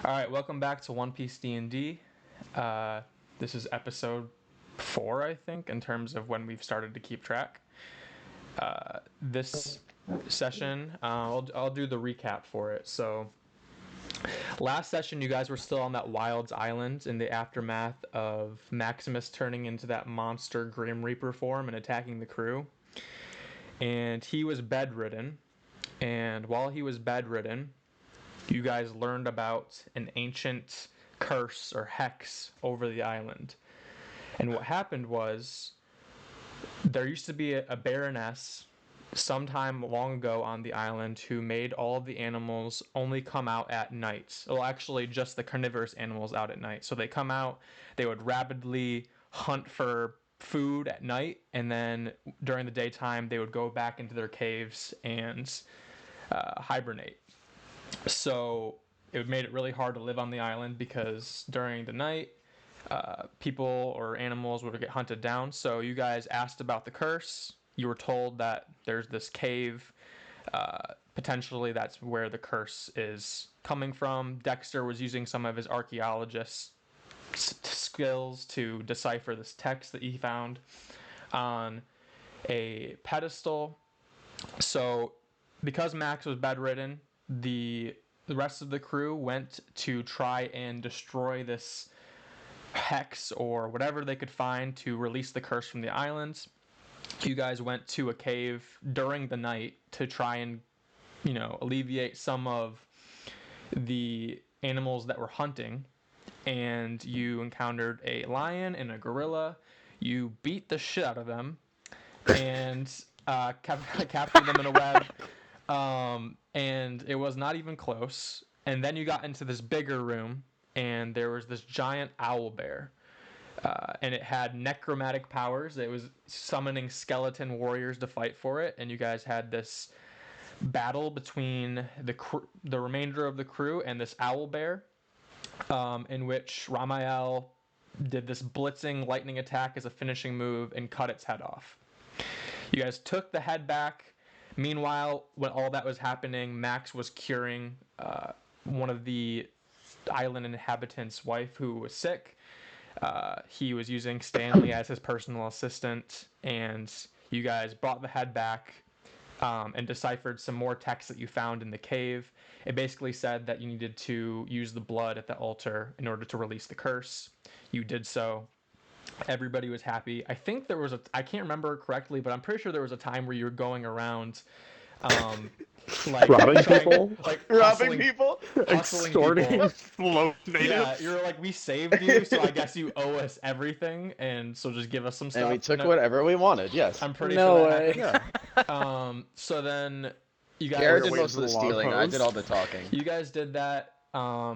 All right, welcome back to One Piece D&D. This is episode 4, I think, in terms of when we've started to keep track. This session, I'll do the recap for it. So, last session, you guys were still on that Wilds Island in the aftermath of Maximus turning into that monster Grim Reaper form and attacking the crew. And he was bedridden. And while he was bedridden, you guys learned about an ancient curse or hex over the island. And what happened was there used to be a baroness sometime long ago on the island who made all of the animals only come out at night. Well, actually, just the carnivorous animals out at night. So they come out, they would rapidly hunt for food at night, and then during the daytime, they would go back into their caves and hibernate. So it made it really hard to live on the island because during the night, people or animals would get hunted down. So you guys asked about the curse. You were told that there's this cave. Potentially, that's where the curse is coming from. Dexter was using some of his archaeologist skills to decipher this text that he found on a pedestal. So, because Max was bedridden, the rest of the crew went to try and destroy this hex or whatever they could find to release the curse from the islands. You guys went to a cave during the night to try and, alleviate some of the animals that were hunting. And you encountered a lion and a gorilla. You beat the shit out of them and captured them in a web. And it was not even close. And then you got into this bigger room, and there was this giant owl bear. And it had necromantic powers. It was summoning skeleton warriors to fight for it. And you guys had this battle between the remainder of the crew and this owl bear, in which Ramael did this blitzing lightning attack as a finishing move and cut its head off. You guys took the head back. Meanwhile, when all that was happening, Max was curing one of the island inhabitants' wife who was sick. He was using Stanley as his personal assistant, and you guys brought the head back and deciphered some more text that you found in the cave. It basically said that you needed to use the blood at the altar in order to release the curse. You did so. Everybody was happy. I think there was I can't remember correctly, but I'm pretty sure there was a time where you were going around like robbing people, Robbing people, extorting slow natives. Yeah, you're like, we saved you, so I guess you owe us everything, and so just give us some stuff. And we took whatever we wanted. Yes. I'm pretty No sure way. that happened. So then you guys Garrett did most of the stealing. I did all the talking. You guys did that.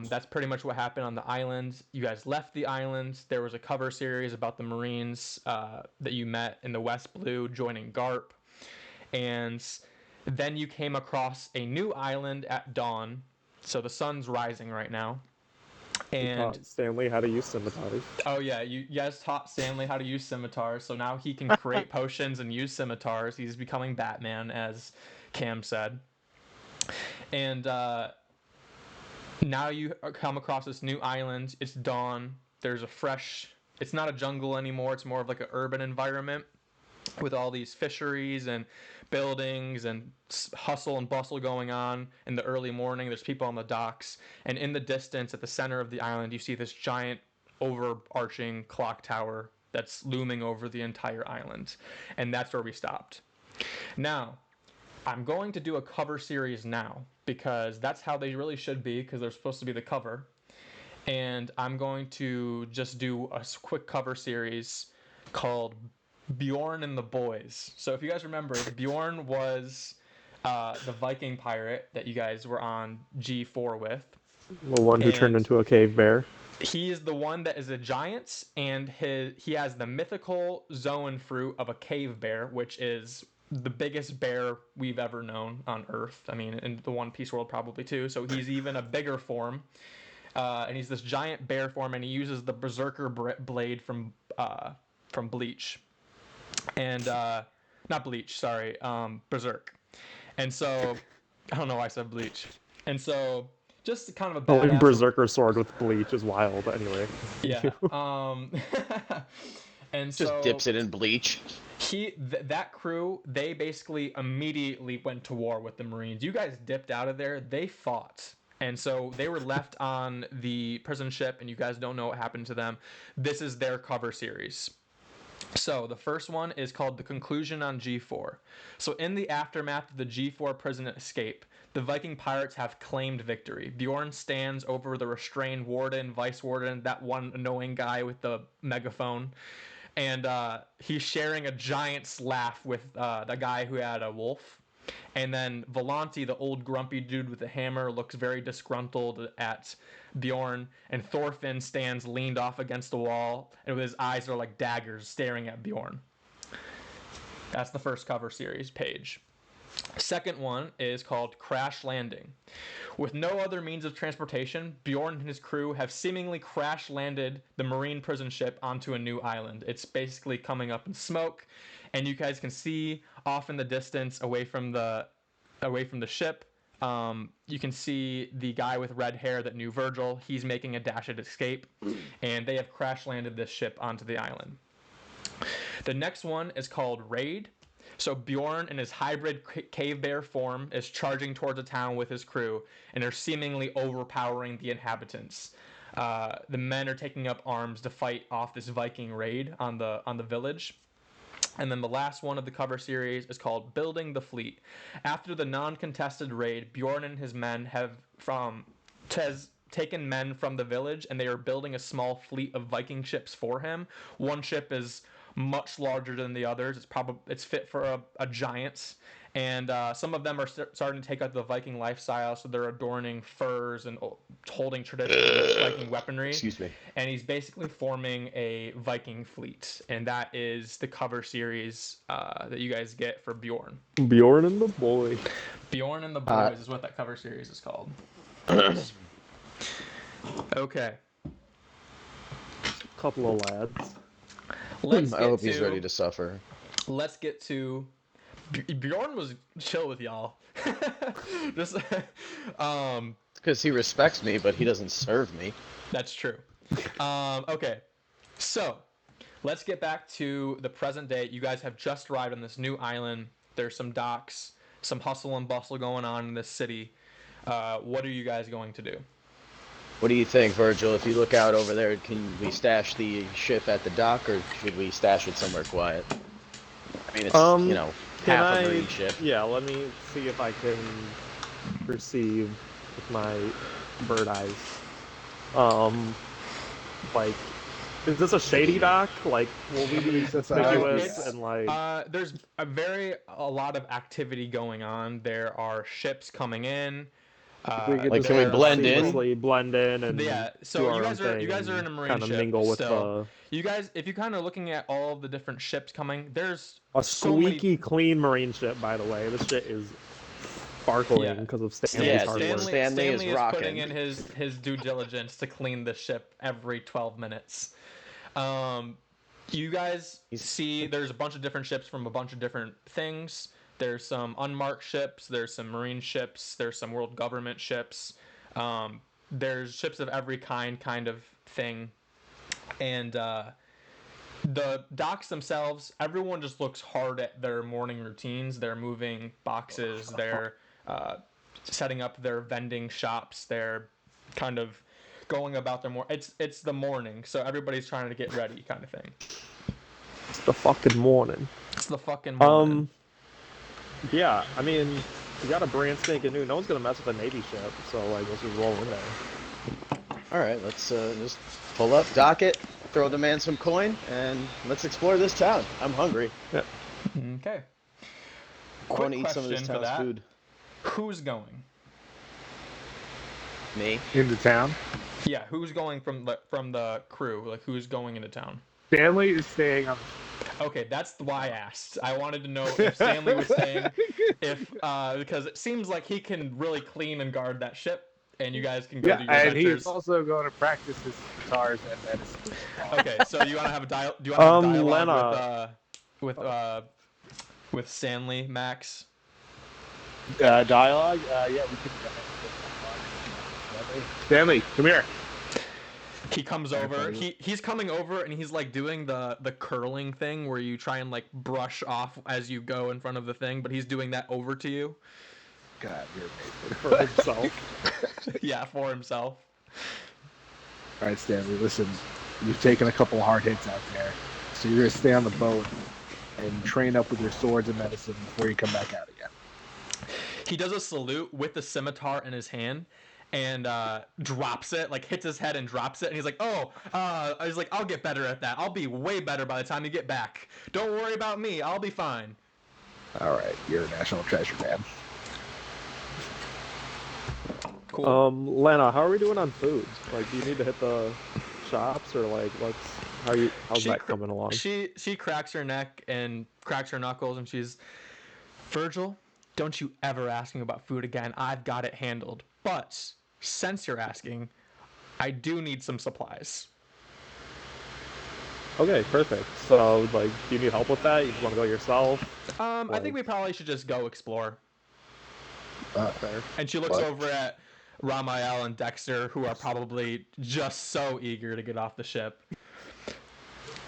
That's pretty much what happened on the island. You guys left the island. There was a cover series about the Marines that you met in the West Blue joining GARP. And then you came across a new island at dawn. So the sun's rising right now. And taught Stanley how to use scimitars. Oh yeah, you guys taught Stanley how to use scimitars, so now he can create potions and use scimitars. He's becoming Batman, as Cam said. And now you come across this new island. It's dawn. There's it's not a jungle anymore. It's more of like an urban environment with all these fisheries and buildings and hustle and bustle going on in the early morning. There's people on the docks, and in the distance at the center of the island you see this giant overarching clock tower that's looming over the entire island, and that's where we stopped. Now I'm going to do a cover series now because that's how they really should be, because they're supposed to be the cover, and I'm going to just do a quick cover series called Bjorn and the Boys. So if you guys remember, Bjorn was the Viking pirate that you guys were on G4 with. The one who turned into a cave bear. He is the one that is a giant, and he has the mythical zoan fruit of a cave bear, which is the biggest bear we've ever known on Earth. I mean, in the One Piece world probably too. So he's even a bigger form. And he's this giant bear form, and he uses the berserker blade from Bleach. And not Bleach, sorry, Berserk. And so I don't know why I said Bleach. And so just kind of a Going badass. berserker sword with bleach is wild. Anyway. Yeah. And Just so dips it in bleach. that crew, they basically immediately went to war with the Marines. You guys dipped out of there. They fought. And so they were left on the prison ship, and you guys don't know what happened to them. This is their cover series. So the first one is called The Conclusion on G4. So in the aftermath of the G4 prison escape, the Viking pirates have claimed victory. Bjorn stands over the restrained warden, vice warden, that one annoying guy with the megaphone, and he's sharing a giant's laugh with the guy who had a wolf. And then Volanti, the old grumpy dude with the hammer, looks very disgruntled at Bjorn, and Thorfinn stands leaned off against the wall, and with his eyes are like daggers staring at Bjorn. That's the first cover series page. Second one is called Crash Landing. With no other means of transportation, Bjorn and his crew have seemingly crash landed the marine prison ship onto a new island. It's basically coming up in smoke, and you guys can see off in the distance, away from the ship, you can see the guy with red hair that knew Virgil. He's making a dashed escape, and they have crash landed this ship onto the island. The next one is called Raid. So Bjorn, in his hybrid cave bear form, is charging towards a town with his crew, and are seemingly overpowering the inhabitants. The men are taking up arms to fight off this Viking raid on the village. And then the last one of the cover series is called Building the Fleet. After the non-contested raid, Bjorn and his men has taken men from the village, and they are building a small fleet of Viking ships for him. One ship is much larger than the others. It's fit for a giant, and some of them are starting to take up the Viking lifestyle, so they're adorning furs and holding traditional Viking weaponry. Excuse me. And he's basically forming a Viking fleet, and that is the cover series that you guys get for Bjorn. Bjorn and the boy. Bjorn and the Boys is what that cover series is called. Okay. Couple of lads. I hope he's ready to suffer. Let's get to Bjorn was chill with y'all. Just Because he respects me, but he doesn't serve me. That's true. Okay, so let's get back to the present day. You guys have just arrived on this new island. There's some docks, some hustle and bustle going on in this city. What are you guys going to do? What do you think, Virgil? If you look out over there, can we stash the ship at the dock, or should we stash it somewhere quiet? I mean, it's, half a marine ship. Yeah, let me see if I can perceive with my bird eyes. Like, is this a shady dock? Like, will we be conspicuous and like? There's a lot of activity going on. There are ships coming in. Can we blend in? Blend in and yeah. So you guys are in a marine kind of ship. mingle with still. You guys, if you kind of looking at all of the different ships coming, there's a squeaky clean marine ship. By the way, this shit is sparkling because of Stanley's hard work. Stanley is putting in his due diligence to clean the ship every 12 minutes. You guys see there's a bunch of different ships from a bunch of different things. There's some unmarked ships, there's some marine ships, there's some world government ships. There's ships of every kind of thing. And the docks themselves, everyone just looks hard at their morning routines. They're moving boxes, they're setting up their vending shops, they're kind of going about their it's the morning, so everybody's trying to get ready kind of thing. It's the fucking morning. It's the fucking morning. Yeah, I mean, you got a brand spanking new. No one's gonna mess with a Navy ship, so like, let's just roll in there. All right, let's just pull up, dock it, throw the man some coin, and let's explore this town. I'm hungry. Yeah. Okay. I want to eat some of this town's food. Who's going? Me. Into town? Yeah, who's going from the crew? Like, who's going into town? Stanley is staying on. Okay, that's why I asked. I wanted to know if Stanley was staying, because it seems like he can really clean and guard that ship, and you guys can go do your and adventures. he's also going to practice his guitars and medicine. Okay, so you want to have a dialogue with Stanley, Max? Dialogue? Yeah, we could. Stanley, come here. He comes Alright, over. buddy. He's coming over and he's like doing the curling thing where you try and like brush off as you go in front of the thing, but he's doing that over to you. God, you're amazing. For himself. Yeah, for himself. All right, Stanley, listen. You've taken a couple hard hits out there, so you're gonna stay on the boat and train up with your swords and medicine before you come back out again. He does a salute with the scimitar in his hand and drops it, like hits his head and drops it, and he's like, he's like, I'll get better at that. I'll be way better by the time you get back. Don't worry about me. I'll be fine. All right, you're a national treasure, man. Cool. Lana, how are we doing on food? Like, do you need to hit the shops or like how's that coming along? She cracks her neck and cracks her knuckles, and she's, Virgil, don't you ever ask me about food again. I've got it handled. But since you're asking, I do need some supplies. Okay, perfect. So, like, do you need help with that? You just want to go yourself? I think we probably should just go explore. Fair. And she looks over at Ramael and Dexter, who are probably just so eager to get off the ship.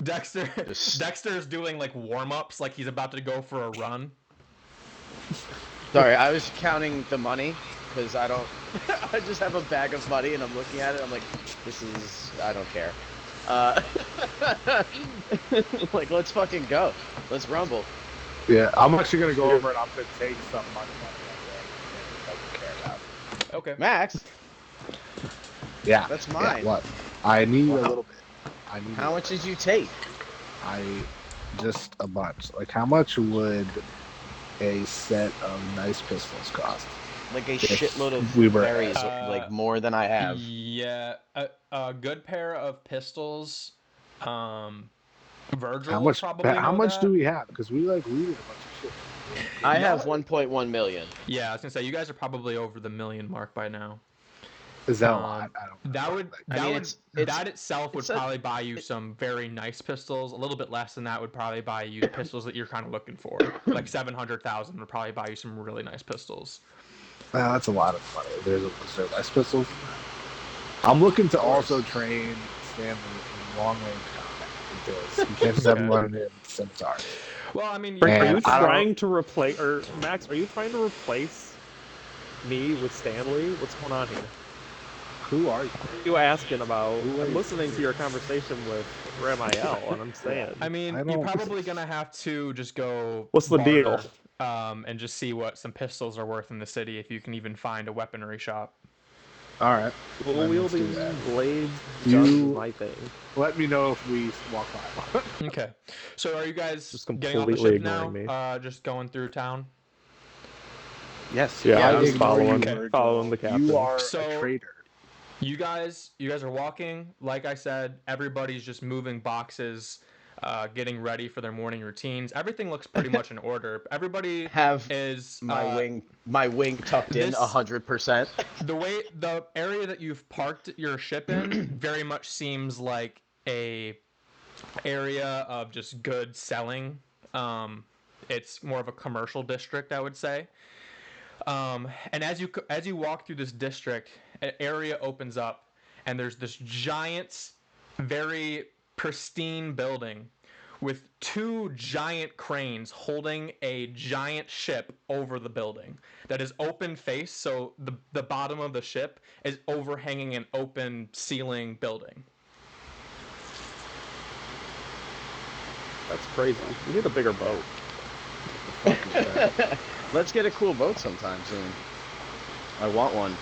Dexter's doing like warm-ups, like he's about to go for a run. Sorry, I was counting the money because I don't. I just have a bag of money and I'm looking at it. I'm like, this is. I don't care. Like, let's fucking go. Let's rumble. Yeah, I'm actually gonna go over and I'm gonna take some money out of that doesn't care about. Okay. Max, Yeah, that's mine. Yeah, what? I need Wow. a little bit. How much did you take? Just a bunch. Like, how much would a set of nice pistols cost? Like a If shitload of we were- berries, like more than I have. Yeah, a good pair of pistols. Virgil How much? probably How know much that. do we have? Because we like looted a bunch of shit. I have 1.1 million. Yeah, I was gonna say you guys are probably over the million mark by now. Is that a lot? I don't know. That would I that mean, would it's- that itself would it's a- probably buy you some very nice pistols. A little bit less than that would probably buy you the pistols that you're kind of looking for. Like 700,000 would probably buy you some really nice pistols. That's a lot of money. Is there less pistols? I'm looking to also train Stanley in long range combat because you can't just have him running in scimitars. Well, I mean, Are Man, you I don't- trying to replace, or Max? Are you trying to replace me with Stanley? What's going on here? Who are you? What are you asking about? Who are I'm you? listening to your conversation with Ramael, and I'm saying, I mean, I you're don't- probably gonna have to just go. What's the deal? And just see what some pistols are worth in the city if you can even find a weaponry shop. All right. well, let's do wielding that. blades, You- guns is my thing. Let me know if we walk by. Okay. So are you guys Just getting off the completely ship now? ignoring me. Just going through town. Yes. Yeah, I I was ignore following- you, Virgil. following the captain. You are So- a traitor. You guys are walking. Like I said, everybody's just moving boxes, getting ready for their morning routines. Everything looks pretty much in order. Everybody Have is my wing tucked in this- 100%. the area that you've parked your ship in very much seems like a area of just goods selling. It's more of a commercial district, I would say. And as you walk through this district, an area opens up, and there's this giant, very pristine building with two giant cranes holding a giant ship over the building that is open face, so the bottom of the ship is overhanging an open ceiling building. That's crazy. You need a bigger boat. Let's get a cool boat sometime soon. I want one.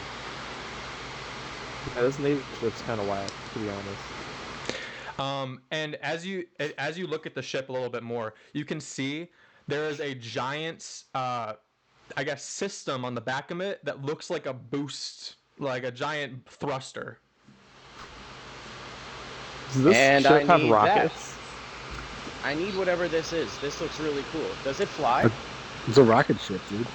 Yeah, this Navy ship's kind of whack, to be honest. And as you look at the ship a little bit more, you can see there is a giant, I guess, system on the back of it that looks like a boost, like a giant thruster. Does this And ship I have need rockets? I need whatever this is. This looks really cool. Does it fly? It's a rocket ship, dude.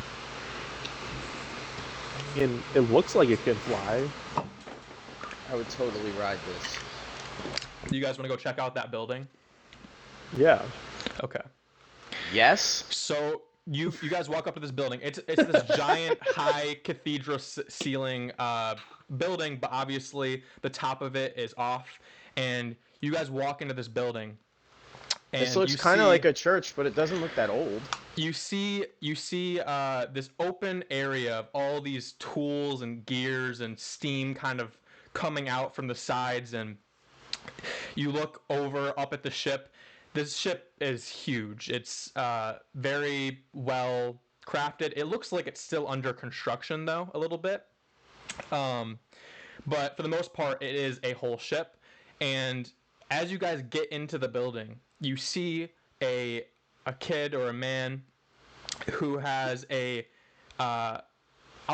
And it looks like it can fly. I would totally ride this. You guys want to go check out that building? Yeah. Okay. Yes? So you guys walk up to this building. It's this giant high cathedral ceiling building, but obviously the top of it is off. And you guys walk into this building, and This looks kind of like a church, but it doesn't look that old. you see this open area of all these tools and gears and steam kind of coming out from the sides, and you look over up at the ship. This ship is huge. It's very well crafted. It looks like it's still under construction though, a little bit. But for the most part, it is a whole ship. And as you guys get into the building, you see a kid or a man who has a I'll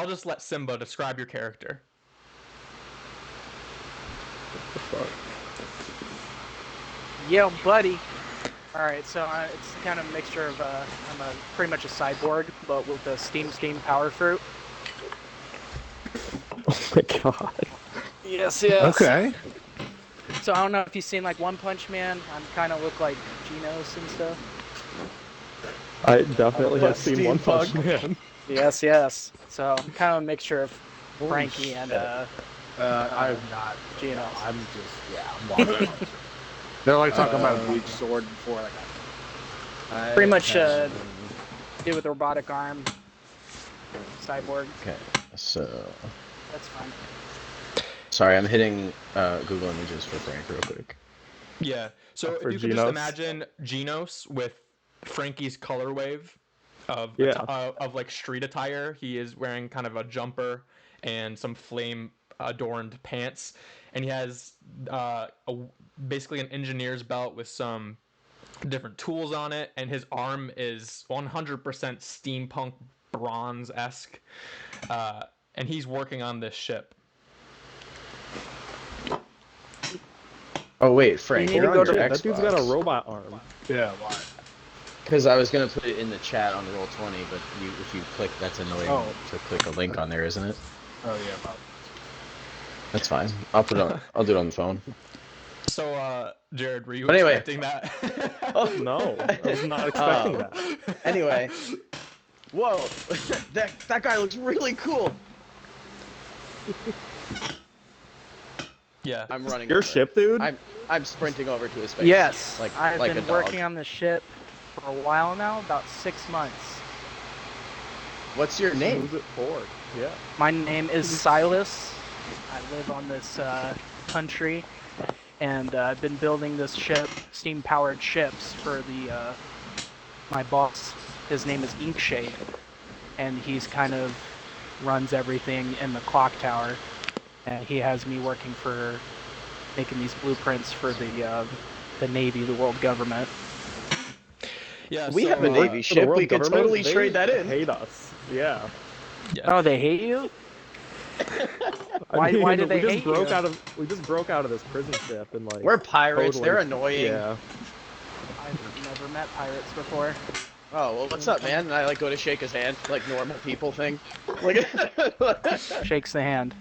just let Simba describe your character. Yo, buddy. All right, so it's kind of a mixture of I'm pretty much a cyborg, but with the steam power fruit. Oh my god. Yes. Okay. So I don't know if you've seen like One Punch Man. I kind of look like Genos and stuff. I definitely have seen One steampunk. Punch Man. Yes. So I'm kind of a mixture of Holy Frankie shit. and I'm not. Genos. I'm just. I'm walking. They're like talking about a bleach sword before. Like, Pretty much did with a robotic arm. Cyborg. Okay, so That's fine. sorry, I'm hitting Google Images for Frank real quick. Yeah. So For if you could just Genos. imagine Genos with Frankie's color wave of of like street attire. He is wearing kind of a jumper and some flame adorned pants, and he has basically an engineer's belt with some different tools on it, and his arm is 100% steampunk bronze-esque, and he's working on this ship. Oh wait, Frank, You need you're to on go your to- That dude's got a Xbox. robot arm. yeah. Why? Because I was gonna put it in the chat on Roll20, but if you click, that's annoying Oh. to click a link on there, isn't it? Oh yeah. About. That's fine. I'll put it on. I'll do it on the phone. So, Jared, were you But anyway. expecting that? Oh No, I was not expecting that. Anyway, whoa, that guy looks really cool. Yeah. I'm running. Your over. ship, dude? I'm sprinting over to his face. Yes, like I've like been a dog. working on this ship for a while now, about 6 months. What's your name? Move it forward. Yeah. My name is Sylas. I live on this country, and I've been building this ship, steam-powered ships, for the my boss. His name is Inkshade, and he's kind of runs everything in the clock tower, and he has me working for making these blueprints for the Navy, the world government. Yeah. We so, have a Navy The ship. world We could government, totally they trade that in. hate us. Yeah. Yeah. Oh, they hate you? Why do they hate you? We just broke out of this prison ship and like. We're pirates. totally- They're annoying. Yeah. I've never met pirates before. Oh well, what's up, man? And I like go to shake his hand, like normal people thing. Like Shakes the hand.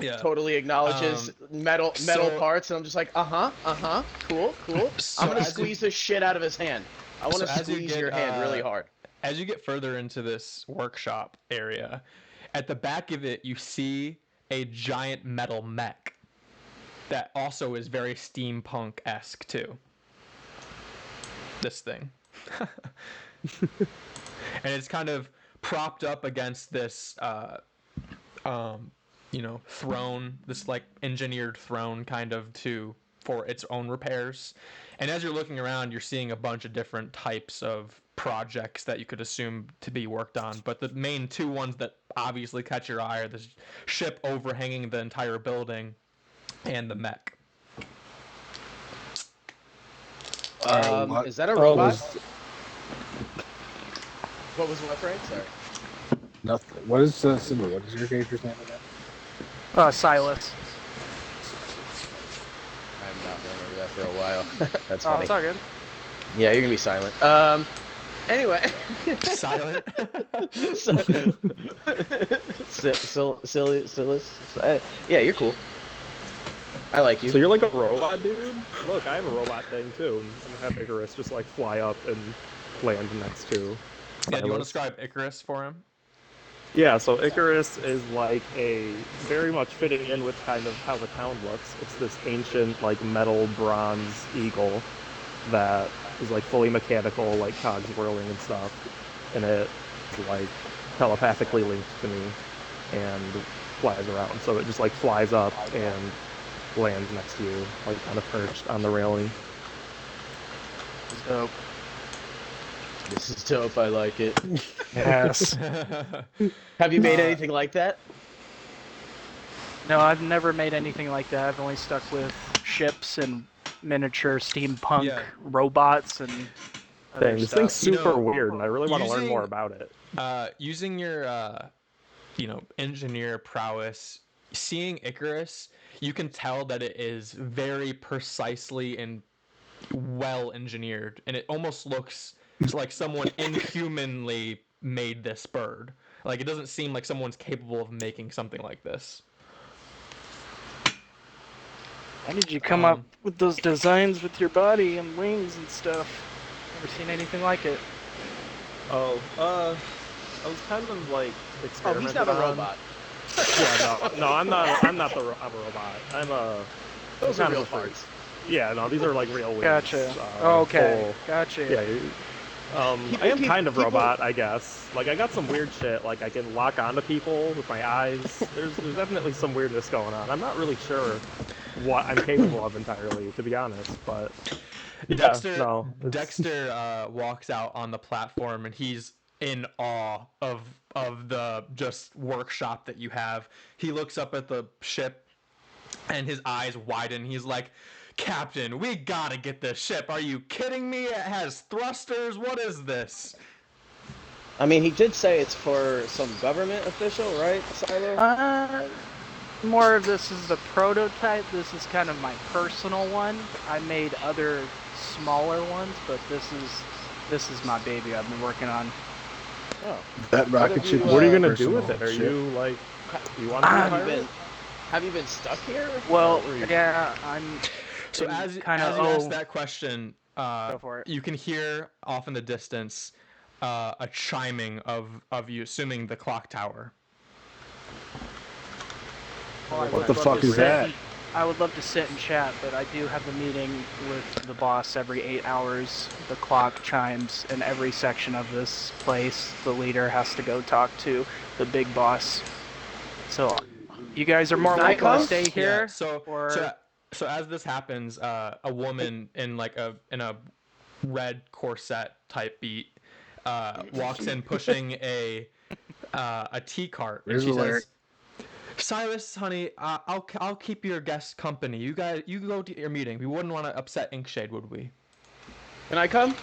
Yeah. totally acknowledges metal so- parts, and I'm just like, cool. So I'm gonna as you- squeeze the shit out of his hand. I want to So as you squeeze get, your hand really hard. As you get further into this workshop area, at the back of it, you see a giant metal mech that also is very steampunk-esque too. This thing. And it's kind of propped up against this throne, this like engineered throne kind of for its own repairs. And as you're looking around, you're seeing a bunch of different types of projects that you could assume to be worked on. But the main two ones that obviously catch your eye are this ship overhanging the entire building and the mech. what? Is that a Oh, robot? What was what, Frank? Sorry. Nothing. What is Cindy? What is your character's name again? Silas. I'm not gonna remember that for a while. That's Oh, funny. it's all good. Yeah, you're gonna be silent. Anyway. Silent. Sylas. Yeah, you're cool. I like you. So you're like a robot, dude? Look, I have a robot thing too. And I have Icarus just like fly up and land next to. Yeah, do you want to Sylas. describe Icarus for him? Yeah, so Icarus is like a very much fitting in with kind of how the town looks. It's this ancient, like metal bronze eagle that is like fully mechanical, like cogs whirling and stuff, and it is like telepathically linked to me and flies around. So it just like flies up and lands next to you, like kind of perched on the railing. So, This is dope. I like it. yes. Have you made anything like that? No, I've never made anything like that. I've only stuck with ships and miniature steampunk Yeah. robots and other Dang, this stuff. thing's super know, weird, and I really want to learn using- more about it. Using your engineer prowess, seeing Icarus, you can tell that it is very precisely and well engineered, and it almost looks like someone inhumanly made this bird. Like, it doesn't seem like someone's capable of making something like this. How did you come up with those designs with your body and wings and stuff? Never seen anything like it. Oh, I was kind of like Oh, experimenting he's not a on. robot. Yeah, no, I'm not. I'm not I'm a robot. I'm a. Those kind are of real a freak. parts. Yeah, no, these are like real wings. Gotcha. Okay, full- gotcha. Yeah. I am kind of people- robot, I guess. Like I got some weird shit. Like I can lock onto people with my eyes. There's definitely some weirdness going on. I'm not really sure what I'm capable of entirely, to be honest. But yeah, Dexter, no, it's- Dexter walks out on the platform, and he's in awe of the just workshop that you have. He looks up at the ship, and his eyes widen. He's like, "Captain, we gotta get this ship. Are you kidding me? It has thrusters. What is this?" I mean, he did say it's for some government official, right, Silo? More of this is the prototype. This is kind of my personal one. I made other smaller ones, but this is my baby I've been working on. Oh. That rocket you, ship. what are you is gonna do personal with it? Are ship. you like, you want to be a Have you pirate? been have you been stuck here? Well, Or were you- yeah, I'm. So as you kinda ask that question, Go for it. you can hear off in the distance a chiming of you assuming the clock tower. Well, I What would the love fuck to is sit that? and- I would love to sit and chat, but I do have a meeting with the boss every 8 hours. The clock chimes in every section of this place. The leader has to go talk to the big boss. So, you guys are more Can I welcome to come? stay here. Yeah, so as this happens, a woman in a red corset type beat walks in pushing a tea cart, and she Visual says, "Sylas, honey, I'll keep your guests company. You go to your meeting. We wouldn't want to upset Inkshade, would we?" Can I come?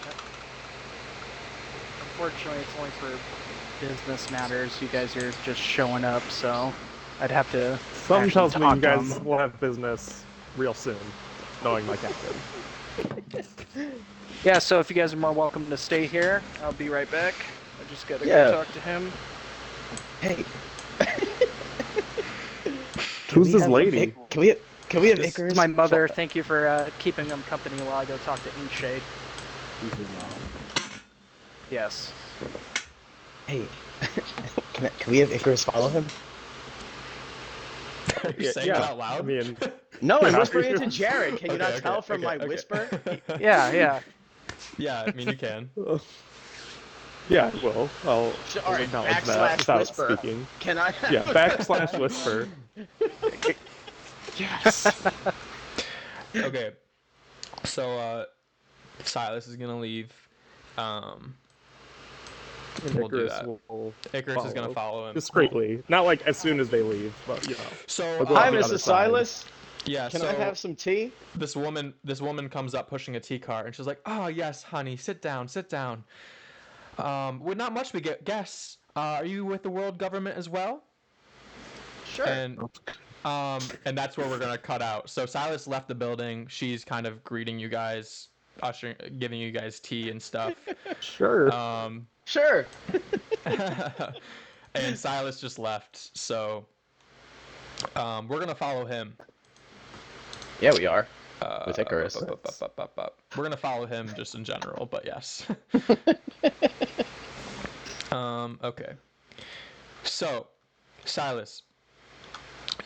Unfortunately, it's only for business matters. You guys are just showing up, so I'd have to. Something actually tells me talk you to guys him. will have business real soon, knowing my captain. Yeah, so if you guys are more welcome to stay here, I'll be right back. I just gotta Yeah. go talk to him. Hey. Who's this lady? Can we have This is Icarus? My mother, thank you for keeping him company while I go talk to Inkshade. Yes. Hey. Can we have Icarus follow him? Are you saying that out loud? I mean, No, I'm Yeah. whispering it to Jared. Can you not tell from my okay. whisper? Yeah. Yeah, I mean you can. yeah, I will. I'll All right, acknowledge that / without whisper. speaking. Can I? Yeah, / whisper. Yes. Okay. So Sylas is gonna leave. And We'll do Icarus that. will Icarus is gonna follow him. discreetly. Not like as soon as they leave, but you know. So We'll go Hi, on the other Mrs. side. Sylas. yeah, Can so I have some tea? this woman comes up pushing a tea cart, and she's like, "Oh yes, honey, sit down. Well, not much we get guests. Are you with the world government as well?" Sure. And that's where we're gonna cut out. So Sylas left the building. She's kind of greeting you guys, giving you guys tea and stuff. Sure. Sure. And Sylas just left. So we're gonna follow him. Yeah, we are. With Icarus. We're gonna follow him just in general, but yes. Okay. So, Sylas,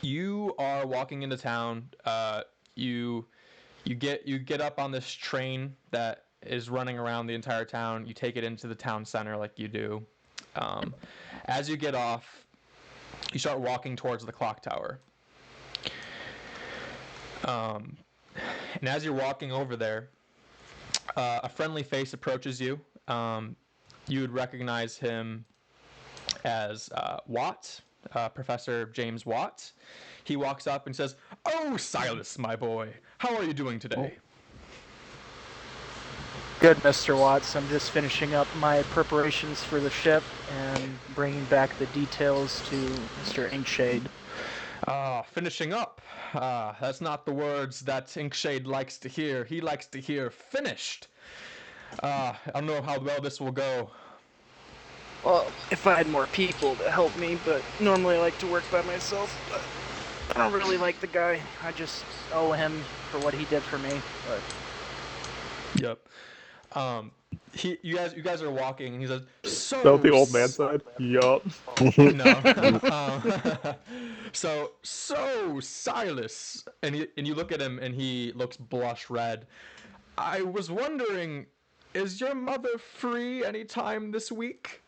you are walking into town. You get up on this train that is running around the entire town. You take it into the town center like you do. As you get off, you start walking towards the clock tower. And as you're walking over there, a friendly face approaches you. You would recognize him as Watt, Professor James Watt. He walks up and says, "Oh, Sylas, my boy, how are you doing today?" Good, Mr. Watts. I'm just finishing up my preparations for the ship and bringing back the details to Mr. Inkshade. Finishing up. That's not the words that Inkshade likes to hear. He likes to hear finished. I don't know how well this will go. Well, if I had more people to help me, but normally I like to work by myself. But I don't really like the guy. I just owe him for what he did for me. But Yep. You guys are walking, and he says, "So." Is that what the old man said? Yup. No. So Sylas, and you look at him, and he looks blush red. I was wondering, is your mother free anytime this week?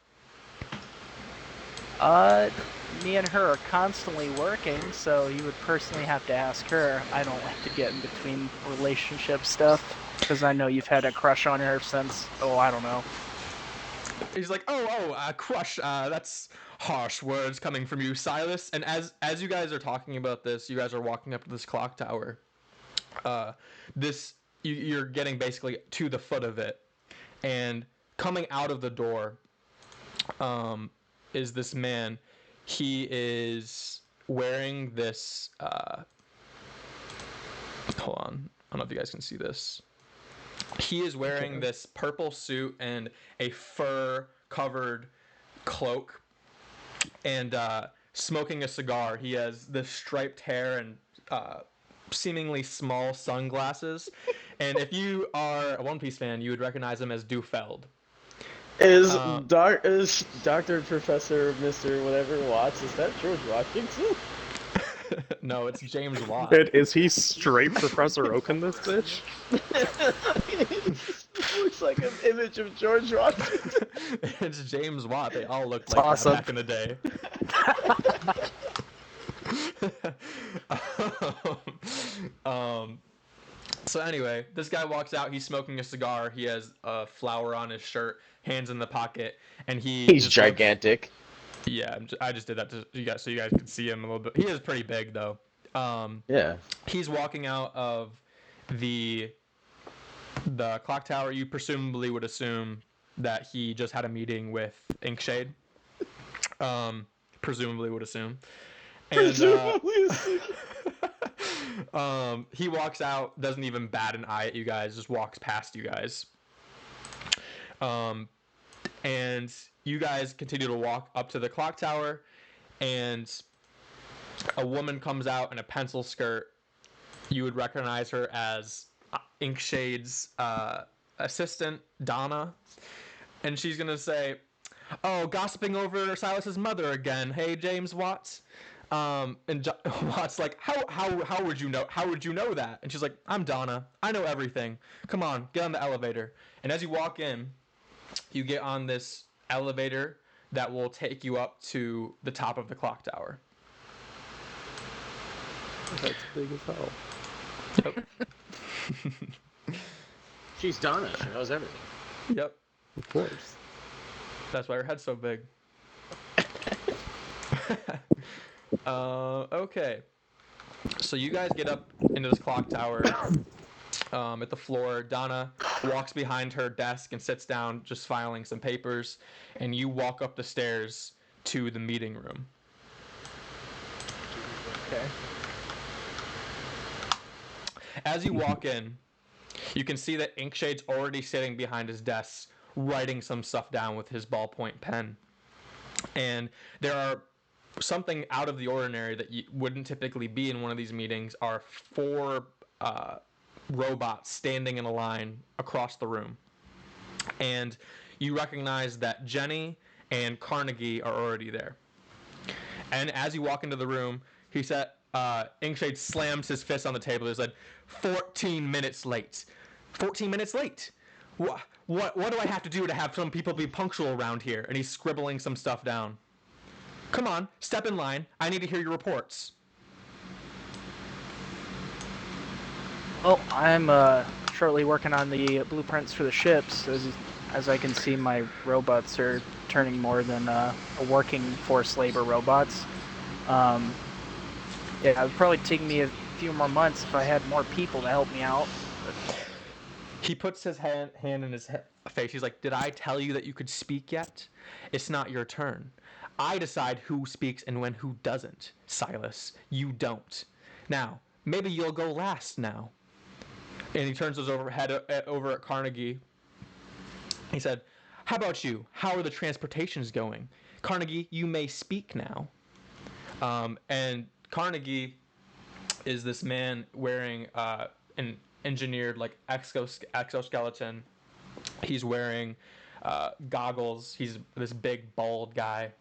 me and her are constantly working, so you would personally have to ask her. I don't like to get in between relationship stuff, because I know you've had a crush on her since, I don't know. He's like, crush. That's harsh words coming from you, Sylas. And as you guys are talking about this, you guys are walking up to this clock tower. You're getting basically to the foot of it, and coming out of the door, is this man. He is wearing this. Hold on, I don't know if you guys can see this. He is wearing this purple suit and a fur-covered cloak, and smoking a cigar. He has this striped hair and seemingly small sunglasses. And if you are a One Piece fan, you would recognize him as Dufeld. Is Dr. Professor Mr. whatever Watts, is that George Washington? No, it's James Watt. Is he straight Professor Oak in this bitch? It looks like an image of George Washington. It's James Watt. They all looked It's like awesome. that back in the day. So anyway, this guy walks out. He's smoking a cigar. He has a flower on his shirt, hands in the pocket, and He's gigantic. I just did that to you guys so you guys could see him a little bit. He is pretty big though. Yeah. He's walking out of the clock tower. You presumably would assume that he just had a meeting with Inkshade. Presumably would assume. And, he walks out, doesn't even bat an eye at you guys, just walks past you guys. And you guys continue to walk up to the clock tower, and a woman comes out in a pencil skirt. You would recognize her as Inkshade's assistant, Donna. And she's going to say, "Oh, gossiping over Sylas's mother again. Hey, James Watts." And Watt's like, how would you know? How would you know that? And she's like, "I'm Donna. I know everything. Come on, get on the elevator." And as you walk in, you get on this elevator that will take you up to the top of the clock tower. That's big as hell. Yep. She's Donna. She knows everything. Yep. Of course. That's why her head's so big. Okay. So you guys get up into this clock tower at the floor. Donna walks behind her desk and sits down, just filing some papers. And you walk up the stairs to the meeting room. Okay. As you walk in, you can see that Inkshade's already sitting behind his desk, writing some stuff down with his ballpoint pen. And there are something out of the ordinary that wouldn't typically be in one of these meetings are 4 robots standing in a line across the room. And you recognize that Jenny and Carnegie are already there. And as you walk into the room, he said, Inkshade slams his fist on the table. He said, 14 minutes late. 14 minutes late? What do I have to do to have some people be punctual around here? And he's scribbling some stuff down. Come on, step in line. I need to hear your reports. Well, I'm shortly working on the blueprints for the ships. As I can see, my robots are turning more than a working force labor robots. Yeah, it would probably take me a few more months if I had more people to help me out. He puts his hand in his face. He's like, did I tell you that you could speak yet? It's not your turn. I decide who speaks and when who doesn't. Sylas, you don't. Now, maybe you'll go last now. And he turns his head over at Carnegie. He said, how about you? How are the transportations going? Carnegie, you may speak now. And Carnegie is this man wearing an engineered like exoskeleton. He's wearing goggles. He's this big bald guy.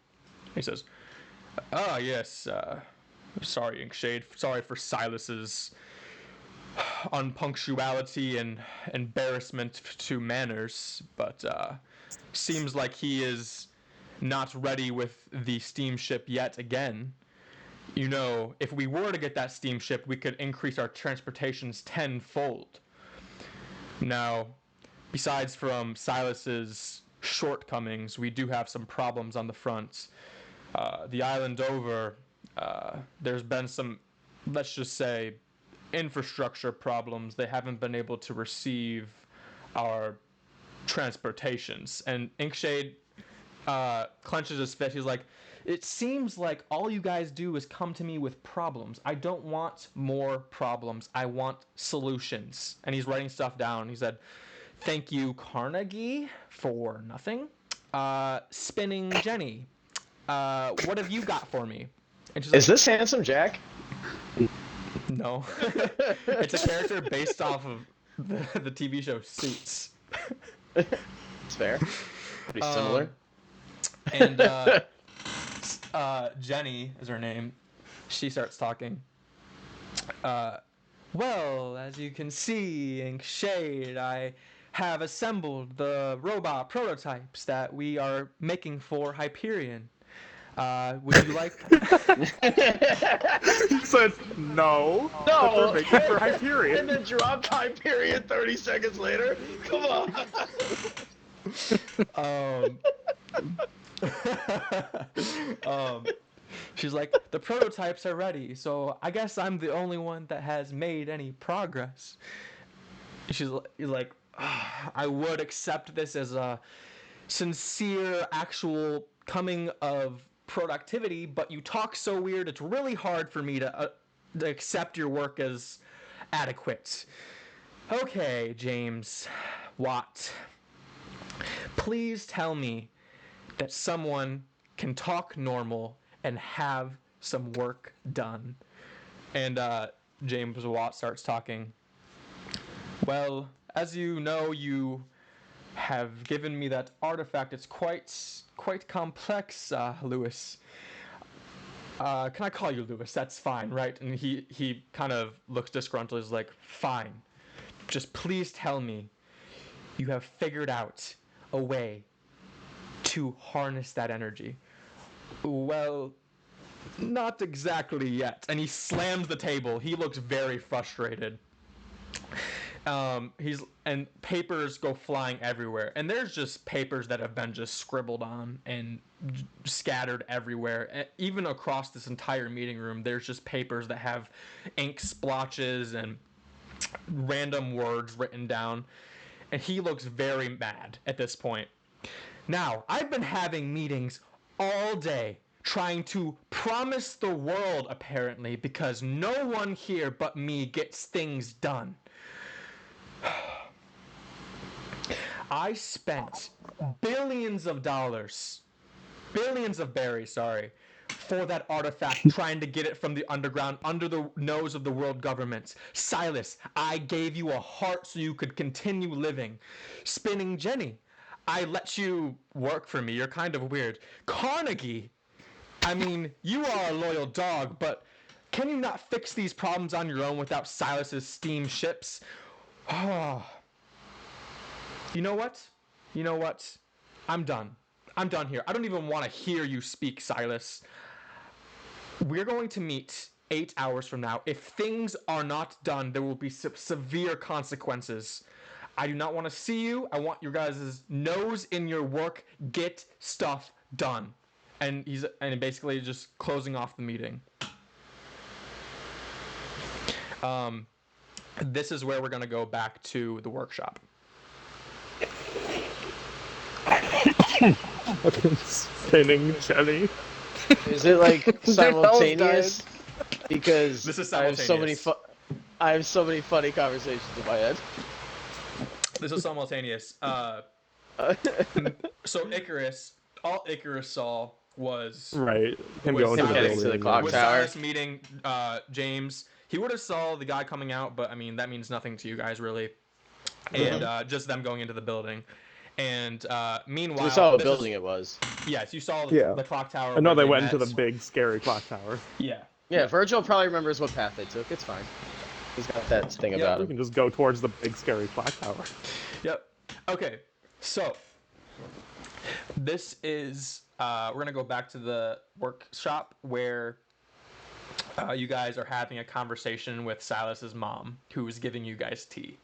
He says, yes, sorry, Inkshade. Sorry for Sylas's unpunctuality and embarrassment to manners, but seems like he is not ready with the steamship yet again. You know, if we were to get that steamship, we could increase our transportations tenfold. Now, besides from Sylas's shortcomings, we do have some problems on the front. The island over, there's been some, let's just say, infrastructure problems. They haven't been able to receive our transportations. And Inkshade clenches his fist. He's like, it seems like all you guys do is come to me with problems. I don't want more problems. I want solutions. And he's writing stuff down. He said, thank you, Carnegie, for nothing. Spinning Jenny, what have you got for me? And she's like, Is this Handsome Jack? no. It's a character based off of the TV show Suits. It's fair. Pretty similar. And Jenny is her name. She starts talking. Well, as you can see, Inkshade, I have assembled the robot prototypes that we are making for Hyperion. Would you like... He said, no. But we're making for Hyperion. And then dropped Hyperion 30 seconds later. Come on. She's like, the prototypes are ready, so I guess I'm the only one that has made any progress. She's like, I would accept this as a sincere, actual coming of productivity, but you talk so weird, it's really hard for me to accept your work as adequate. Okay, James Watt, please tell me that someone can talk normal and have some work done. And James Watt starts talking. Well, as you know, you have given me that artifact. It's quite complex, Lewis. Can I call you Lewis? That's fine, right? And he kind of looks disgruntled. He's like, fine. Just please tell me you have figured out a way to harness that energy. Well, not exactly yet. And he slams the table. He looks very frustrated. And papers go flying everywhere, and there's just papers that have been just scribbled on and scattered everywhere. Even across this entire meeting room, there's just papers that have ink splotches and random words written down, and he looks very mad at this point. Now, I've been having meetings all day trying to promise the world, apparently, because no one here but me gets things done. I spent billions of berries, for that artifact, trying to get it from the underground under the nose of the world government. Sylas, I gave you a heart so you could continue living. Spinning Jenny, I let you work for me. You're kind of weird. Carnegie! I mean, you are a loyal dog, but can you not fix these problems on your own without Sylas's steam ships? Oh. You know what? You know what? I'm done. I'm done here. I don't even want to hear you speak, Sylas. We're going to meet 8 hours from now. If things are not done, there will be severe consequences. I do not want to see you. I want your guys' nose in your work. Get stuff done. And he's basically just closing off the meeting. This is where we're gonna go back to the workshop. Fucking spinning Jenny. Is it like simultaneous? Because This is I have simultaneous. I have so many funny conversations in my head. This is simultaneous. So Icarus, all Icarus saw was Right. Him was going to the Silas- building. to the clock was tower. Silas meeting James. He would have saw the guy coming out, but I mean that means nothing to you guys really. And just them going into the building. And meanwhile, We saw what building it was. Yes, you saw Yeah. the clock tower. I know where they went into met. the big, scary clock tower. Yeah. Yeah, Virgil probably remembers what path they took. It's fine. He's got that thing about We him. can just go towards the big, scary clock tower. Yep. Okay. So this is we're gonna go back to the workshop where you guys are having a conversation with Silas's mom, who is giving you guys tea.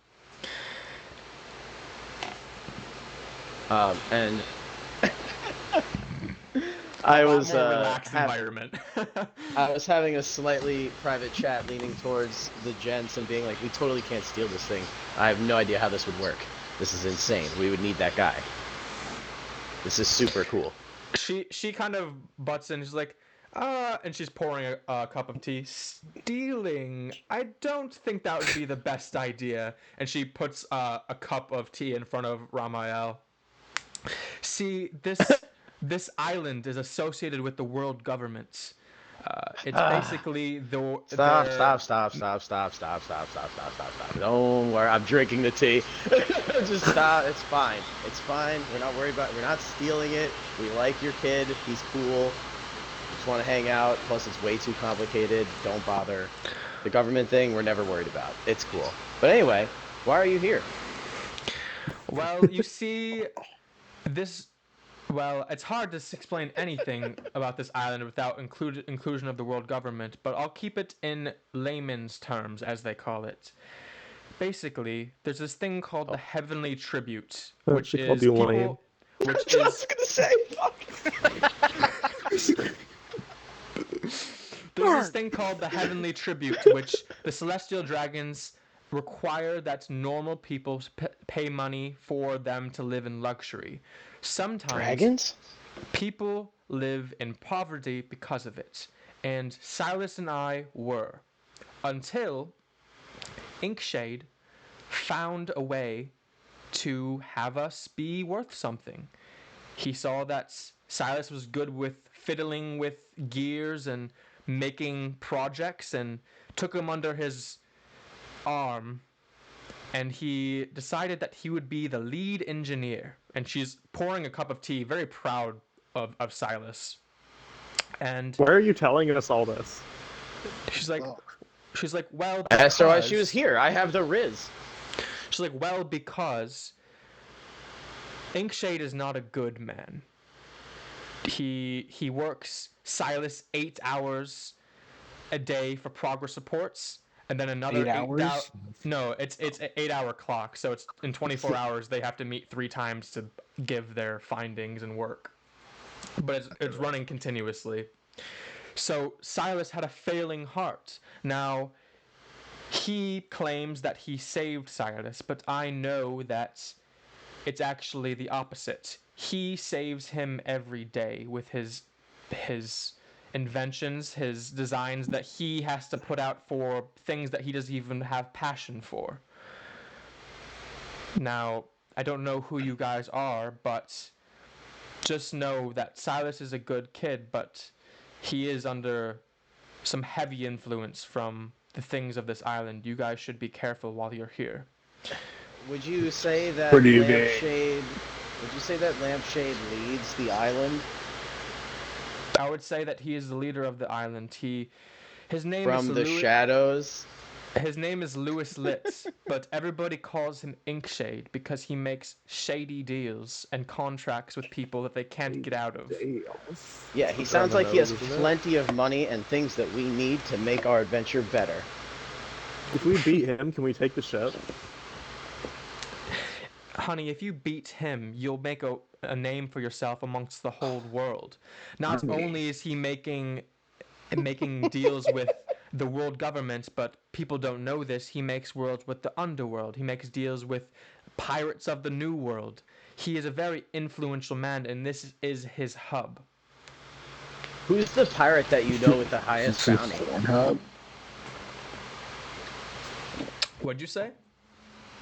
And A lot more relaxed environment. I was having a slightly private chat leaning towards the gents and being like, we totally can't steal this thing. I have no idea how this would work. This is insane. We would need that guy. This is super cool. She kind of butts in. She's like, and she's pouring a cup of tea. Stealing? I don't think that would be the best idea. And she puts a cup of tea in front of Ramael. See, this island is associated with the world government. It's basically the Stop. Don't worry, I'm drinking the tea. Just stop. It's fine. It's fine. We're not worried about it. We're not stealing it. We like your kid. He's cool. Just want to hang out. Plus, it's way too complicated. Don't bother. The government thing, we're never worried about. It's cool. But anyway, why are you here? Well, you see, well, it's hard to explain anything about this island without inclusion of the world government, but I'll keep it in layman's terms, as they call it. Basically, there's this thing called the Heavenly Tribute, which She is called you people. lame. Which I is was gonna say, fuck. there's this thing called the Heavenly Tribute, which the celestial dragons require that normal people pay money for them to live in luxury. Sometimes Dragons? people live in poverty because of it, and Silas and I were, until Inkshade found a way to have us be worth something. He saw that Silas was good with fiddling with gears and making projects and took him under his arm, and he decided that he would be the lead engineer. And she's pouring a cup of tea, very proud of Silas. And Why are you telling us all this? she's like, well, I asked her why she because- was here. I have the Riz. She's like, well, because Inkshade is not a good man. He works Silas 8 hours a day for progress reports, and then another 8 hours? No, it's an 8-hour clock, so it's in 24 hours they have to meet 3 times to give their findings and work. But it's running continuously. So Silas had a failing heart. Now, he claims that he saved Silas, but I know that it's actually the opposite. He saves him every day with his inventions, his designs that he has to put out for things that he doesn't even have passion for. Now, I don't know who you guys are, but just know that Silas is a good kid, but he is under some heavy influence from the things of this island. You guys should be careful while you're here. Would you say that Pretty big. Lampshade Would you say that Lampshade leads the island I would say that he is the leader of the island. His name is from the Louis. shadows? His name is Louis Litz, but everybody calls him Inkshade because he makes shady deals and contracts with people that they can't get out of. Dales. Yeah, he Something on sounds the like he nose, has isn't it? plenty of money and things that we need to make our adventure better. If we beat him, can we take the ship? Honey, if you beat him, you'll make a name for yourself amongst the whole world. Not only is he making deals with the world government, but people don't know this. He makes worlds with the underworld. He makes deals with pirates of the New World. He is a very influential man, and this is his hub. Who's the pirate that you know with the highest bounty? Pornhub. What'd you say?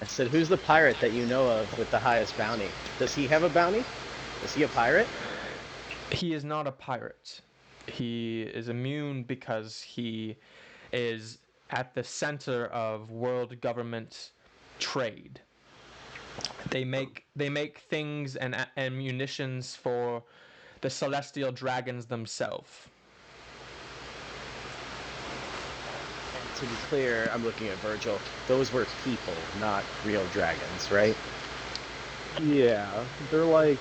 I said, who's the pirate that you know of with the highest bounty? Does he have a bounty? Is he a pirate? He is not a pirate. He is immune because he is at the center of world government trade. They make things and munitions for the celestial dragons themselves. And to be clear, I'm looking at Virgil. Those were people, not real dragons, right? Yeah, they're like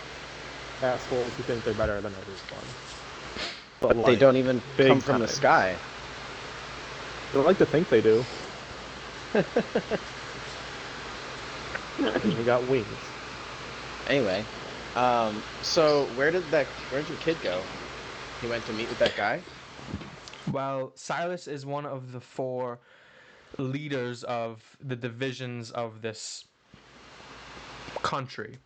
assholes who think they're better than everyone. But like, they don't even big come from the time. sky. They like to think they do. We got wings. Anyway, so where'd your kid go? He went to meet with that guy? Well, Sylas is one of the 4 leaders of the divisions of this country.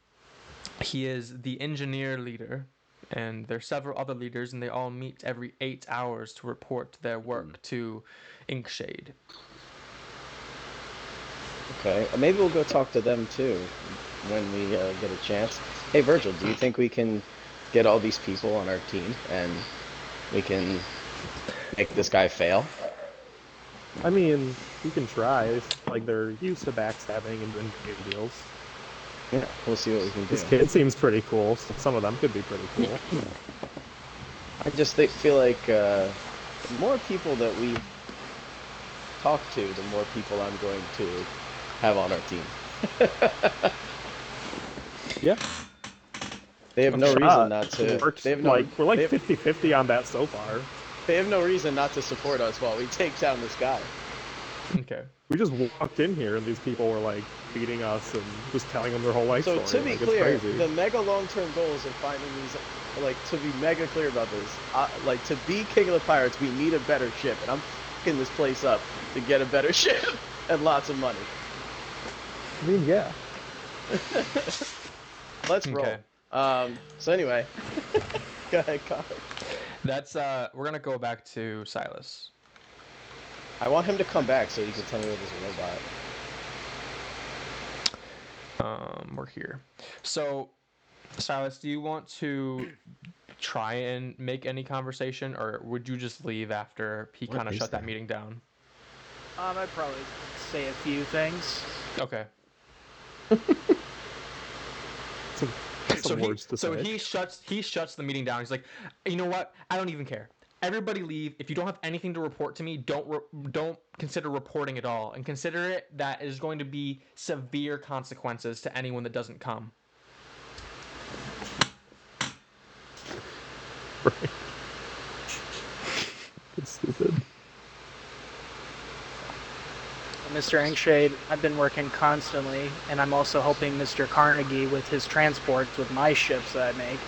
He is the engineer leader, and there are several other leaders, and they all meet every 8 hours to report their work to Inkshade. Okay, maybe we'll go talk to them too when we get a chance. Hey, Virgil, do you think we can get all these people on our team and we can make this guy fail? I mean, we can try. Like, they're used to backstabbing and doing big deals. Yeah, we'll see what we can do. This kid seems pretty cool, so some of them could be pretty cool. I just feel like the more people that we talk to, the more people I'm going to have on our team. Yeah. They have no reason not It to. worked. They have no. We're like they, 50-50 on that so far. they have no reason not to support us while we take down this guy. Okay. We just walked in here and these people were like beating us and just telling them their whole life So story. to be Like, clear, it's crazy. the mega long-term goals of finding these, like to be mega clear about this, like to be king of the pirates, we need a better ship, and I'm fucking this place up to get a better ship and lots of money. I mean, yeah. Let's roll. Okay. So anyway, go ahead, Connor. That's we're gonna go back to Sylas. I want him to come back so he can tell me what this robot. We're here. So, Sylas, do you want to try and make any conversation, or would you just leave after he kind of shut that meeting down? I'd probably say a few things. Okay. Some words to say. He shuts the meeting down. He's like, you know what? I don't even care. Everybody leave. If you don't have anything to report to me, don't consider reporting at all, and consider it that is going to be severe consequences to anyone that doesn't come. Right. It's stupid. Mr. Inkshade, I've been working constantly, and I'm also helping Mr. Carnegie with his transports with my ships that I make.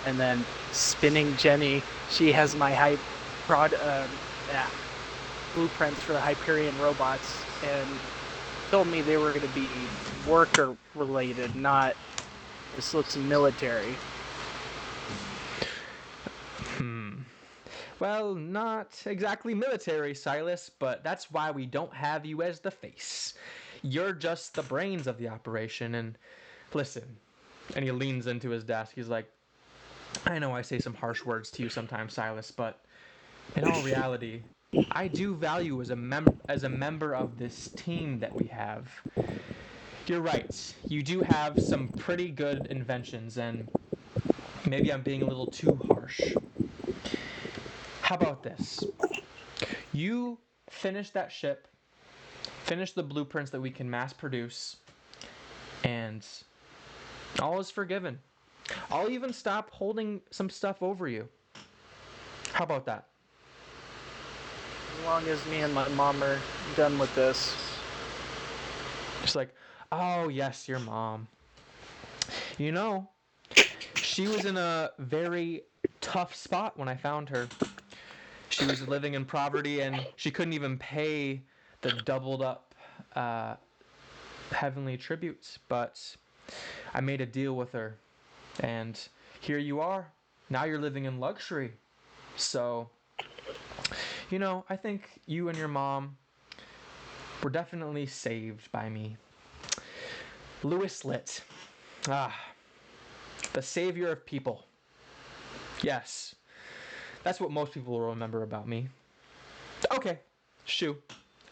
And then Spinning Jenny, she has my blueprints for the Hyperion robots, and told me they were going to be worker related, not this looks military. Well, not exactly military, Sylas, but that's why we don't have you as the face. You're just the brains of the operation, and listen. And he leans into his desk. He's like, I know I say some harsh words to you sometimes, Sylas, but in all reality, I do value as a member of this team that we have. You're right. You do have some pretty good inventions, and maybe I'm being a little too harsh. How about this? You finish that ship, finish the blueprints that we can mass produce, and all is forgiven. I'll even stop holding some stuff over you. How about that? As long as me and my mom are done with this. Just like, oh, yes, your mom. You know, she was in a very tough spot when I found her. She was living in poverty and she couldn't even pay the doubled up heavenly tributes. But I made a deal with her. And here you are. Now you're living in luxury. So, you know, I think you and your mom were definitely saved by me. Louis Litt. The savior of people. Yes. That's what most people will remember about me. Okay, shoo.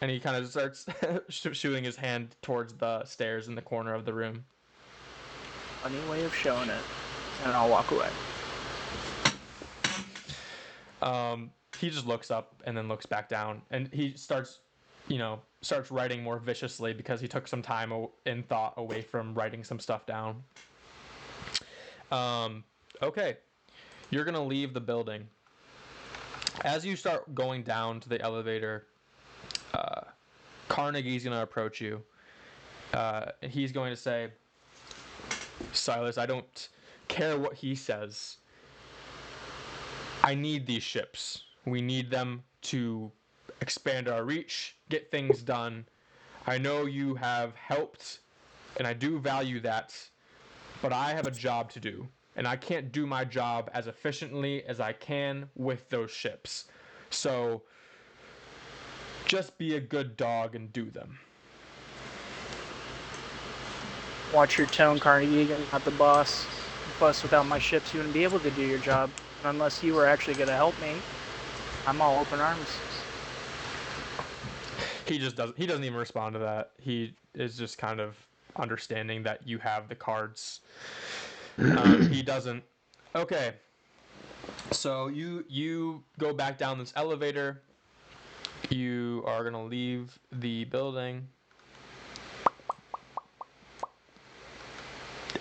And he kind of starts shooing his hand towards the stairs in the corner of the room. Funny way of showing it. And I'll walk away. He just looks up and then looks back down. And he starts writing more viciously because he took some time in thought away from writing some stuff down. Okay. You're going to leave the building. As you start going down to the elevator, Carnegie's going to approach you. He's going to say, Sylas, I don't care what he says. I need these ships. We need them to expand our reach, get things done. I know you have helped, and I do value that, but I have a job to do. And I can't do my job as efficiently as I can with those ships. So just be a good dog and do them. Watch your tone, Carnegie. I'm not the boss. Plus, without my ships, you wouldn't be able to do your job. Unless you were actually going to help me. I'm all open arms. He doesn't even respond to that. He is just kind of understanding that you have the cards. He doesn't. Okay. So you go back down this elevator. You are going to leave the building.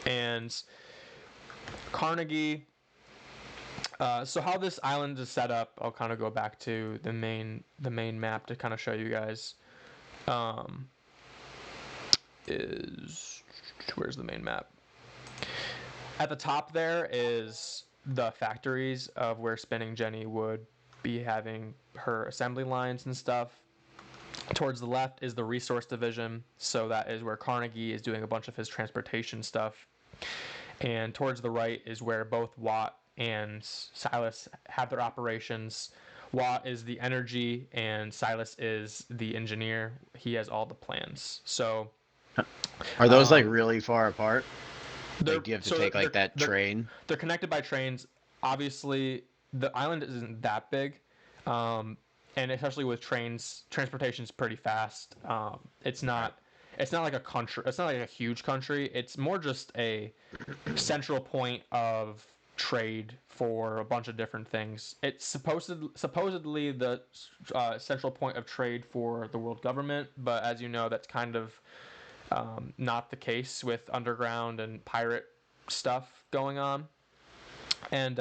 And Carnegie. So how this island is set up, I'll kind of go back to the main map to kind of show you guys. Where's the main map? At the top there is the factories of where Spinning Jenny would be having her assembly lines and stuff. Towards the left is the resource division, so that is where Carnegie is doing a bunch of his transportation stuff. And towards the right is where both Watt and Sylas have their operations. Watt is the energy and Sylas is the engineer. He has all the plans. So are those like really far apart? Like, do you have to take that they're, train? They're connected by trains. Obviously, the island isn't that big, and especially with trains, transportation is pretty fast. It's not like a country. It's not like a huge country. It's more just a central point of trade for a bunch of different things. It's supposedly the central point of trade for the world government, but as you know, that's kind of not the case with underground and pirate stuff going on. And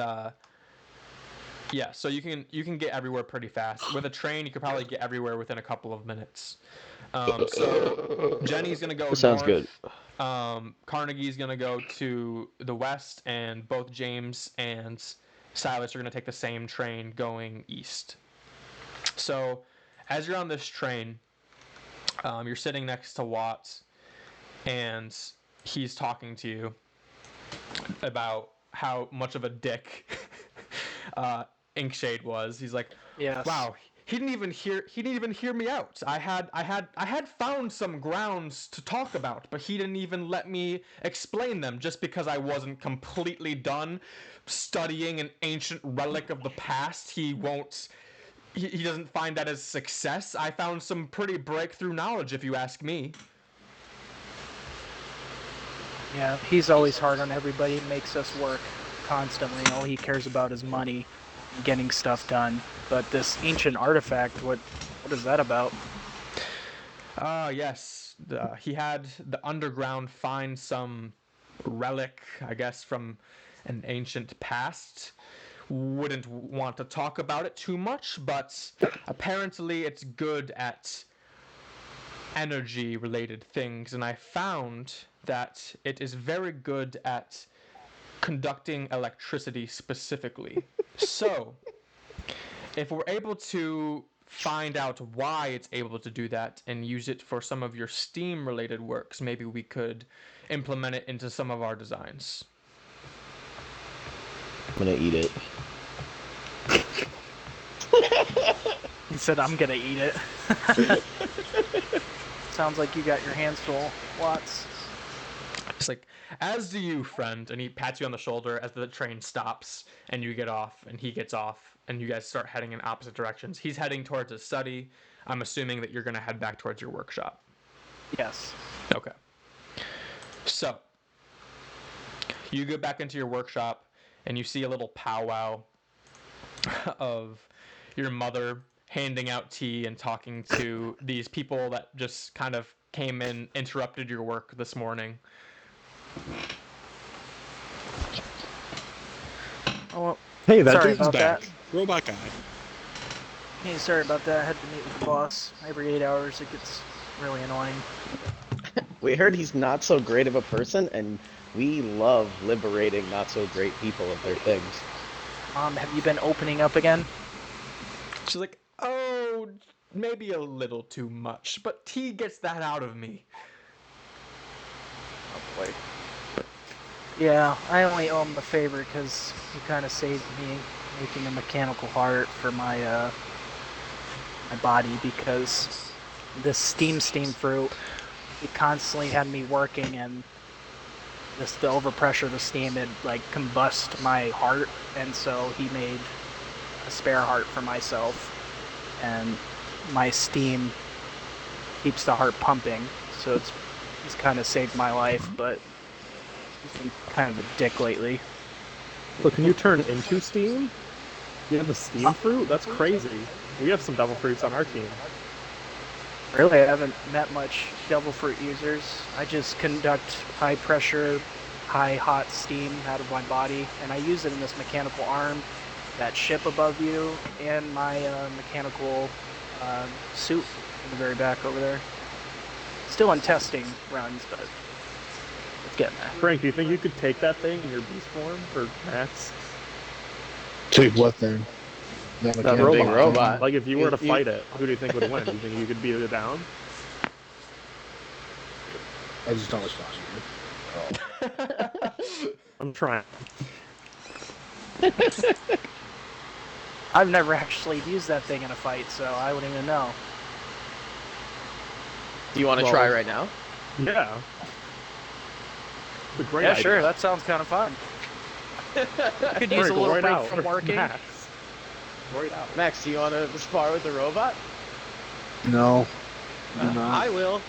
yeah, so you can get everywhere pretty fast. With a train, you could probably get everywhere within a couple of minutes. So Jenny's gonna go Sounds north. good. Carnegie's gonna go to the west, and both James and Sylas are gonna take the same train going east. So as you're on this train, you're sitting next to Watts, and he's talking to you about how much of a dick Inkshade was. He's like, Yes. wow, he didn't even hear me out. I had found some grounds to talk about, but he didn't even let me explain them just because I wasn't completely done studying an ancient relic of the past. He doesn't find that as success. I found some pretty breakthrough knowledge, if you ask me. Yeah, he's always hard on everybody, makes us work constantly. All he cares about is money and getting stuff done. But this ancient artifact, what is that about? Yes. He had the underground find some relic, I guess, from an ancient past. Wouldn't want to talk about it too much, but apparently it's good at energy related things, and I found that it is very good at conducting electricity specifically. So, if we're able to find out why it's able to do that and use it for some of your Steam related works, maybe we could implement it into some of our designs. I'm gonna eat it. He said, I'm gonna eat it. Sounds like you got your hands full, Watts. It's like, as do you, friend. And he pats you on the shoulder as the train stops and you get off and he gets off and you guys start heading in opposite directions. He's heading towards his study. I'm assuming that you're going to head back towards your workshop. Yes. Okay. So, you go back into your workshop and you see a little powwow of your mother handing out tea and talking to these people that just kind of came in, interrupted your work this morning. Oh, well, Hey, that sorry dude's about back. that. Robot guy. Hey, sorry about that. I had to meet with the boss. Every 8 hours, it gets really annoying. We heard he's not so great of a person, and we love liberating not so great people of their things. Have you been opening up again? She's like, oh, maybe a little too much, but tea gets that out of me. Oh boy. Yeah, I only owe him a favor because he kind of saved me making a mechanical heart for my my body, because this steam fruit, it constantly had me working, and the overpressure of the steam had like combust my heart, and so he made a spare heart for myself, and my steam keeps the heart pumping, so it's kind of saved my life, but he's been kind of a dick lately. So can you turn into steam? You have the steam fruit? That's crazy. We have some devil fruits on our team. Really, I haven't met much devil fruit users. I just conduct high pressure, high hot steam out of my body, and I use it in this mechanical arm, that ship above you, and my mechanical suit in the very back over there. Still in testing runs, but it's getting there. Frank, do you think you could take that thing in your beast form for Max? Take what thing? That big robot. Like, if you were to You- fight it, who do you think would win? Do you think you could beat it down? I just don't respond to you. I'm trying. I've never actually used that thing in a fight, so I wouldn't even know. Do you want to Well, try right now? Yeah. It's a great Yeah, idea. sure, that sounds kind of fun. Could use Frank, a little right break out. from working. Max. Right out. Max, do you want to spar with the robot? No. Do not. I will.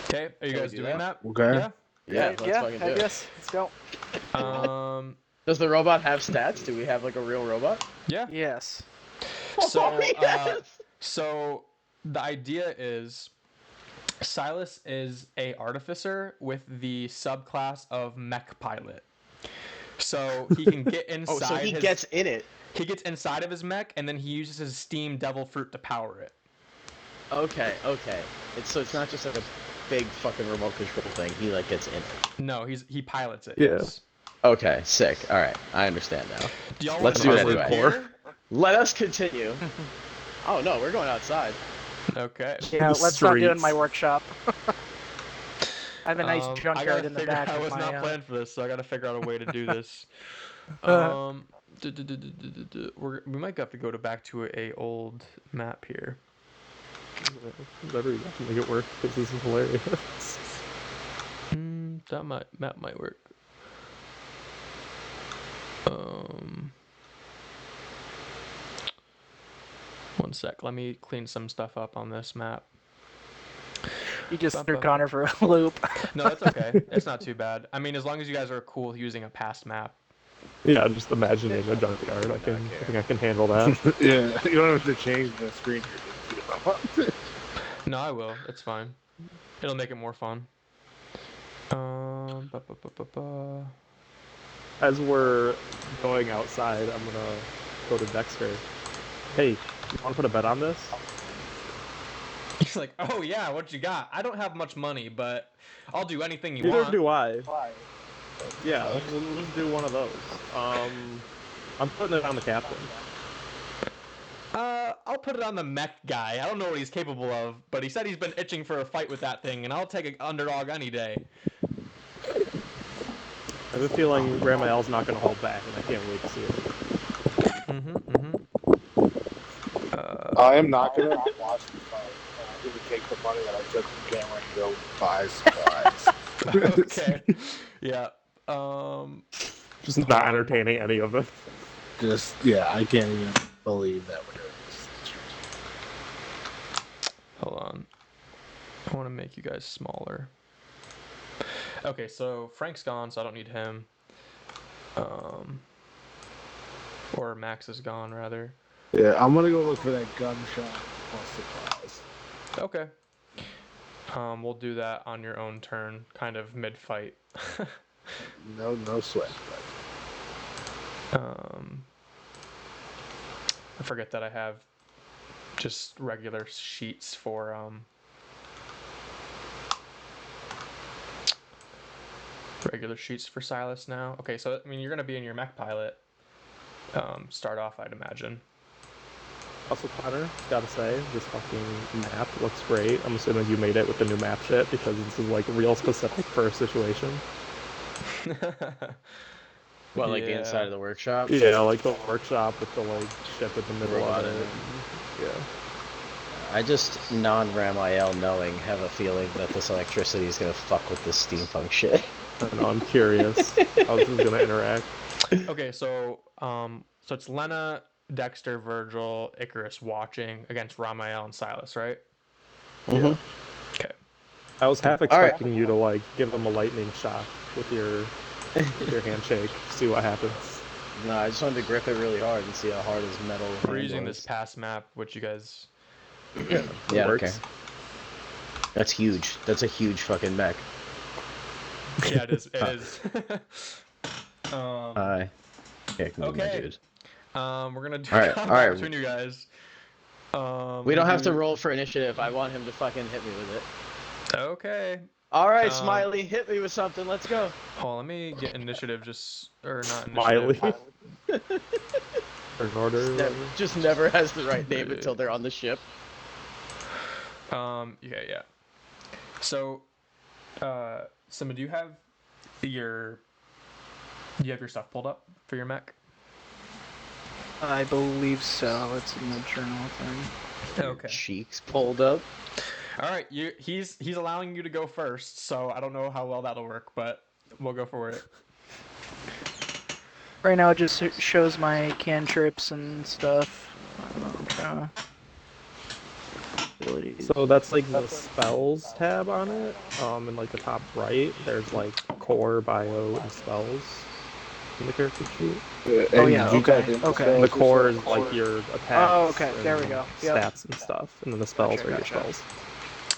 Okay, are you Can we guys do doing that? that? Okay. Yeah. Yeah, let's fucking do I it. guess. Let's go. Does the robot have stats? Do we have like a real robot? Yeah. Yes. So, Oh, yes! so the idea is Sylas is a artificer with the subclass of mech pilot. So he can get inside. Oh, so he gets in it. He gets inside of his mech, and then he uses his steam devil fruit to power it. Okay. So it's not just like a big fucking remote control thing. He like gets in it. No, he pilots it. Yeah. Yes. Okay, sick. All right, I understand now. Do y'all Let's want do to it go anyway. here? Let us continue. Oh no, we're going outside. Okay. Yeah, The let's not do it in streets. my workshop. I have a nice I gotta junkyard in the figure. back I of was my. not planned for this, so I gotta figure out a way to do this. We might have to go back to a old map here. Whatever you have to make it work, because this is hilarious. That map might work. One sec. Let me clean some stuff up on this map. You just threw Connor for a loop. No, that's okay. It's not too bad. I mean, as long as you guys are cool using a past map. Yeah, just imagining a junkyard. I think I can handle that. Yeah, you don't have to change the screen here. No, I will. It's fine. It'll make it more fun. Ba, ba, ba, ba, ba. As we're going outside, I'm gonna go to Dexter. Hey, you want to put a bet on this? He's like, oh yeah, what you got? I don't have much money, but I'll do anything you Neither want. do I. Yeah, let's do one of those. I'm putting it on the captain. I'll put it on the mech guy. I don't know what he's capable of, but he said he's been itching for a fight with that thing, and I'll take an underdog any day. I have a feeling Ramael's not going to hold back, and I can't wait to see it. I am not going to watch the fight. I'm going to take the money that I took from Cameron and go buy supplies. Okay. Yeah. Just not entertaining any of it. I can't even believe that we're doing this. Hold on. I want to make you guys smaller. Okay, so Frank's gone, so I don't need him. Or Max is gone, rather. Yeah, I'm going to go look for that gunshot plus supplies. Okay. We'll do that on your own turn, kind of mid-fight. No sweat. I forget that I have just regular sheets for Sylas now. Okay, so I mean you're gonna be in your mech pilot. Start off, I'd imagine. Also, Connor, gotta say, this fucking map looks great. I'm assuming you made it with the new map shit, because this is, like, real specific for a situation. What, like the inside of the workshop? Yeah, like the workshop with the, like, ship in the middle of it. Yeah. I just, non-Ramael knowing, have a feeling that this electricity is gonna fuck with this steampunk shit. I don't know, I'm curious how this is gonna interact. Okay, so it's Lena, Dexter, Virgil, Icarus watching against Ramael and Sylas, right? Mm-hmm. Okay. I was half expecting you to, like, give them a lightning shock with your handshake, see what happens. No, I just wanted to grip it really hard and see how hard his metal hand We're using was. this pass map, which you guys... Yeah, works. okay. That's huge. That's a huge fucking mech. Yeah, it is. It is. Okay, dude. We're gonna do Alright, combat between you guys. We don't have to roll for initiative. I want him to fucking hit me with it. Okay. Alright, Smiley, hit me with something. Let's go. Oh, let me get initiative or not Smiley. initiative. Or an order. Just never has the right name until they're on the ship. Yeah. So, Simba, do you have your stuff pulled up for your mech? I believe so. It's in the journal thing. Okay. Cheeks pulled up. All right. He's allowing you to go first, so I don't know how well that'll work, but we'll go for it. Right now it just shows my cantrips and stuff. Abilities. So that's like the spells tab on it. In like the top right, there's like core, bio, and spells in the character sheet. Oh yeah, okay. The core is like your attacks. Oh, okay. There we go. Yep. Stats and stuff, and then the spells are your spells.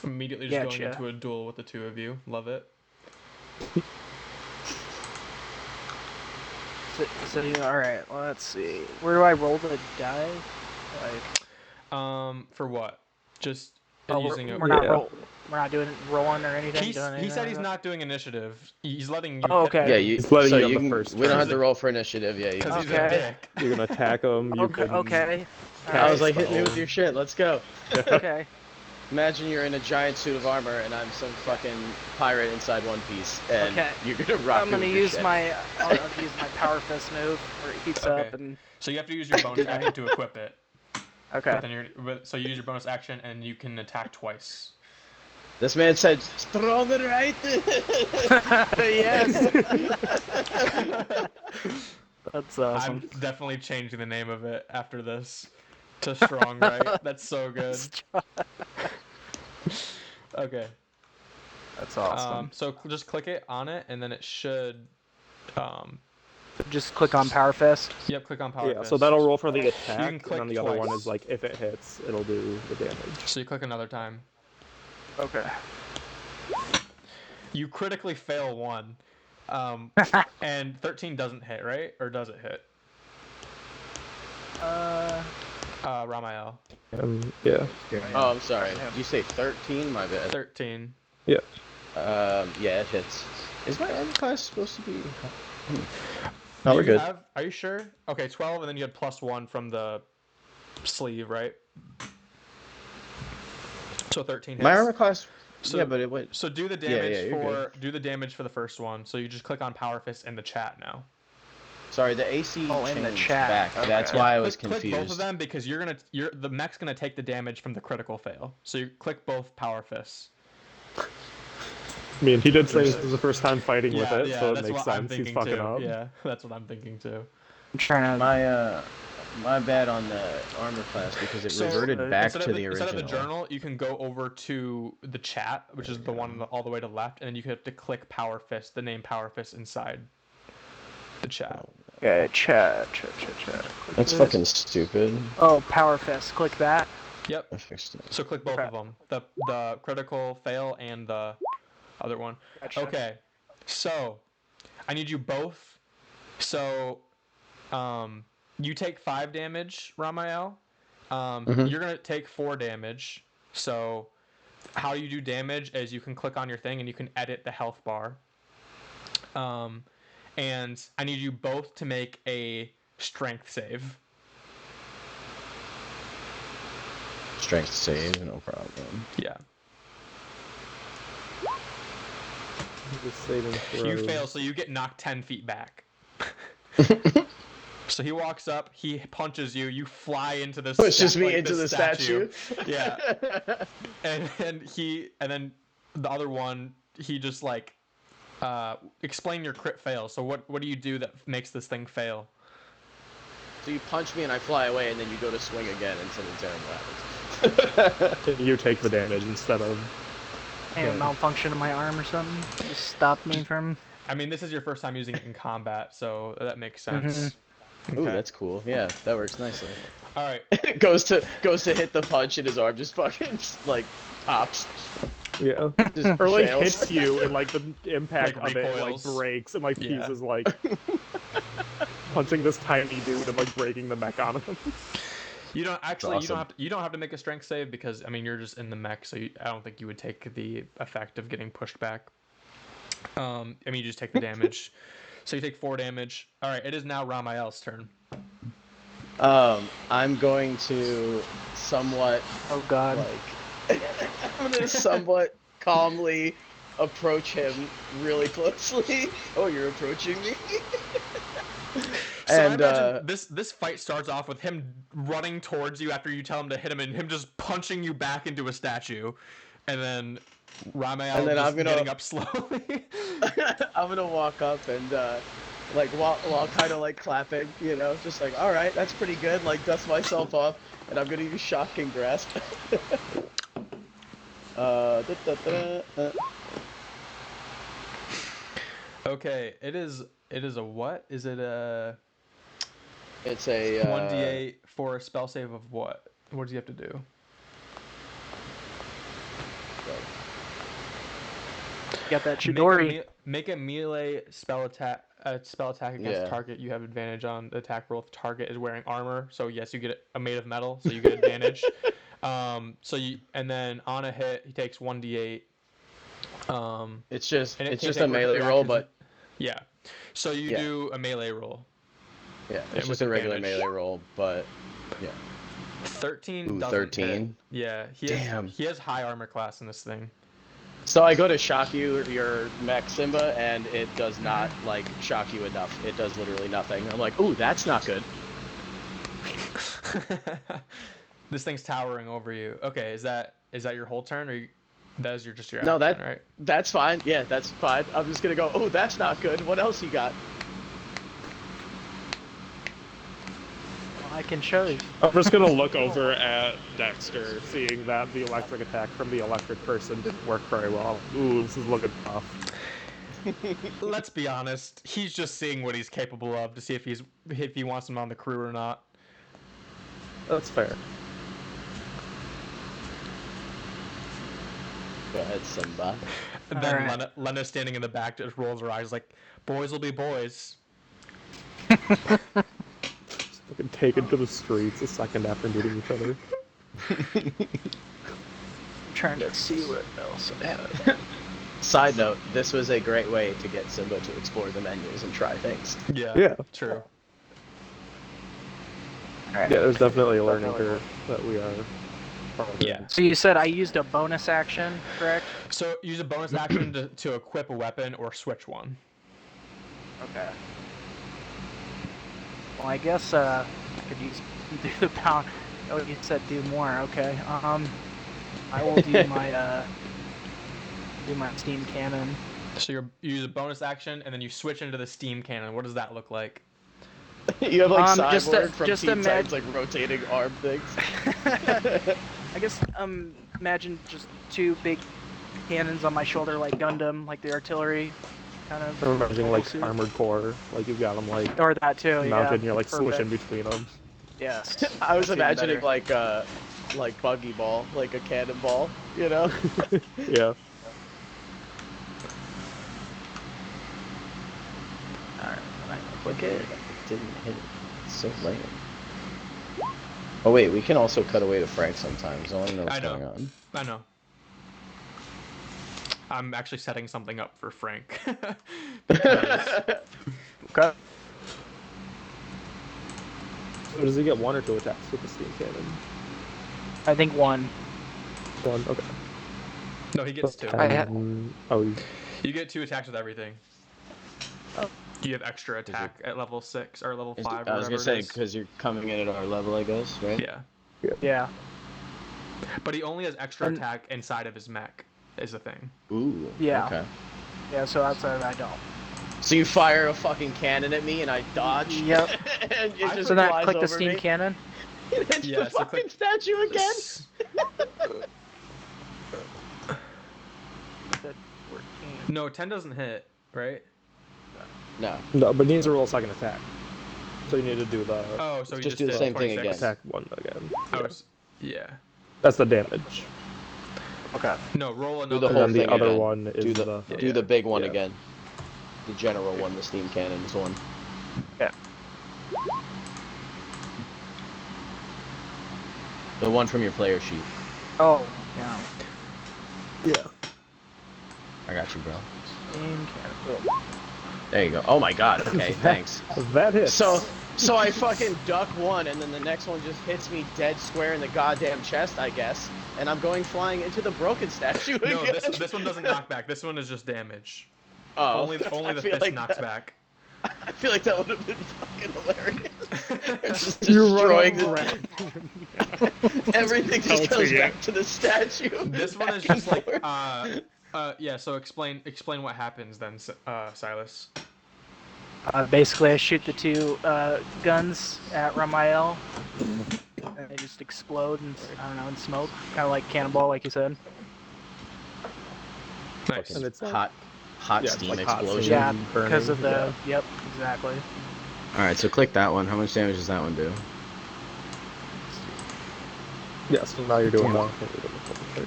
Immediately just going into a duel with the two of you. Love it. So all right. Let's see. Where do I roll the die? For what? Just using it. We're not doing rolling or anything. He said he's not doing initiative. He's letting you. Oh, okay. Yeah, he's letting you can. first. We don't have to roll for initiative. Yeah, because he's a dick. You're gonna attack him. You can. Okay. I was like, hit me with your shit. Let's go. Okay. Imagine you're in a giant suit of armor and I'm some fucking pirate inside One Piece, and you're gonna rock. I'm gonna use my power fist move where it heats up and. So you have to use your bonus action to equip it. Okay. But then so you use your bonus action and you can attack twice. This man said, "Stronger, right?" Yes. That's awesome. I'm definitely changing the name of it after this to Strong, right? That's so good. Okay. That's awesome. So just click it on it, and then it should. Just click on Power Fist. Yep, click on Power Yeah, Fist. so that'll roll for the attack, and click then the other one twice. is like if it hits, it'll do the damage. So you click another time. Okay. You critically fail one, and 13 doesn't hit, right? Or does it hit? Ramael. Yeah. Oh, I'm sorry. Did you say 13? My bad. 13. Yeah. Yeah, it hits. Is my armor class supposed to be? No, we're good. Are you sure? Okay, 12, and then you had +1 from the sleeve, right? So 13 hits. My armor class. So, yeah, but it went. So do the damage you're do the damage for the first one. So you just click on Power Fist in the chat now. Sorry, the AC in the changed chat. back. Okay. That's why I was Click confused. both of them because the mech's gonna take the damage from the critical fail. So you click both Power Fists. I mean, he did say this is the first time fighting with it, so it that's makes what I'm sense. He's thinking fucking too. up. Yeah, that's what I'm thinking too. I'm trying to. My bad on the armor class because it reverted back to the original. Instead of the journal, you can go over to the chat, which is the one all the way to the left, and then you have to click Power Fist, the name Power Fist inside the chat. Okay, chat. That's fucking stupid. Oh, Power Fist. Click that. Yep. I fixed it. So click both of them, the critical fail and the other one. Gotcha. Okay, so I need you both. So, you take 5 damage, Ramael. You're gonna take 4 damage. So, how you do damage is you can click on your thing and you can edit the health bar. And I need you both to make a strength save. Strength save, no problem. Yeah. Just saving throws. You fail, so you get knocked 10 feet back. So he walks up, he punches you, you fly into this. Pushes me into the statue. Yeah. and then the other one, he just like, explain your crit fail. So what do you do that makes this thing fail? So you punch me and I fly away, and then you go to swing again, and something terrible happens. You take the damage instead of. Hey, malfunction in my arm or something. Just stop me from. I mean, this is your first time using it in combat, so that makes sense. Mm-hmm. Ooh, that's cool. Yeah, that works nicely. All right. goes to hit the punch, and his arm just fucking like pops. Yeah. Just or like fails. hits you, and like the impact Like, of it like recoils. breaks, and like pieces like punching this tiny dude and like breaking the mech on him. You don't actually. Awesome. You don't have to make a strength save because I mean you're just in the mech, so I don't think you would take the effect of getting pushed back. I mean you just take the damage. So you take 4 damage. All right, it is now Ramael's turn. I'm going to somewhat. Oh God. Like, I'm gonna somewhat calmly approach him really closely. Oh, you're approaching me. So And I imagine this fight starts off with him running towards you after you tell him to hit him, and him just punching you back into a statue, and then Ramael just getting up slowly. I'm gonna walk up and like while kind of like clapping, you know, just like all right, that's pretty good. Like dust myself off, and I'm gonna use shocking grasp. Okay, it is a what? Is it a It's a 1d8 for a spell save of what? What does he have to do? Got that Chidori. Make a melee spell attack. Spell attack against Yeah. target. You have advantage on the attack roll if target is wearing armor. So yes, you get a made of metal. So you get advantage. And then on a hit, he takes 1d8. It's just and it's can't just take a melee roll, but yeah. So you do a melee roll. yeah, it's with just a regular advantage. melee roll, but yeah. 13 Ooh, doesn't 13? hit. Yeah, Damn. he has high armor class in this thing. So I go to shock you, your mech Simba, and it does not like shock you enough. It does literally nothing. I'm like, ooh, that's not good. This thing's towering over you. Okay, is that your whole turn, or that is just your No, action, right? that's fine. Yeah, that's fine. I'm just gonna go. Oh, that's not good. What else you got? Well, I can show you. I'm just gonna look over at Dexter, seeing that the electric attack from the electric person didn't work very well. Ooh, this is looking tough. Let's be honest. He's just seeing what he's capable of to see if he wants him on the crew or not. That's fair. Go ahead, Simba. And then Alright. Lena standing in the back just rolls her eyes like, boys will be boys. Fucking taken to the streets a second after meeting each other. I'm trying to see what else I have. Side note, this was a great way to get Simba to explore the menus and try things. Yeah. True. Alright. Yeah, there's definitely a learning curve that we are. Yeah. So you said I used a bonus action, correct? So use a bonus action to equip a weapon or switch one. Okay. Well, I guess I could use do the pound. Oh, you said do more. Okay. I will do my steam cannon. So you use a bonus action and then you switch into the steam cannon. What does that look like? You have like Just Cyborg from just Teen Titans, imagine- like rotating arm things. I guess imagine just two big cannons on my shoulder, like Gundam, like the artillery, kind of. I'm imagining like suit. armored core, like you've got them like Or that too. mounted, Yeah. and you're like Perfect. swishing between them. Yes. I was that's even imagining better. like buggy ball, like a cannonball, you know? Yeah. Alright, when I click it, it didn't hit it. It's so lame. Oh wait, we can also cut away to Frank sometimes. I want to know what's going on. I know. I'm actually setting something up for Frank. Because Okay. So does he get one or two attacks with the steam cannon? I think one. One. Okay. no, he gets two. I had- Oh, You get 2 attacks with everything. Oh. You have extra attack at level 6 or level 5 or I was whatever gonna say, it is. because you're coming in at our level, I guess, right? Yeah. Yeah. But he only has extra And- attack inside of his mech, is the thing. Ooh. Yeah. Okay. Yeah. So outside I don't. So you fire a fucking cannon at me and I dodge? Yep. And it just So then flies click the over steam me? cannon. It hits Yeah, the so fucking click- statue again? Said 14. No, 10 doesn't hit, right? No. no, but he needs to roll a second attack. So you need to do the Oh, so you Just just do the did same thing 26. again. attack one again. I Yeah. was, yeah. That's the damage. Okay. No, roll Do another the And whole then the thing other again. one is Do the do the big one yeah. again. The general one, the steam cannons one. Yeah. The one from your player sheet. Oh. Yeah. Yeah. I got you, bro. Steam cannon. There you go. Oh my god, okay, thanks. That hits. So I fucking duck one, and then the next one just hits me dead square in the goddamn chest, I guess. And I'm going flying into the broken statue No, again. this one doesn't knock back. This one is just damage. Oh, Only I the feel fist like knocks that- back. I feel like that would have been fucking hilarious. It's just You're destroying running the everything just goes pelting back it. to the statue. This one is back and just like forth. yeah. So explain what happens then, Silas. Basically, I shoot the two guns at Ramael, and they just explode and I don't know, in smoke, kind of like cannonball, like you said. Nice. And it's like- hot yeah, it's steam like hot explosion. steam. Yeah, burning, because of the. yeah. Yep, exactly. All right, so click that one. How much damage does that one do? Yeah, so now you're doing the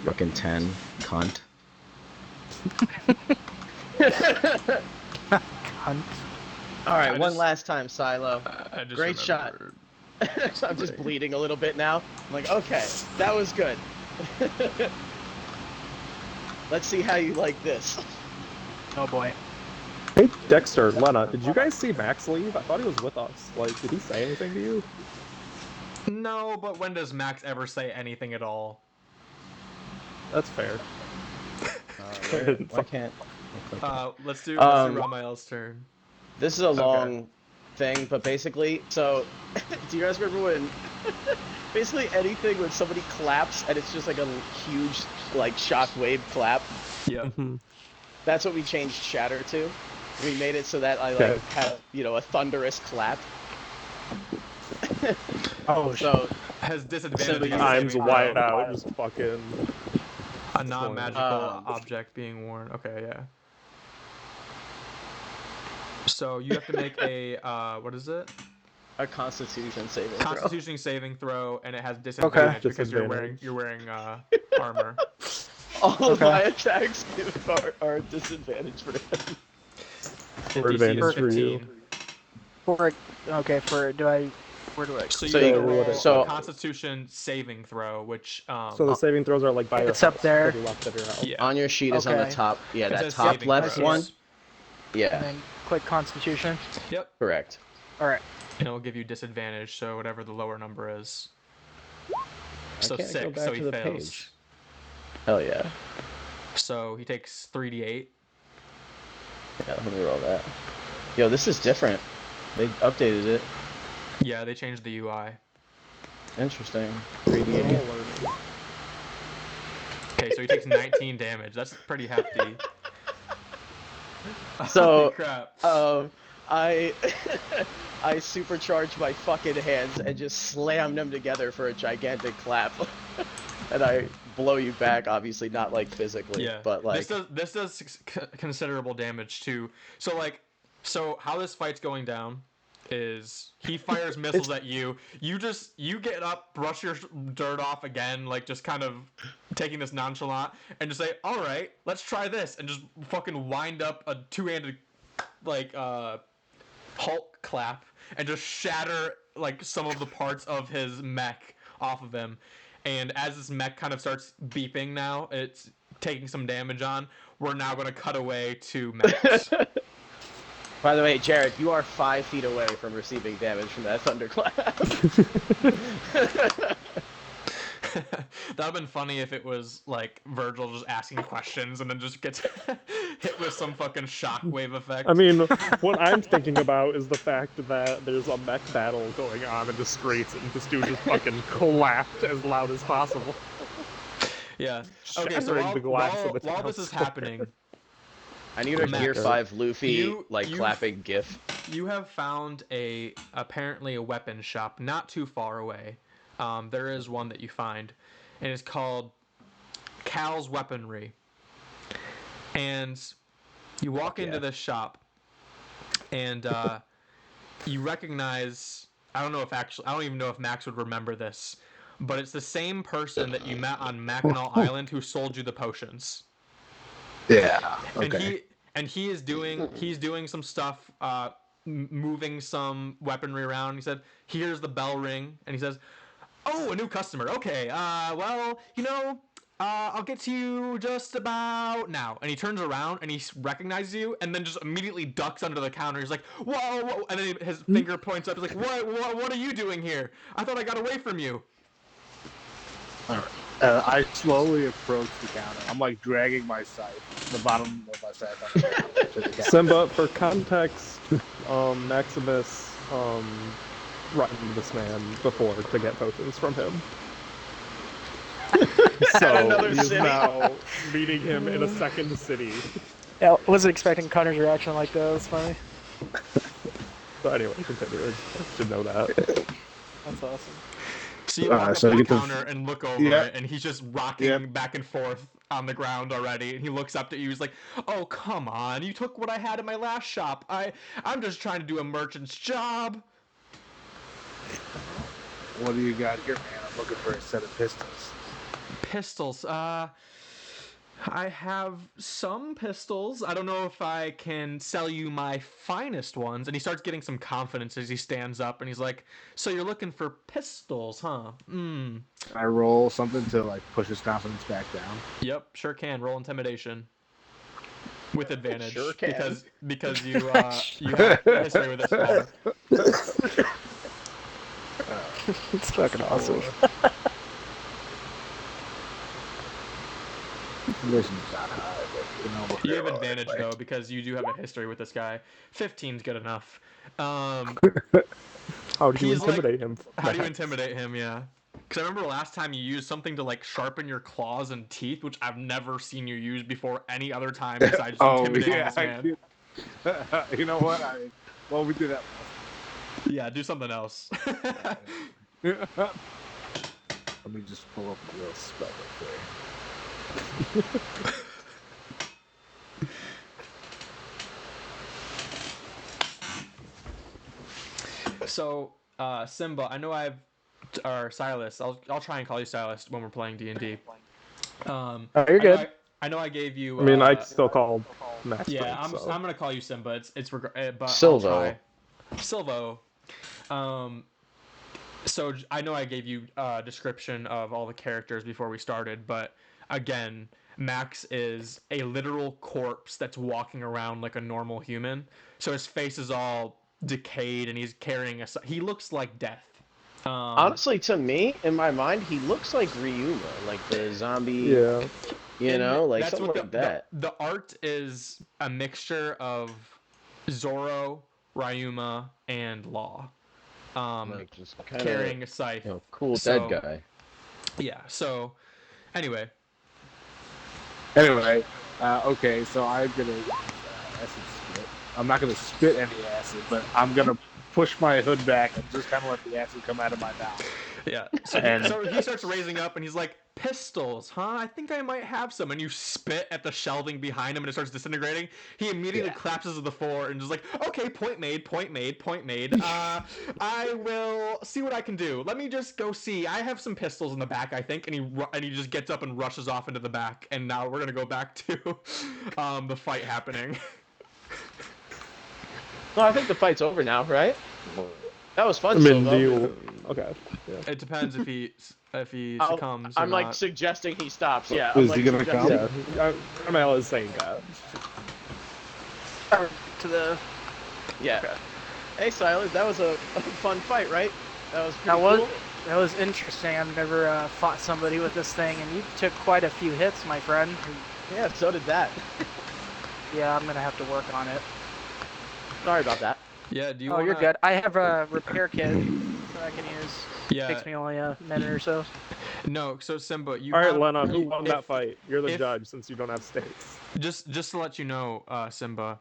Fucking 10, cunt. Hunt. All right, I one just- last time, Silo. I just Great shot. remembered. I'm just bleeding a little bit now. I'm like, okay, that was good. Let's see how you like this. Oh boy. Hey, Dexter, Lena, did you guys see Max leave? I thought he was with us. Like, did he say anything to you? No, but when does Max ever say anything at all? That's fair. Why can't? Let's do Um, Ramael's turn. This is a long thing, but basically, so do you guys remember when? Basically, anything when somebody claps and it's just like a huge, like shockwave clap. Yeah. That's what we changed Shatter to. We made it so that I like Okay. have a thunderous clap. Oh, So Has disadvantage So against Times saving white throw. out, just fucking. A non-magical Um, object being worn. Okay, yeah. So you have to make a what is it? a Constitution saving throw. Constitution saving throw, and it has disadvantage because Disadvantage. you're wearing armor. All of my attacks are a disadvantage for him. The Or DC advantage is for you. 15. where do I? So So you you- can roll so- a Constitution saving throw, which So the saving throws are like by your It's up house, there. to the left of your house. yeah. On your sheet is on the Okay. top. Yeah, It that says top saving left throws. one. And Yeah, then click Constitution. Yep. correct. All right. And it'll give you disadvantage, so whatever the lower number is. I So can't go 6, back so to he the fails. page. Hell yeah. So he takes 3d8. Yeah, let me roll that. Yo, this is different. They updated it. Yeah, they changed the UI. Interesting. 3d8. Okay, so he takes 19 damage. That's pretty hefty. So, Holy crap. I I supercharge my fucking hands and just slam them together for a gigantic clap. And I blow you back, obviously not like physically, Yeah, but like this does considerable damage too. So how this fight's going down is he fires missiles at you. You get up, brush your dirt off again, like just kind of taking this nonchalant, and just say, "All right, let's try this," and just fucking wind up a two-handed like Hulk clap and just shatter like some of the parts of his mech off of him. And as this mech kind of starts beeping now, it's taking some damage on. We're now going to cut away to mechs. By the way, Jared, you are 5 feet away from receiving damage from that thunderclap. That would have been funny if it was like Virgil just asking questions and then just gets hit with some fucking shockwave effect. I mean, what I'm thinking about is the fact that there's a mech battle going on in the streets, and this dude just fucking clapped as loud as possible. Yeah. Okay, so Shattering the glass of the while town this is square. happening, I need a Max, Gear 5 Luffy you- clapping gif. you have found apparently a weapon shop not too far away. There is one that you find, and it's called Cal's Weaponry. And you walk into this shop, and you recognize. I don't even know if Max would remember this, but it's the same person that you met on Mackinac Island who sold you the potions. Yeah. Okay. And he's doing some stuff, moving some weaponry around. He said, "Here's the bell ring," and he says, "Oh, a new customer. Okay. Well, I'll get to you just about now." And he turns around and he recognizes you, and then just immediately ducks under the counter. He's like, "Whoa, whoa!" And then his finger points up. He's like, "What are you doing here? I thought I got away from you." All right. I slowly approach the counter. I'm like dragging my scythe, the bottom of my scythe, to the counter. Simba, for context, Maximus threatened this man before to get potions from him. So another he is city. now meeting him in a second city. Yeah, I wasn't expecting Connor's reaction like that. That's funny. So anyway, continue. I should know that. That's awesome. So you walk up so to you the get the- counter and look over Yeah. it, and he's just rocking Yeah. back and forth on the ground already. And he looks up at you. He's like, "Oh, come on! You took what I had in my last shop. I'm just trying to do a merchant's job." What do you got here, man? I'm looking for a set of pistols. Pistols. I have some pistols. I don't know if I can sell you my finest ones. And he starts getting some confidence as he stands up, and he's like, "So you're looking for pistols, huh? Can I roll something to like push his confidence back down? Yep, sure can. Roll intimidation with advantage. Sure can. Because you have history with this guy. It's fucking awesome. Condition's not high, but You have advantage though because you do have a history with this guy. 15's good enough. How do you He's like- intimidate him? How do you intimidate him? Yeah. Because I remember last time you used something to like sharpen your claws and teeth, which I've never seen you use before any other time besides intimidating this man. You know what? We did that. Yeah, do something else. Let me just pull up a real spell right there. So, Simba, I know or Sylas. I'll try and call you Sylas when we're playing D&D. Oh, you're I know good. I know I gave you. I mean, I still call Max. Yeah, Drake, so. I'm gonna call you Simba. But I'll Silvo. try. Silvo. So I know I gave you a description of all the characters before we started, but again, Max is a literal corpse that's walking around like a normal human. So his face is all decayed, and he's carrying he looks like death. Honestly, to me, in my mind, he looks like Ryuma, like the zombie. Yeah. You know, like that's something what like that. The art is a mixture of Zoro, Ryuma, and Law. Like just kind Carrying of, a scythe. cool So, dead guy. Yeah. So, anyway. Anyway, okay, so I'm gonna acid spit. I'm not gonna spit any acid, but I'm gonna push my hood back and just kind of let the acid come out of my mouth. Yeah. So he starts raising up, and he's like, "Pistols, huh? I think I might have some." And you spit at the shelving behind him, and it starts disintegrating. He immediately collapses to the floor and just like, "Okay, point made, point made, point made. I will see what I can do. Let me just go see. I have some pistols in the back, I think." And he just gets up and rushes off into the back. And now we're gonna go back to the fight happening. No, I think the fight's over now, right? That was fun. I mean, Silvo. okay. Yeah. It depends if he succumbs. I'm or like not. suggesting he stops. Yeah, Is I'm like he gonna suggesting. come? Yeah. Carmel is saying that. To the. Yeah. Okay. Hey, Silas, that was a fun fight, right? That was pretty That was cool. that was interesting. I've never fought somebody with this thing, and you took quite a few hits, my friend. Yeah, so did that. Yeah, I'm gonna have to work on it. Sorry about that. Yeah. Do you? Oh, wanna... you're good. I have a repair kit that I can use. Yeah. Takes me only a minute or so. No. So Simba, you. All right, have, Lena, who won that fight? You're the if- judge since you don't have stakes. Just to let you know, Simba,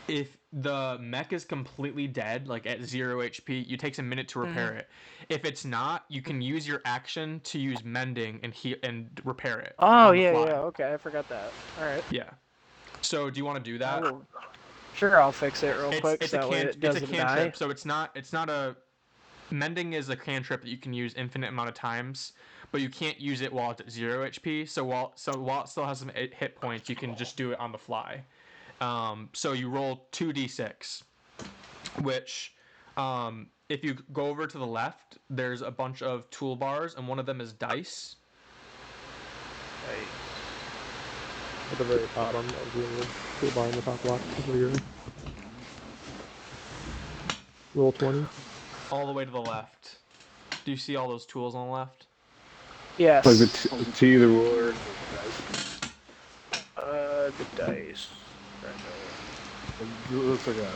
if the mech is completely dead, like at 0 HP, you takes a minute to repair it. If it's not, you can use your action to use mending and repair it. Oh on the yeah, fly. yeah. Okay, I forgot that. All right. Yeah. So do you want to do that? Sure, I'll fix it real quick. It's So that way it doesn't die. So it's not a mending is a cantrip that you can use infinite amount of times, but you can't use it while it's at 0 HP. So while it still has some hit points, you can just do it on the fly. So you roll 2d6, which if you go over to the left, there's a bunch of toolbars, and one of them is dice. At the very bottom of the toolbar in the top left over here. Roll 20. All the way to the left. Do you see all those tools on the left? Yes. Like the T, the ruler, The dice. it looks like a.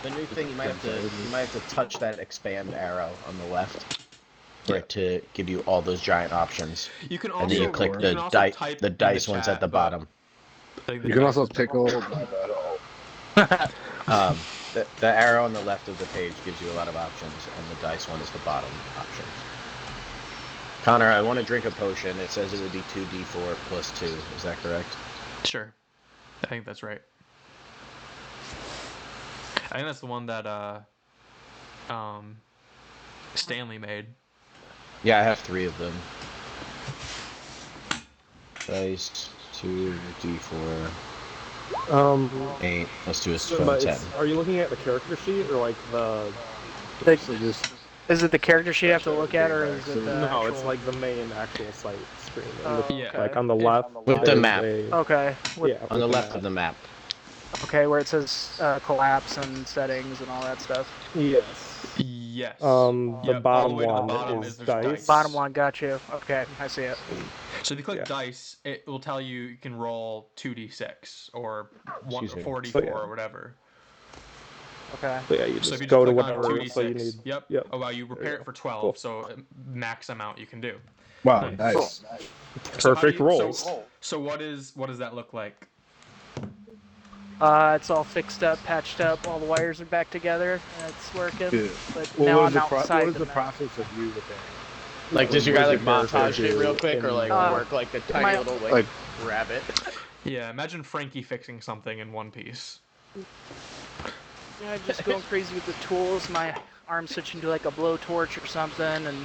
The new thing, you might have to touch that expand arrow on the left for it to give you all those giant options. You can also And then you click you can also type the in dice ones chat, at the but bottom. I think the You can dice also is- tickle. The arrow on the left of the page gives you a lot of options, and the dice one is the bottom options. Connor, I want to drink a potion. It says it would be 2d4 plus 2. Is that correct? Sure. I think that's right. I think that's the one that Stanley made. Yeah, I have 3 of them. Dice, 2d4, 8 plus 2 is So, 10. are you looking at the character sheet or like the? So just Is it the character sheet you have to look at, or is it the No, it's actual- like the main actual site screen. And Oh, Yeah. okay. Like on the left. With the there's map. Okay. With- Yeah. On the with left map. of the map. Okay, where it says collapse and settings and all that stuff. Yes. Yes. The Yep, all the bottom way to the one bottom is there's dice. Bottom one, got you. Okay, I see it. So if you click Yeah. dice, it will tell you can roll 2d6 or Excuse me. 4d4 So, yeah. or whatever. Okay. So yeah, you So just if you go just to click on whatever. 2d6, So you need. yep. Yep. Oh wow, you repair you it for 12, Cool. so max amount you can do. wow, Nice. nice. So how do Perfect you- rolls. So what does that look like? It's all fixed up, patched up. All the wires are back together. And it's working. Yeah. But Well, now what is I'm the what outside is the the mech. process of you repairing? Like, does your What guy does like your character montage it real do quick, or like in, work like a tiny my- little like rabbit? Yeah, imagine Frankie fixing something in One Piece. Yeah, just going crazy with the tools. My arm switching to like a blowtorch or something, and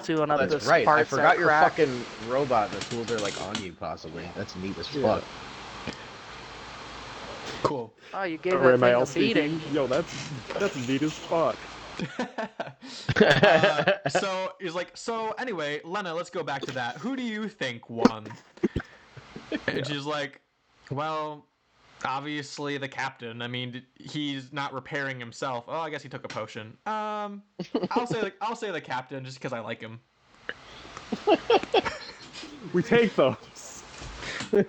sealing Oh, up that's the right. I parts forgot that your crack. fucking robot and the tools are like on you, possibly. That's neat as Yeah. fuck. Cool. Oh, you gave or that am I thing a all beating. speaking? Yo, that's neat as fuck. So he's like, so anyway, Lena, let's go back to that. Who do you think won? And she's like, well, obviously the captain. I mean, he's not repairing himself. Oh, I guess he took a potion. I'll say the captain just because I like him. We take those.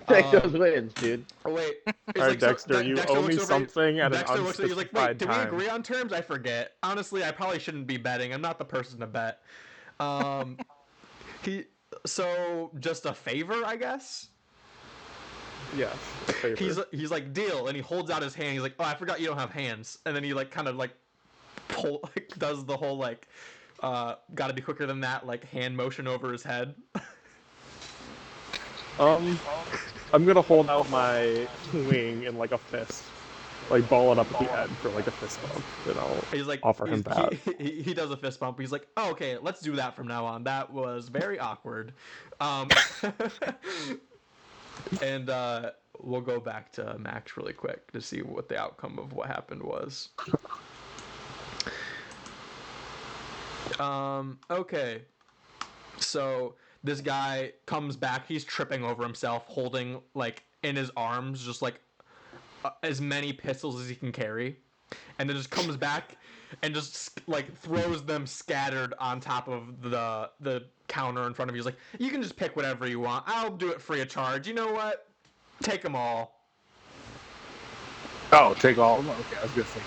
Take those wins, dude. Oh wait, All right, Dexter, you Dexter owe looks me over- something at Dexter an looks at you, he's like, unspecified wait, did we time. agree on terms? I forget. Honestly, I probably shouldn't be betting. I'm not the person to bet. So just a favor, I guess. Yes, a favor. He's like, deal, and he holds out his hand. He's like, oh, I forgot you don't have hands, and then he like kind of like does the whole like gotta be quicker than that like hand motion over his head. I'm gonna hold out my wing in like a fist, like ball it up at the end for like a fist bump, and I'll He's like, offer him that. He does a fist bump. He's like, oh, okay, let's do that from now on. That was very awkward. And we'll go back to Max really quick to see what the outcome of what happened was. Okay. So this guy comes back. He's tripping over himself, holding like in his arms just like as many pistols as he can carry, and then just comes back and just like throws them scattered on top of the counter in front of you. He's like, you can just pick whatever you want. I'll do it free of charge. You know what? Take them all. Oh, take all of them? Okay, I was gonna say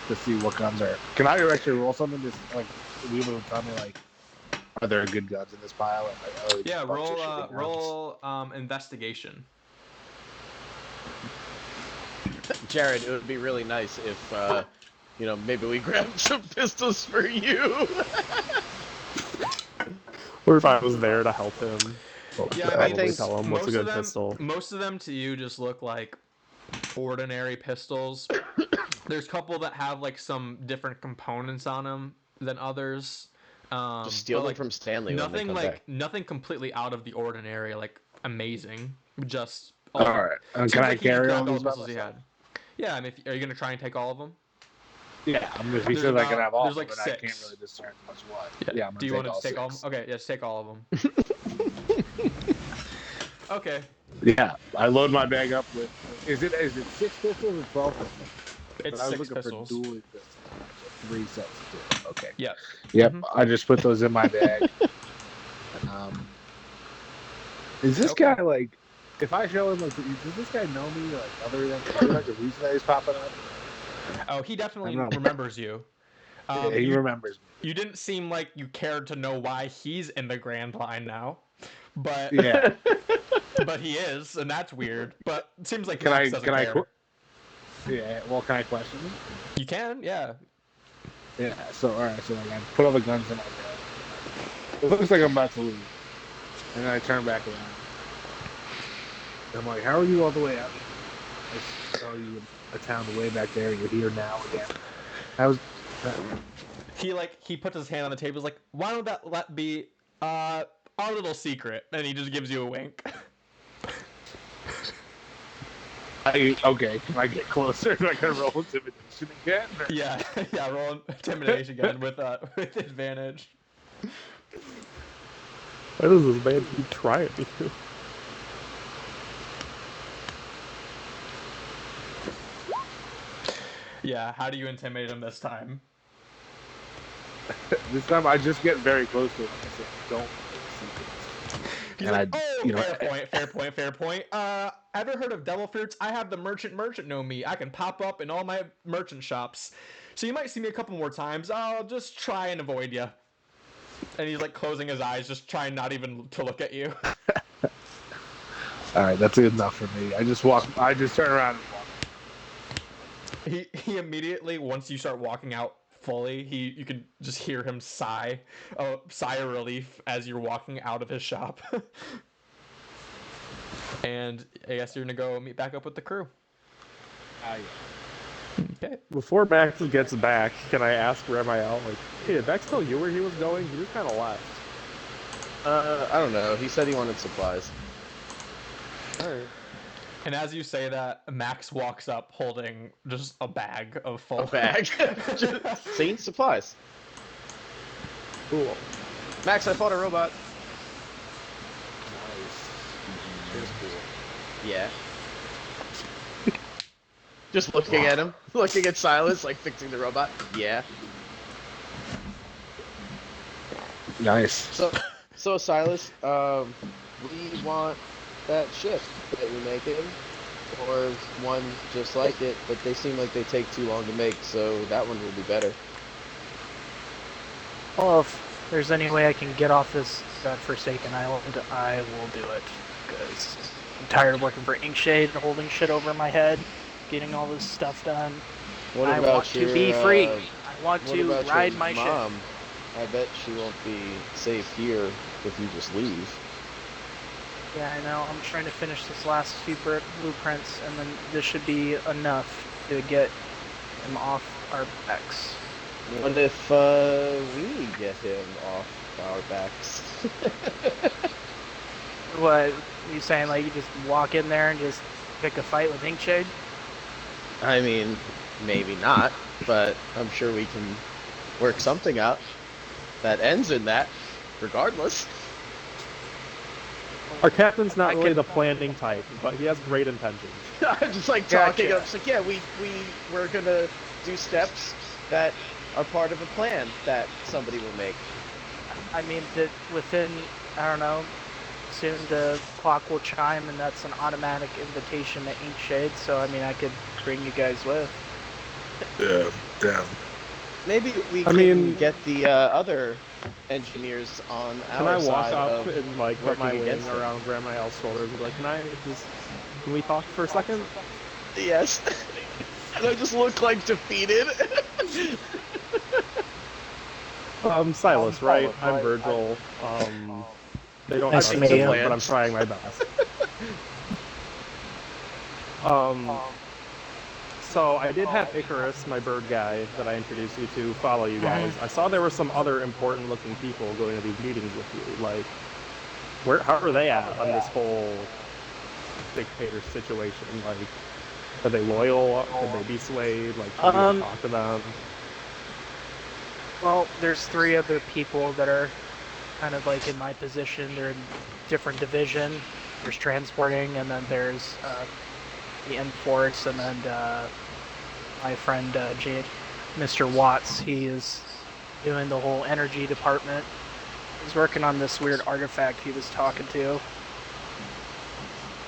to see what guns are. Can I actually roll something to like be able to tell me like are there good guns in this pile? And, like, oh, Yeah, a bunch of shitty roll investigation. Jared, it would be really nice if, maybe we grabbed some pistols for you. Or if I was there to help him, Yeah, I I think tell him what's a good pistol. Most of them to you just look like ordinary pistols. There's a couple that have like some different components on them than others. Just steal them like, from Stanley when they nothing come like back. nothing completely out of the ordinary, like amazing. Just All right. seems Can I like he just carry all grabbed all these the by pistols he myself? had. Yeah, I mean, are you gonna try and take all of them? Yeah, I'm if he There's says I can about- have all, there's of like them, but I can't 6. really discern what's what. Yeah. Yeah, I'm Do you gonna want to take all? six. Okay, yes, take all of them. Okay. Yeah, I load my bag up with. Is it 6 pistols or 12 pistols? It's I was 6 looking pistols. for dueling pistols. So 3 sets of 2. Okay. Yeah. Yep. Mhm. I just put those in my bag. Is this guy like? If I show him, like, does this guy know me? Like, other than is there like a reason that he's popping up? Oh, he definitely I don't know. remembers you. Yeah, he remembers me. You didn't seem like you cared to know why he's in the Grand Line now, but Yeah. but he is, and that's weird. But it seems like Can Max I? doesn't Can I? care. Yeah. Well, can I question him? You can, yeah. Yeah. So all right. So like, I put all the guns in my bag. It looks like I'm about to leave, and then I turn back around. I'm like, how are you all the way out here? I saw you in a town way back there. You're here now again. How's that? He puts his hand on the table. He's like, why don't that let be our little secret? And he just gives you a wink. Okay, can I get closer? Do I gotta roll intimidation again? Or- Yeah, yeah. Roll intimidation again with advantage. Why does this man keep trying me? Yeah. How do you intimidate him this time? This time I just get very close to him and I say, don't. He's And like, I- oh, you know- fair point. Ever heard of devil fruits? I have the merchant know me. I can pop up in all my merchant shops. So you might see me a couple more times. I'll just try and avoid you. And he's like closing his eyes, just trying not even to look at you. All right, that's enough for me. I just turn around and walk he immediately, once you start walking out fully, you could just hear him sigh of relief as you're walking out of his shop. And I guess you're gonna go meet back up with the crew. Okay. Before Max gets back, can I ask Ramiel, like, hey, did Max tell you where he was going? He just kind of left. I don't know. He said he wanted supplies. All right. And as you say that, Max walks up holding just a bag of full. A bag. Saint supplies. Cool. Max, I fought a robot. It was cool. Yeah. Just looking at him, looking at Sylas, like fixing the robot. Yeah. Nice. So Sylas, we want that ship that you're making, or one just like it, but they seem like they take too long to make, so that one will be better. Well, if there's any way I can get off this godforsaken island, I will do it. Because I'm tired of working for Inkshade and holding shit over my head, getting all this stuff done. What I about want your, to be free. I want what to about ride your my mom? ship. I bet she won't be safe here if you just leave. Yeah, I know. I'm trying to finish this last few blueprints, and then this should be enough to get him off our backs. What if we get him off our backs? What, you saying, like, you just walk in there and just pick a fight with Inkshade? I mean, maybe not, but I'm sure we can work something out that ends in that, regardless. Our captain's not really the planning type, but he has great intentions. I'm just like talking Gotcha. up, like, yeah, we're gonna do steps that are part of a plan that somebody will make. I mean, that within, I don't know, soon the clock will chime, and that's an automatic invitation to Inkshade, so, I mean, I could bring you guys with. Yeah, damn. Maybe we I can mean- get the other engineers on our Can I walk side up of and like put my working wing against them. around Ramiel's shoulders and be like, can we talk for a second? Yes. And I just look like defeated. Sylas, right? I'm Virgil. They don't Nice have to meet a you. but I'm trying my best. So I did have Icarus, my bird guy that I introduced you to, follow you guys. I saw there were some other important looking people going to these meetings with you. Like, how are they at on this whole dictator situation? Like, are they loyal? Could they be swayed? Like, can you talk to them? Well, there's 3 other people that are kind of like in my position. They're in different division. There's transporting, and then there's the Enforce, and then my friend Mr. Watts. He is doing the whole energy department. He's working on this weird artifact he was talking to.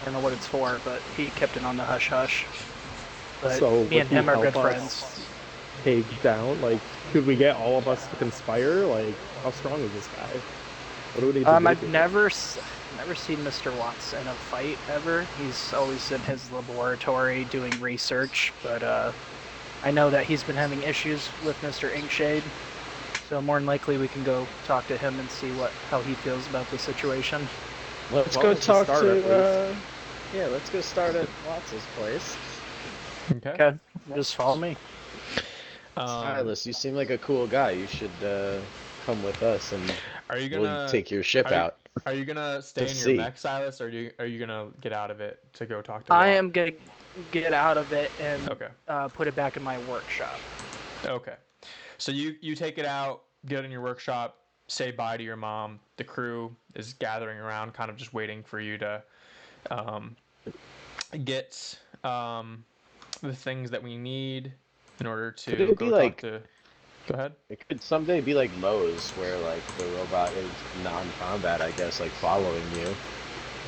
I don't know what it's for, but he kept it on the hush-hush. But So me and would him he are good help us friends. Take down? Like, could we get all of us to conspire? Like, how strong is this guy? What do we need to do? I've never seen Mr. Watts in a fight ever. He's always in his laboratory doing research, but I know that he's been having issues with Mr. Inkshade, so more than likely we can go talk to him and see how he feels about the situation. Let's Well, go let's talk start to yeah, let's go start at Watts' place. Okay. Okay, just follow me. Sylas, you seem like a cool guy. You should come with us and Are you we'll gonna take your ship out. Are you gonna stay To in see. your mech, Sylas, or are you gonna get out of it to go talk to? I Watt? am gonna get out of it and Okay. put it back in my workshop. Okay. So you take it out, get it in your workshop, say bye to your mom. The crew is gathering around, kind of just waiting for you to get the things that we need in order to Could it go be talk like- to. Go ahead. It could someday be like Moe's, where like the robot is non-combat, I guess, like following you.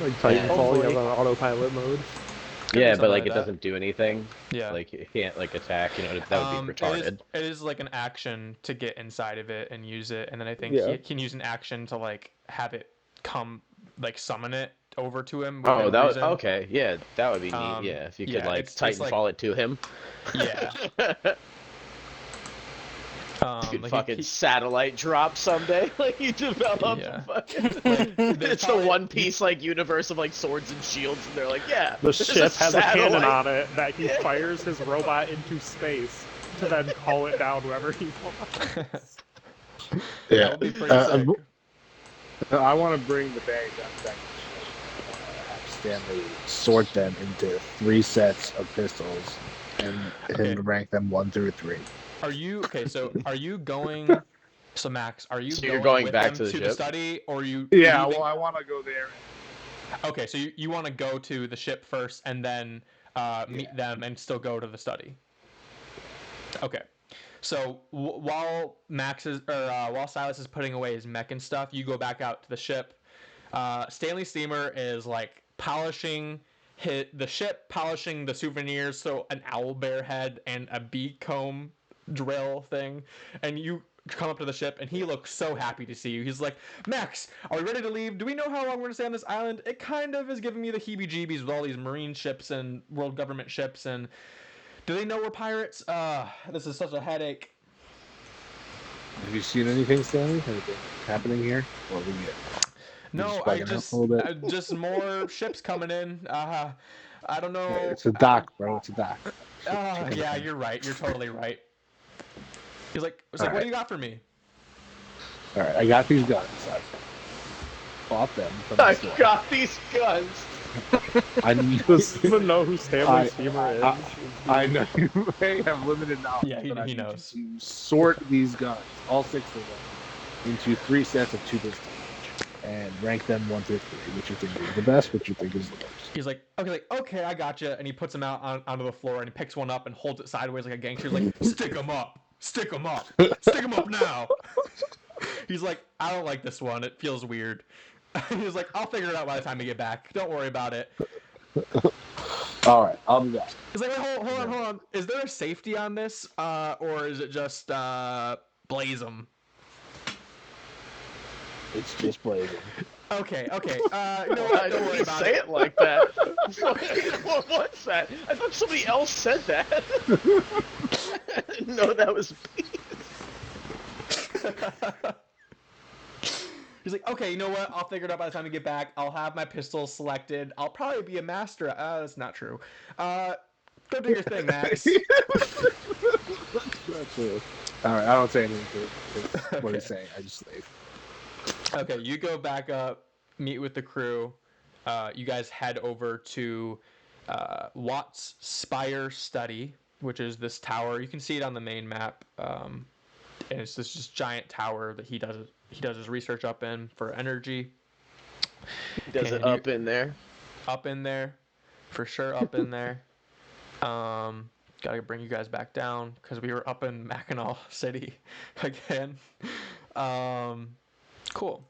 Like Titanfall, you have Hopefully. on autopilot mode. Could be Yeah, something but like like it that. doesn't do anything. Yeah. Like it can't like attack. You know, that would be retarded. It is like an action to get inside of it and use it, and then I think Yeah. he can use an action to like have it come, like summon it over to him. Oh, within that reason. okay. Yeah, that would be neat. Um, Yeah, if you could yeah, like it's like Titanfall it to him. yeah. You could Like fucking satellite drop someday. Like you develop yeah. fucking. Like there's It's probably the One Piece like universe of like swords and shields, and they're like, yeah, The there's a ship has a cannon satellite. on it that he Yeah. fires his robot into space to then call it down wherever he wants. that would be pretty sick. I want to bring the bag guns back. I want to have Stanley sort them into 3 sets of pistols and rank them 1 through 3. Are you okay? So are you going? So Max, are you So going, you're going with back them to the the ship? study, or are you? Yeah, leaving? well, I want to go there. Okay, so you want to go to the ship first, and then meet them, and still go to the study. Okay. So while while Sylas is putting away his mech and stuff, you go back out to the ship. Stanley Steamer is like polishing the ship, polishing the souvenirs, so an owl bear head and a bee comb drill thing, and you come up to the ship and he looks so happy to see you. He's like, Max, are we ready to leave? Do we know how long we're gonna stay on this island? It kind of is giving me the heebie-jeebies with all these marine ships and world government ships, and do they know we're pirates? This is such a headache. Have you seen anything, Stanley? Anything happening here? Or we get No, just more ships coming in. I don't know. It's a dock, bro. It's a dock. Yeah, you're right. You're totally right. He's like, what do you got for me? All right, I got these guns. I bought them from the I store. got these guns. I Does even know who Stanley Steamer is? I know you may have limited knowledge, Yeah, but I he need knows. you to sort these guns, all 6 of them, into 3 sets of 2 pistols each, and rank them 1 through 3. Which you think is the best? Which you think is the worst? He's like, okay, I gotcha. And he puts them out onto the floor and he picks one up and holds it sideways like a gangster. He's like, stick them up, stick them up, stick them up now. He's like, I don't like this one. It feels weird. He's like, I'll figure it out by the time we get back. Don't worry about it. All right, I'll be back. He's like, wait, hold on. Is there a safety on this, or is it just blaze them? It's just blazing. Okay. You know what? Don't worry about say it like that. What was that? I thought somebody else said that. I didn't know that was me. He's like, okay, you know what? I'll figure it out by the time we get back. I'll have my pistol selected. I'll probably be a master. That's not true. Go do your thing, Max. That's true. All right, I don't say anything to what he's saying. I just leave. Okay, you go back up, meet with the crew. You guys head over to Watt's Spire Study, which is this tower. You can see it on the main map. And it's this just giant tower that he does his research up in for energy. Does it up in there? Up in there, for sure. Up in there. Gotta bring you guys back down because we were up in Mackinac City again. Cool.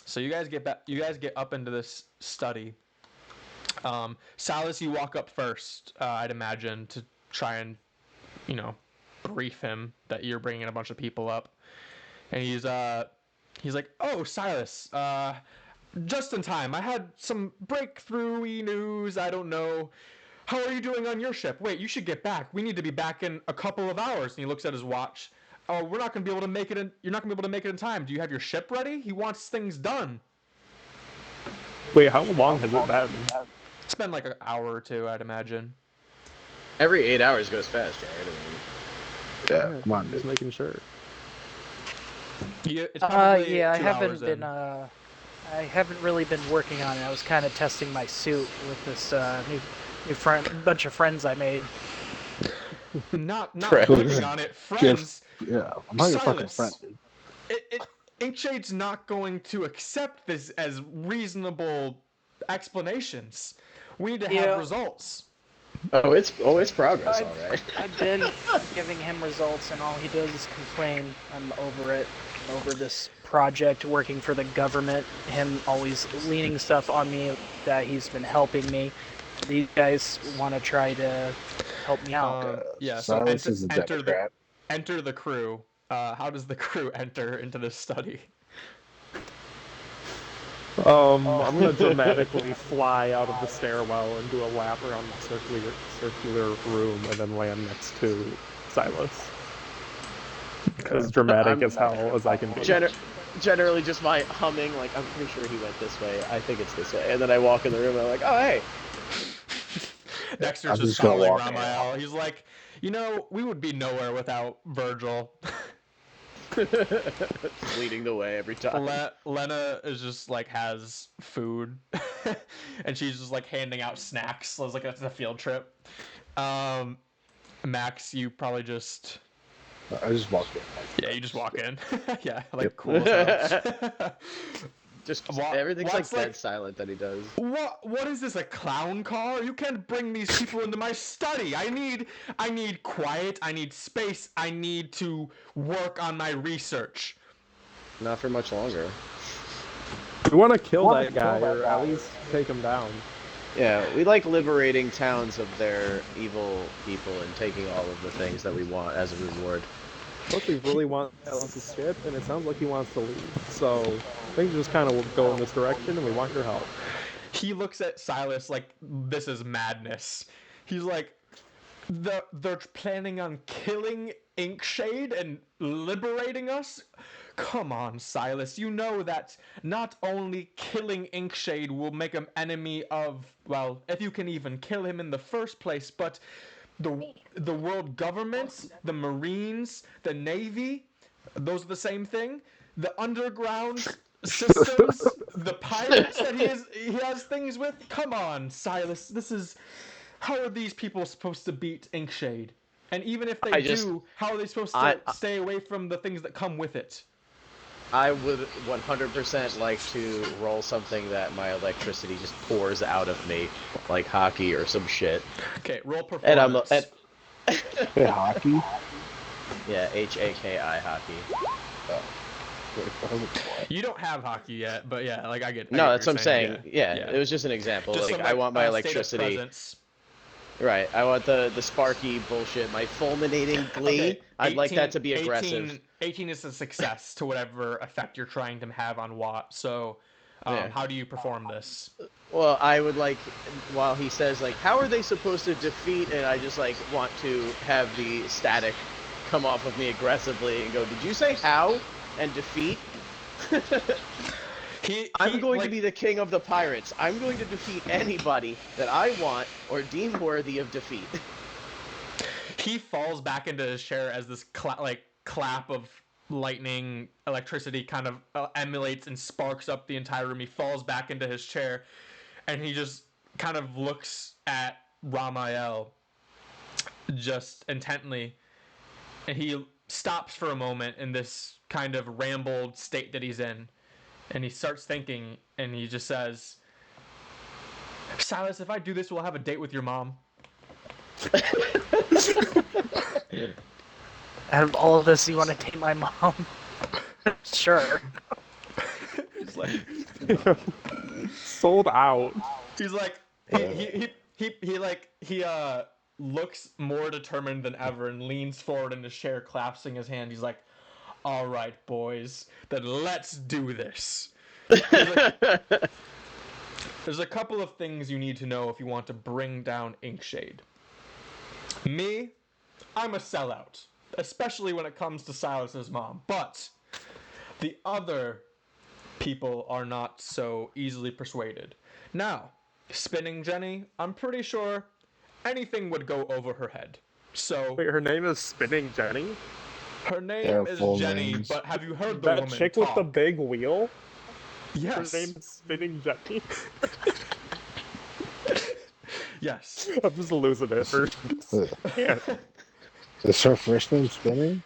So you guys get back. You guys get up into this study. Sylas, you walk up first. I'd imagine to try and, brief him that you're bringing a bunch of people up. And he's like, oh, Sylas, just in time. I had some breakthrough-y news. I don't know. How are you doing on your ship? Wait, you should get back. We need to be back in a couple of hours. And he looks at his watch. Oh, we're not going to be able to make it in. You're not going to be able to make it in time. Do you have your ship ready? He wants things done. Wait, how long has it been? It's been like an hour or two, I'd imagine. Every 8 hours goes fast, right? Yeah, come on, Just dude. making sure. Yeah, it's probably I 2 haven't hours been. in. I haven't really been working on it. I was kind of testing my suit with this bunch of friends I made. Not Friends. working on it. Friends. Yeah, I'm not your fucking Sylas. friend, dude. Inkshade's not going to accept this as reasonable explanations. We need to have results. Oh, it's progress, all right. I've been giving him results, and all he does is complain. I'm over it. Over this project, working for the government. Him always leaning stuff on me that he's been helping me. These guys want to try to help me out. Yeah, so Sylas is a Democrat. enter the crew. How does the crew enter into this study? I'm gonna dramatically fly out of the stairwell and do a lap around the circular room and then land next to Sylas. As dramatic I'm as hell as I can be. generally just my humming, like, I'm pretty sure he went this way. I think it's this way. And then I walk in the room and I'm like, oh, hey. Dexter's I'm just just gonna following walk Ramael. He's like, we would be nowhere without Virgil. Just leading the way every time. Lena is just like has food, and she's just like handing out snacks. So it's like it's a field trip. Max, you probably just I just walked in. you just walk in. Yeah, like Yep. cool as hell. Just What- everything's what's like dead like- silent that he does. What is this, a clown car? You can't bring these people into my study. I need quiet, I need space, I need to work on my research. Not for much longer. We want to kill that guy, or at least take him down. Yeah, we like liberating towns of their evil people and taking all of the things that we want as a reward. Plus, we really want Sylas' ship, and it sounds like he wants to leave. So things just kind of go in this direction, and we want your help. He looks at Sylas like this is madness. He's like, they're planning on killing Inkshade and liberating us? Come on, Sylas. You know that not only killing Inkshade will make him enemy of, well, if you can even kill him in the first place, but the world governments, the Marines, the Navy, those are the same thing. The underground systems, the pirates that he has things with. Come on, Sylas. This is, how are these people supposed to beat Inkshade? And even if they do, how are they supposed to stay away from the things that come with it? I would 100% like to roll something that my electricity just pours out of me, like hockey or some shit. Okay, roll performance. And I'm Hey, hockey? yeah, H-A-K-I hockey. You don't have hockey yet, but yeah, like I get. No, that's what what I'm saying. Yeah, it was just an example. Just like some, I want my state of electricity. presence. Right, I want the sparky bullshit, my fulminating glee. Okay, I'd like that to be aggressive. 18 is a success to whatever effect you're trying to have on Watt. So, Yeah. how do you perform this? Well, I would like, while he says, like, how are they supposed to defeat, and I just, like, want to have the static come off of me aggressively and go, did you say how and defeat? I'm going to be the king of the pirates. I'm going to defeat anybody that I want or deem worthy of defeat. He falls back into his chair as this clap of lightning, electricity kind of emulates and sparks up the entire room. He falls back into his chair, and he just kind of looks at Ramael just intently, and he stops for a moment in this kind of rambled state that he's in, and he starts thinking, and he just says, Sylas, if I do this, we'll have a date with your mom. Out of all of this, you want to date my mom? Sure. He's like, Sold out. he's like, he looks more determined than ever and leans forward in his chair, clasping his hand. He's like, all right, boys, then let's do this. There's a couple of things you need to know if you want to bring down Inkshade. Me, I'm a sellout, especially when it comes to Sylas's mom. But the other people are not so easily persuaded. Now, Spinning Jenny, I'm pretty sure anything would go over her head. So Wait, her name is Spinning Jenny? her name They're is full Jenny, names. but have you heard the That woman chick talk? with the big wheel? Yes. Her name is Spinning Jenny? Yes. I'm just losing it. Yeah. Is her first name Spinning?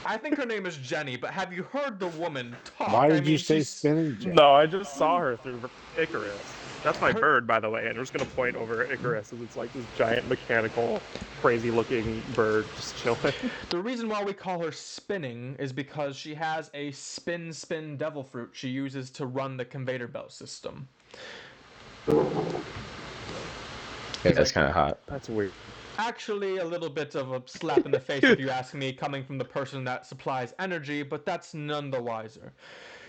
I think her name is Jenny, but have you heard the woman talk? Why I did mean, you say she's- Spinning? Jack? No, I just saw her through Icarus. That's my bird, by the way, and I'm just gonna point over at Icarus, and it's like this giant mechanical, crazy-looking bird just chilling. The reason why we call her Spinning is because she has a spin devil fruit she uses to run the conveyor belt system. Yeah, that's kind of hot. That's weird. Actually, a little bit of a slap in the face if you ask me, coming from the person that supplies energy, but that's none the wiser.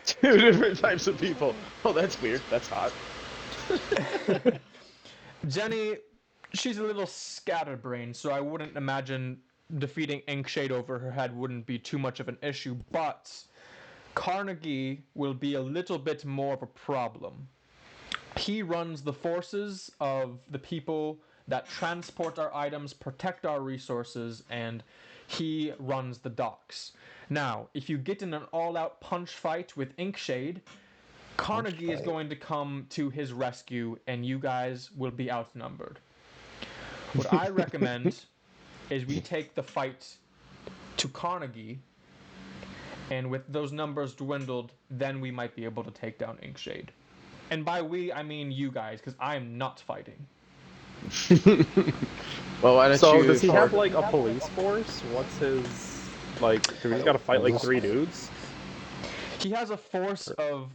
Two different types of people. Oh, that's weird. That's hot. Jenny, she's a little scatterbrained, so I wouldn't imagine defeating Inkshade over her head wouldn't be too much of an issue, but Carnegie will be a little bit more of a problem. He runs the forces of the people that transport our items, protect our resources, and he runs the docks. Now, if you get in an all-out punch fight with Inkshade, Carnegie is going to come to his rescue, and you guys will be outnumbered. What I recommend is we take the fight to Carnegie, and with those numbers dwindled, then we might be able to take down Inkshade. And by we, I mean you guys, because I am not fighting. Well, why don't So you? does he have like a police force? What's his like? Do he's got to fight like 3 dudes? He has a force of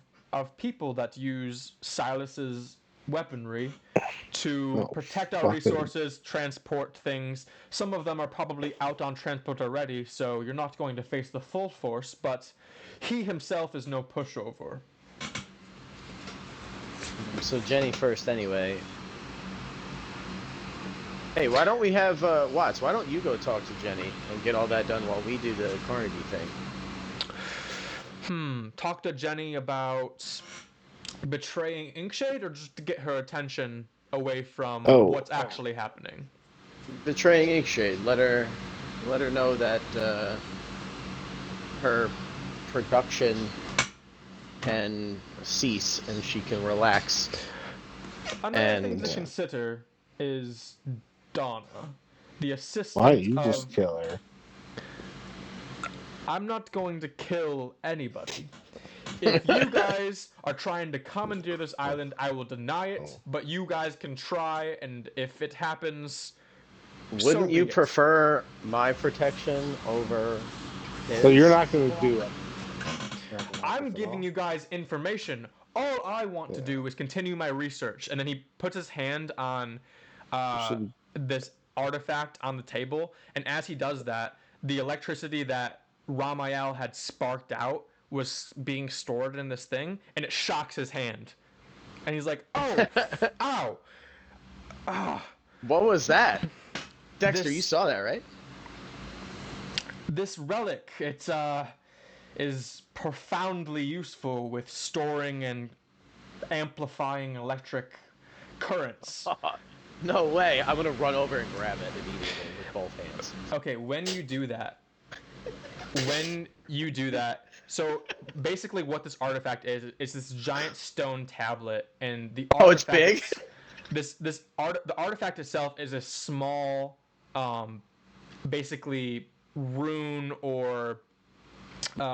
people that use Sylas's weaponry to protect our resources, transport things. Some of them are probably out on transport already, so you're not going to face the full force, but he himself is no pushover. So Jenny first, anyway. Hey, why don't we have Watts? Why don't you go talk to Jenny and get all that done while we do the Carnegie thing? Talk to Jenny about betraying Inkshade, or just to get her attention away from what's actually happening? Betraying Inkshade. Let her know that her production can cease and she can relax. Another thing to consider is Donna, the assistant. Why don't you just kill her? I'm not going to kill anybody. If you guys are trying to commandeer this island, I will deny it, but you guys can try, and if it happens... Wouldn't you prefer my protection over his? So you're not going to do it. I'm giving you guys information. All I want to do is continue my research. And then he puts his hand on this artifact on the table, and as he does that, the electricity that Ramayal had sparked out was being stored in this thing, and it shocks his hand. And he's like, oh, ow. Ah. What was that? Dexter, you saw that, right? This relic, it's is profoundly useful with storing and amplifying electric currents. No way. I'm gonna run over and grab it immediately with both hands. Okay, when you do that, so basically what this artifact is this giant stone tablet, and the artifact, it's big. The artifact itself is a small, basically rune or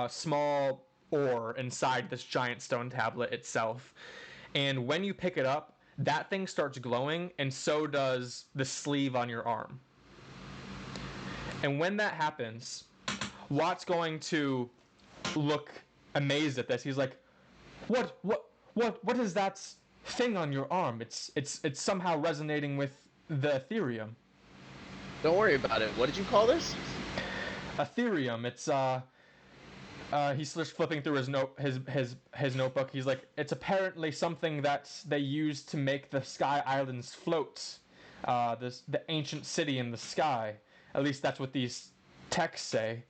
small ore inside this giant stone tablet itself. And when you pick it up, that thing starts glowing, and so does the sleeve on your arm. And when that happens, Watt's going to look amazed at this. He's like, what is that thing on your arm? It's somehow resonating with the Ethereum. Don't worry about it. What did you call this? Ethereum. It's he starts flipping through his notebook. He's like, it's apparently something that they use to make the Sky Islands float. The ancient city in the sky. At least that's what these texts say.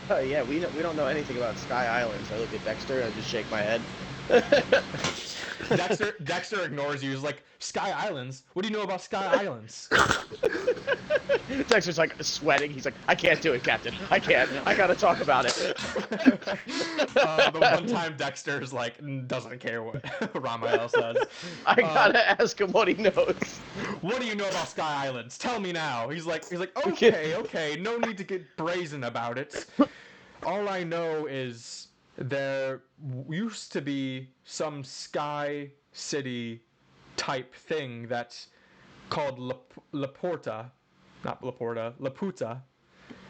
Oh yeah, we don't know anything about Sky Islands. I look at Dexter and I just shake my head. Dexter ignores you. He's like, Sky Islands? What do you know about Sky Islands? Dexter's like sweating. He's like, I can't do it, Captain. I can't. I gotta talk about it. The one time Dexter's like doesn't care what Ramael says. I gotta ask him what he knows. What do you know about Sky Islands? Tell me now. He's like, okay. No need to get brazen about it. All I know is there used to be some Sky City type thing that's called Laputa,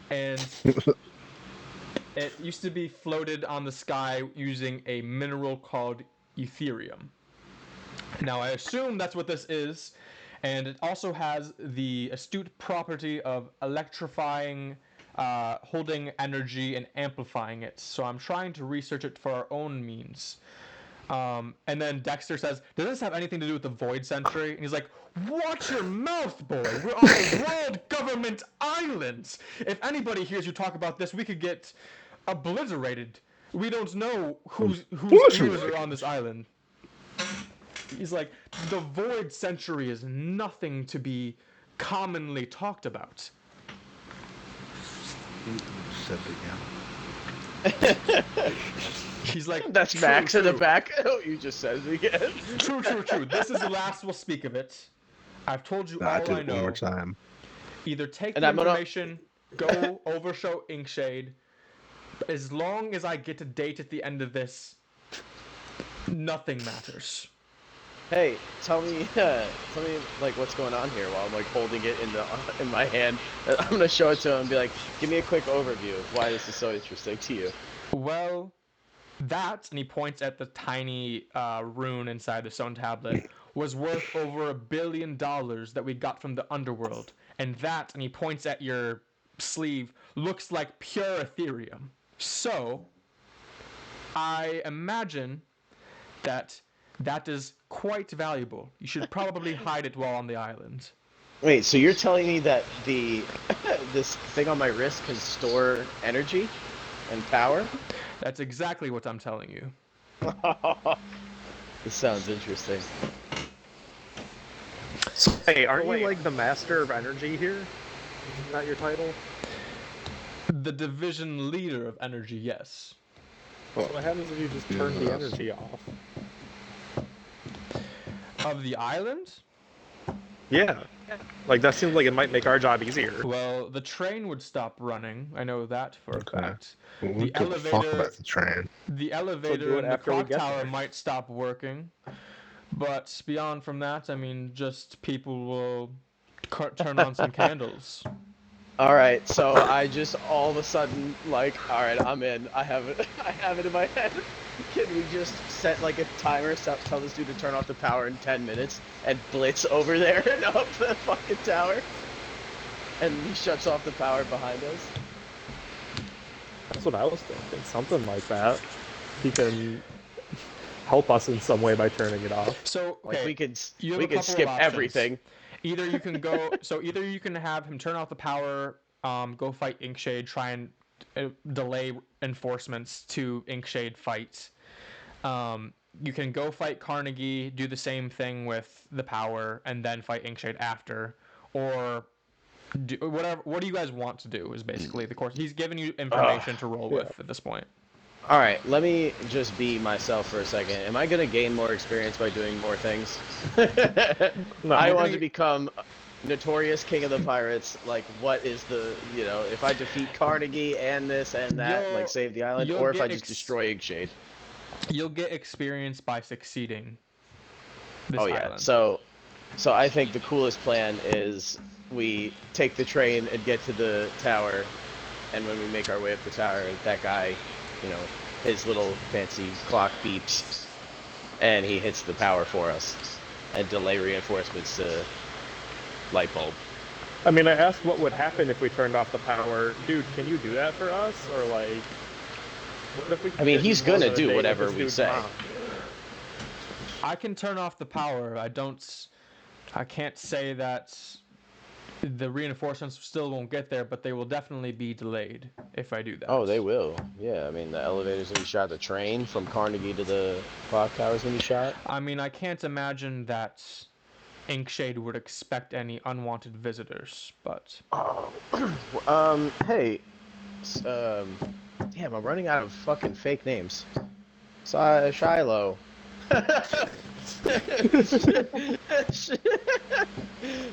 and it used to be floated on the sky using a mineral called Ethereum. Now I assume that's what this is, and it also has the astute property of electrifying holding energy and amplifying it. So I'm trying to research it for our own means. And then Dexter says, "Does this have anything to do with the Void Century?" And he's like, "Watch your mouth, boy. We're on a world government island. If anybody hears you talk about this, we could get obliterated. We don't know whose ears are on this island." He's like, "The Void Century is nothing to be commonly talked about." Sit again. He's like, That's "True, Max in the true. back. Oh, you just said it again. True, true, true. This is the last we'll speak of it. I've told you I all do I it one more know. time. Either take And the I'm gonna- information, go overshow Inkshade. As long as I get a date at the end of this, nothing matters." Hey, tell me like what's going on here while I'm like holding it in my hand. I'm gonna show it to him and be like, give me a quick overview of why this is so interesting to you. Well, that, and he points at the tiny rune inside the stone tablet, was worth over $1 billion that we got from the underworld. And that, and he points at your sleeve, looks like pure Ethereum. So, I imagine that is quite valuable. You should probably hide it while on the island. Wait, so you're telling me that the this thing on my wrist can store energy and power? That's exactly what I'm telling you. This sounds interesting. Hey, aren't Wait. you like the master of energy here? Isn't that your title? The division leader of energy, yes. So what happens if you just turn the Yes. energy off? Of the island? Yeah. Like, that seems like it might make our job easier. Well, the train would stop running. I know that for Okay. a fact. Well, The we give a fuck elevator- about the train. The elevator it in the after we clock get tower there. might stop working. But beyond from that, I mean, just people will turn on some candles. All right, so I just all of a sudden like, all right, I'm in. I have it. I have it in my head. Can we just set like a timer? Tell this dude to turn off the power in 10 minutes and blitz over there and up the fucking tower, and he shuts off the power behind us. That's what I was thinking. Something like that. He can help us in some way by turning it off. So, Like okay, we could you have we a could couple of skip options. everything. Either you can go, so either you can have him turn off the power, go fight Inkshade, try and delay enforcements to Inkshade fight. You can go fight Carnegie, do the same thing with the power, and then fight Inkshade after, or do whatever. What do you guys want to do? Is basically the course. He's giving you information to roll with at this point. All right, let me just be myself for a second. Am I gonna gain more experience by doing more things? No, I you're want gonna- to become notorious king of the pirates. Like, what is the, if I defeat Carnegie and this and that, You'll- like save the island, you'll or if I get just destroy Inkshade? You'll get experience by succeeding this Oh yeah. island. So I think the coolest plan is we take the train and get to the tower, and when we make our way up the tower, that guy, his little fancy clock beeps, and he hits the power for us, and delay reinforcements to light bulb. I mean, I asked what would happen if we turned off the power. Dude, can you do that for us? Or, like... What if we I mean, did he's more gonna than a do day with whatever this we dude's say. mom? I can turn off the power. I can't say that the reinforcements still won't get there, but they will definitely be delayed if I do that. Oh, they will. Yeah, I mean, the elevator's gonna be shot. The train from Carnegie to the clock tower's gonna be shot. I mean, I can't imagine that Inkshade would expect any unwanted visitors, but Hey, damn, I'm running out of fucking fake names. Shiloh.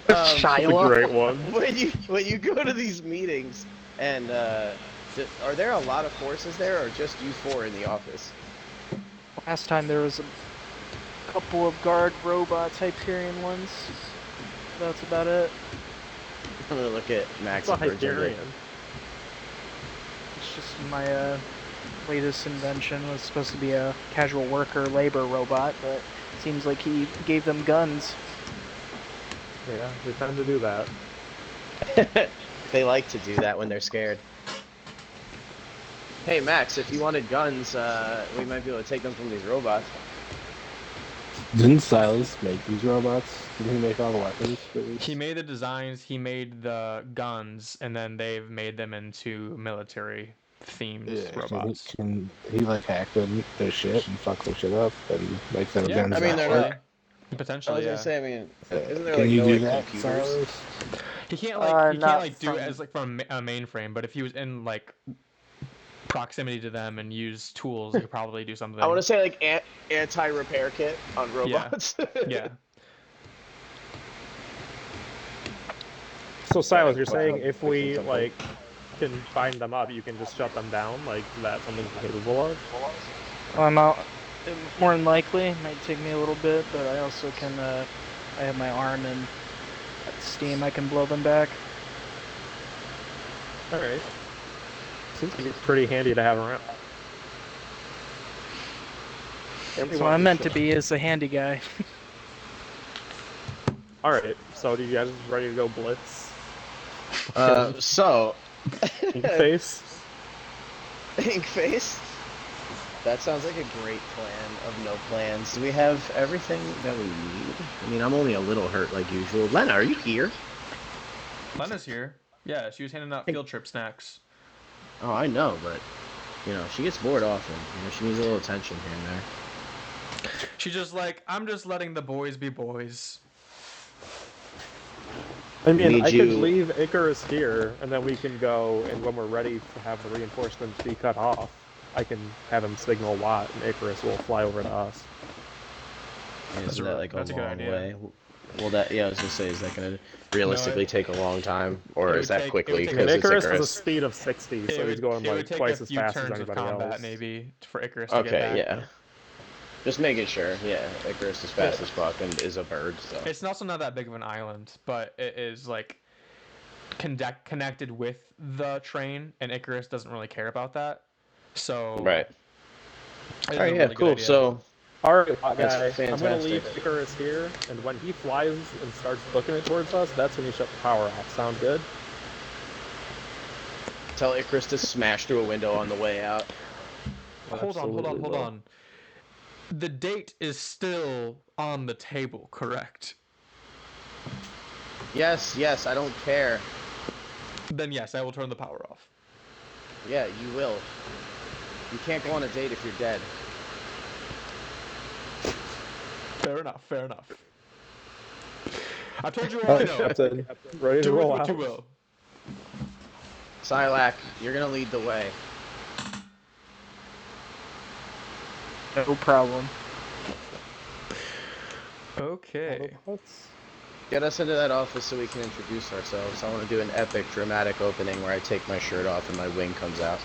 That's a great one. When you go to these meetings, and are there a lot of forces there, or just you four in the office? Last time there was a couple of guard robots, Hyperion ones. That's about it. I'm gonna look at Max It's a and Virgil. Hyperion. It's just my latest invention. Was supposed to be a casual worker labor robot, but seems like he gave them guns. Yeah, they tend to do that. They like to do that when they're scared. Hey Max, if you wanted guns, we might be able to take them from these robots. Didn't Sylas make these robots? Didn't he make all the weapons for these? He made the designs, he made the guns, and then they've made them into military themed robots. Can he like hack their shit and fuck their shit up and make their Yeah, guns I mean, not they're work? not. I Potentially, was yeah. gonna say, I mean, isn't there Can like you no do like that, computers? Sylas? He can't Not like do it from- as like from a mainframe, but if he was in like proximity to them and use tools, he could probably do something. I want to say like anti-repair kit on robots. Yeah. So Silas, you're Like, saying fucking if we something. like can bind them up, you can just shut them down? Like that's something you're capable of? Well, I'm out. More than likely, it might take me a little bit, but I also can. I have my arm and steam. I can blow them back. All right. Seems to be pretty handy to have around. That's what I'm meant to be, is a handy guy. All right. So do you guys ready to go blitz? So Ink face. Ink face. That sounds like a great plan of no plans. Do we have everything that we need? I mean, I'm only a little hurt like usual. Lena, are you here? Lena's here. Yeah, she was handing out field trip snacks. Oh, I know, but you know, she gets bored often. You know, she needs a little attention here and there. She's just like, I'm just letting the boys be boys. I mean, Need I you- could leave Icarus here, and then we can go, and when we're ready to have the reinforcements be cut off, I can have him signal Watt, and Icarus will fly over to us. Isn't that like a that's a good long idea. way? Well, that I was gonna say, is that gonna realistically take a long time, or it is would that take- quickly it would I mean, because it's Icarus has a Icarus? speed of 60, so he's going it would like take twice a as few fast as turns of anybody combat, else. maybe, for Icarus to get Okay, back. yeah. Just making sure. Yeah, Icarus is fast as fuck and is a bird. So It's also not that big of an island, but it is like connected with the train, and Icarus doesn't really care about that. So right. it's All a right, yeah, really good cool. idea. So All right, That's guy, I'm gonna leave fantastic. Icarus here, and when he flies and starts booking it towards us, that's when you shut the power off. Sound good? tell Icarus to smash through a window on the way out. Hold Absolutely will. on. The date is still on the table, correct? Yes, I don't care. Then yes, I will turn the power off. Yeah, you will. You can't go on a date if you're dead. Fair enough. I told you all I know. Captain, ready to Do with roll what out. you will. Sylac, you're gonna lead the way. No problem. Okay. Get us into that office so we can introduce ourselves. I want to do an epic, dramatic opening where I take my shirt off and my wing comes out.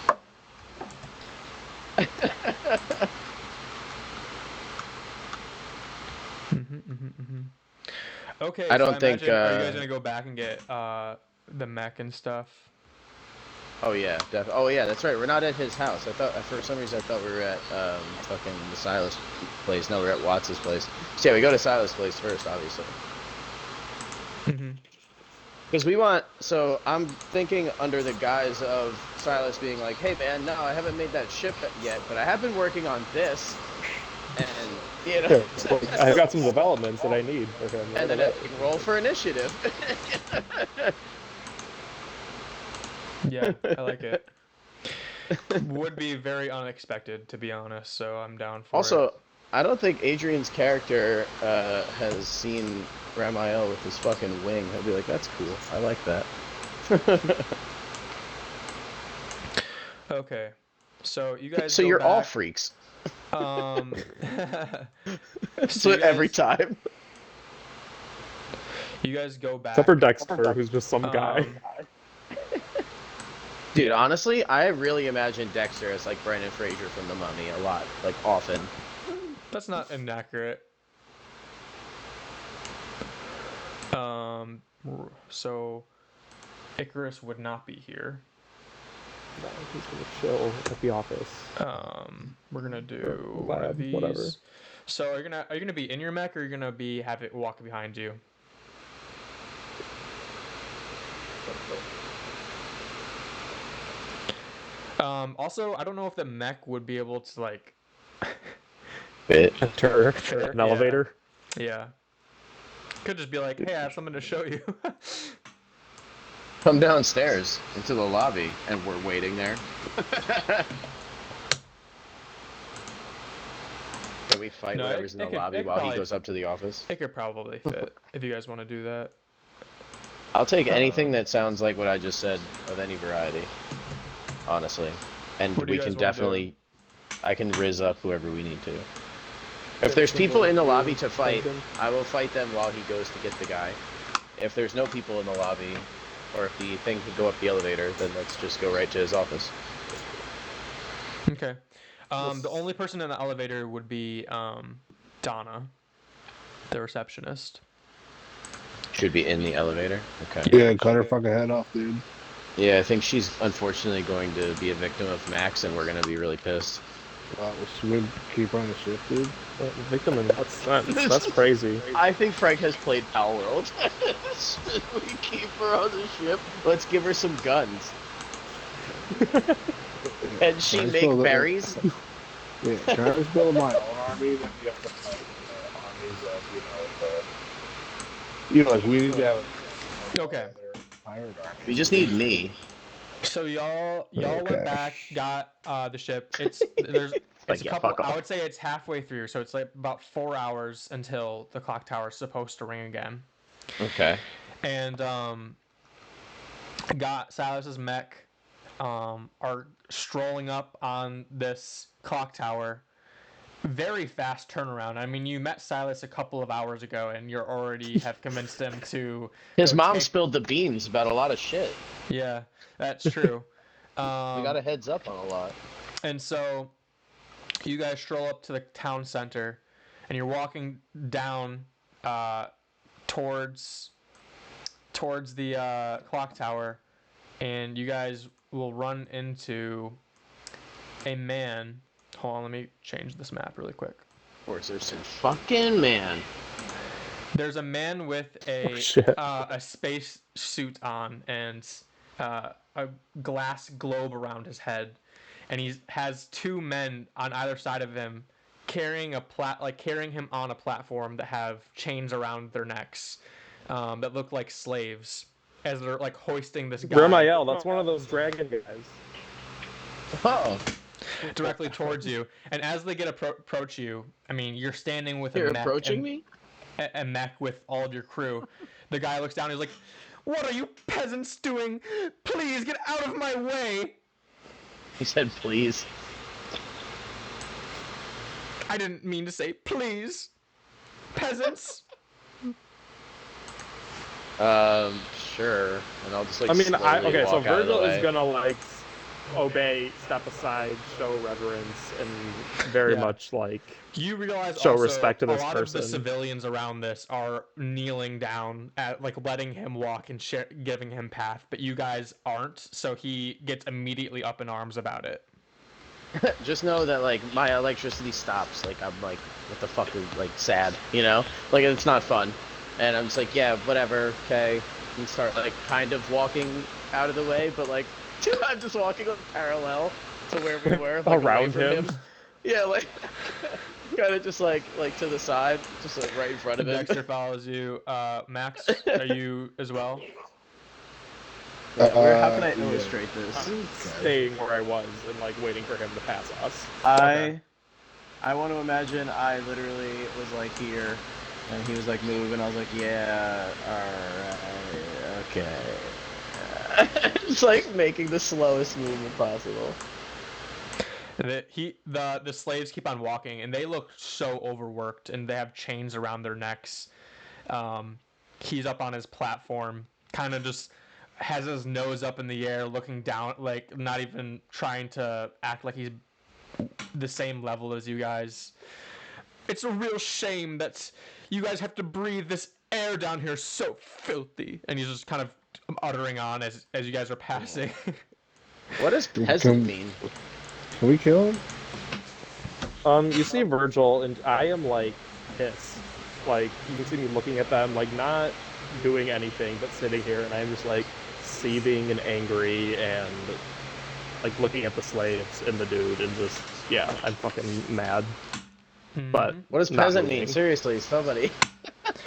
Okay. I so don't think, imagine, are you guys gonna go back and get the mech and stuff? Oh yeah, oh yeah, that's right. We're not at his house. I thought for some reason I thought we were at fucking the Sylas place. No, we're at Watts' place. So yeah, we go to Sylas' place first, obviously. Because we want. So I'm thinking under the guise of Sylas being like, "Hey man, no, I haven't made that ship yet, but I have been working on this." And you know, I've got some developments that I need for him. and then roll for initiative. Yeah, I like it. Would be very unexpected, to be honest. So I'm down for it. Also, I don't think Adrian's character has seen Ramael with his fucking wing. He'll be like, "That's cool. I like that." Okay. So you guys. So go you're all back. freaks. So So you every guys- time. You guys go back. Except for Dexter, who's just some guy. Dude, honestly, I really imagine Dexter as like Brendan Fraser from The Mummy a lot, like often. That's not inaccurate. So Icarus would not be here. No, he's gonna chill at the office. We're gonna do Lab, one of these. whatever. So are you gonna be in your mech, or are you gonna have it walk behind you? Also, I don't know if the mech would be able to like. Bit. Enter an Yeah. elevator. Yeah. Could just be like, hey, I have something to show you. Come downstairs into the lobby, and we're waiting there. Can we fight No, whatever's in the it could- lobby it could while he probably- goes up to the office? It could probably fit if you guys want to do that. I'll take anything that sounds like what I just said of any variety, honestly. And What do we you can guys wanna do? definitely, I can riz up whoever we need to. If there's people in the lobby to fight, I will fight them while he goes to get the guy. If there's no people in the lobby, or if the thing can go up the elevator, then let's just go right to his office. Okay. The only person in the elevator would be Donna, the receptionist. Should be in the elevator? Okay. Yeah, cut her fucking head off, dude. Yeah, I think she's unfortunately going to be a victim of Max, and we're going to be really pissed. Wow, she would keep her on the ship, dude. Victim in what sense? That's crazy. I think Frank has played Pal World. Should we keep her on the ship? Let's give her some guns. And she Nice make build, berries? Yeah, can I just build my own army? Then we have to fight armies of, like we need to have. Okay. Pirate army. We just need me. So y'all Okay. went back, got the ship. It's Like, a yeah, couple. fuck off. I would say it's halfway through, so it's like about 4 hours until the clock tower is supposed to ring again. Okay. And got Sylas's mech are strolling up on this clock tower. Very fast turnaround. I mean, you met Sylas a couple of hours ago, and you already have convinced him to. His go mom take- spilled the beans about a lot of shit. Yeah, that's true. We got a heads up on a lot. And so you guys stroll up to the town center, and you're walking down towards the clock tower, and you guys will run into a man. Hold on, let me change this map really quick. Of course, there's some fucking man. There's a man with a shit. a space suit on and a glass globe around his head, and he has two men on either side of him carrying him on a platform that have chains around their necks that look like slaves as they're like hoisting this guy Ramael, that's one of those dragon guys. Oh, directly towards you. And as they get approach you, I mean, you're standing with you're a mech approaching and, me? a mech with all of your crew. The guy looks down and he's like, "What are you peasants doing? Please get out of my way!" He said, please. I didn't mean to say please. Peasants. Sure. And I'll just like. I mean, slowly okay, so walk out of the Virgil is way. gonna like obey, step aside, show reverence, and very Yeah. much like You realize show also respect to this a lot of the person. civilians around this are kneeling down at like letting him walk and giving him path, but you guys aren't, so he gets immediately up in arms about it. Just know that like my electricity stops. Like I'm like, what the fuck is like sad, you know? Like it's not fun. And I'm just like, yeah, whatever, okay. And start like kind of walking out of the way, but like I'm just walking like parallel to where we were, like away Around from him? Yeah, like kind of just like to the side, just like right in front of him. Dexter follows you. Max, are you as well? How can I Yeah. illustrate this? I'm staying where I was and like waiting for him to pass us. I want to imagine I literally was like here, and he was like moving. I was like, yeah, alright, okay. It's like making the slowest movement possible. The slaves keep on walking, and they look so overworked, and they have chains around their necks. He's up on his platform, kind of just has his nose up in the air, looking down, like not even trying to act like he's the same level as you guys. It's a real shame that you guys have to breathe this air down here so filthy. And he's just kind of uttering on as you guys are passing. What does peasant mean? Can we kill him? You see Virgil, and I am like pissed. Like you can see me looking at them, like not doing anything but sitting here, and I'm just like seething and angry and like looking at the slaves and the dude, and just I'm fucking mad. But What does not peasant mean? moving. Seriously, somebody.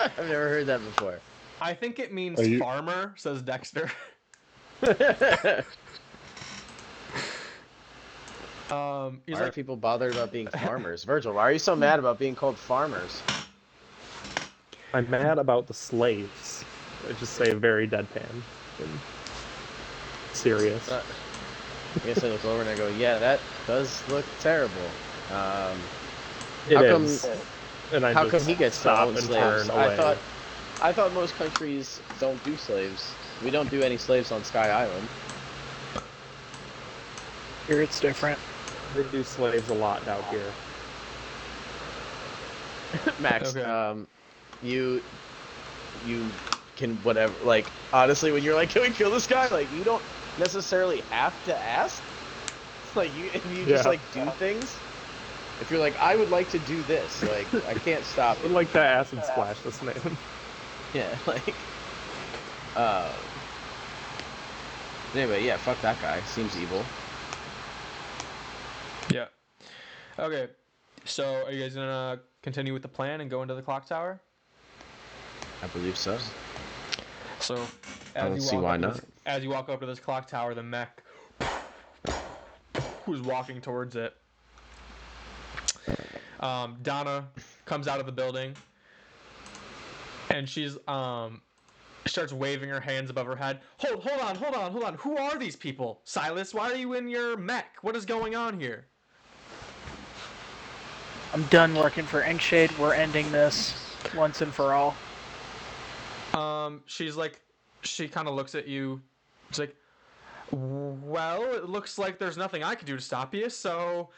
I've never heard that before. I think it means farmer, says Dexter. Why are people bothered about being farmers? Virgil, why are you so mad about being called farmers? I'm mad about the slaves. I just say very deadpan and serious. I guess I look over and I go, yeah, that does look terrible. It how is. come? And I How just come he gets to stop own and slaves? turn away. I thought most countries don't do slaves. We don't do any slaves on Sky Island. Here it's different. They do slaves a lot down here. Max, Okay. you can whatever. Like honestly, when you're like, can we kill this guy? Like you don't necessarily have to ask. Like if you just like do things. If you're like, I would like to do this, like I can't stop I you. like that acid splash this man. Yeah, like. Anyway, yeah, fuck that guy. Seems evil. Yeah. Okay. So, are you guys gonna continue with the plan and go into the clock tower? I believe so. So, I don't see why not. As you walk up to this clock tower, the mech who's walking towards it. Donna comes out of the building, and she's starts waving her hands above her head. Hold on. Who are these people? Sylas, why are you in your mech? What is going on here? I'm done working for Inkshade. We're ending this once and for all. She's like, she kind of looks at you. She's like, well, it looks like there's nothing I can do to stop you, so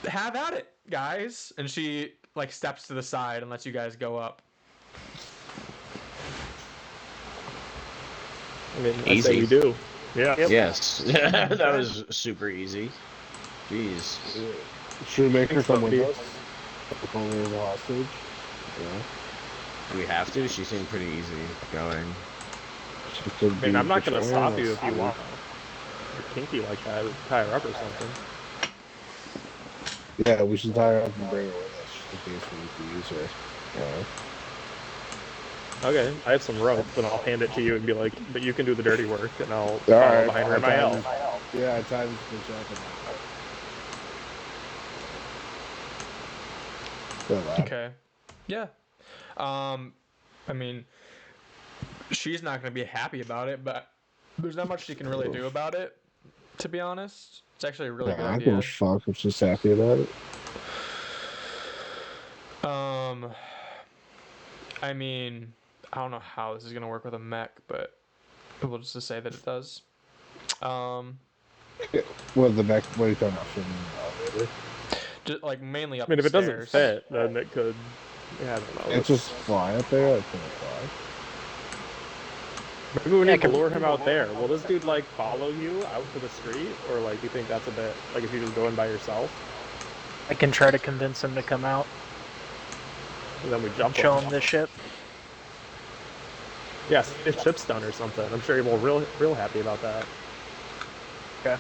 have at it, guys. And she like steps to the side and lets you guys go up. I mean, Easy. I say we do. Yeah. Yep. Yes, that was super easy. Jeez. Should we make her come with Be- us? If only as a hostage. Yeah. Do we have to? She seemed pretty easy going. She could I mean, I'm not gonna betraying stop us, you if you dude. want. You're kinky like that. Tie her up or something. Yeah, we should tie her up and bring her with us just in case we need to use her. Yeah. Okay, I have some rope, and I'll hand it to you and be like, but you can do the dirty work, and I'll All follow right. behind her in my help. Yeah, I tied this bitch up. And Okay. Yeah. I mean, she's not going to be happy about it, but there's not much she can really do about it, to be honest. It's actually a really good I don't give idea. a fuck if she's happy about it. I mean, I don't know how this is going to work with a mech, but we'll just say that it does. Well, the next what are you talking about? Fitting in the elevator? Just, like mainly I up mean, if the it doesn't stairs. fit, then it could. Yeah, I don't know. It's just fly up there. I can't fly. Maybe we need to lure him out there. Will this dude like follow you out to the street, or like you think that's a bit like if you just go in by yourself? I can try to convince him to come out. And then we jump. Show him. him the ship. Yes, if ship's done or something. I'm sure he will real happy about that. Okay.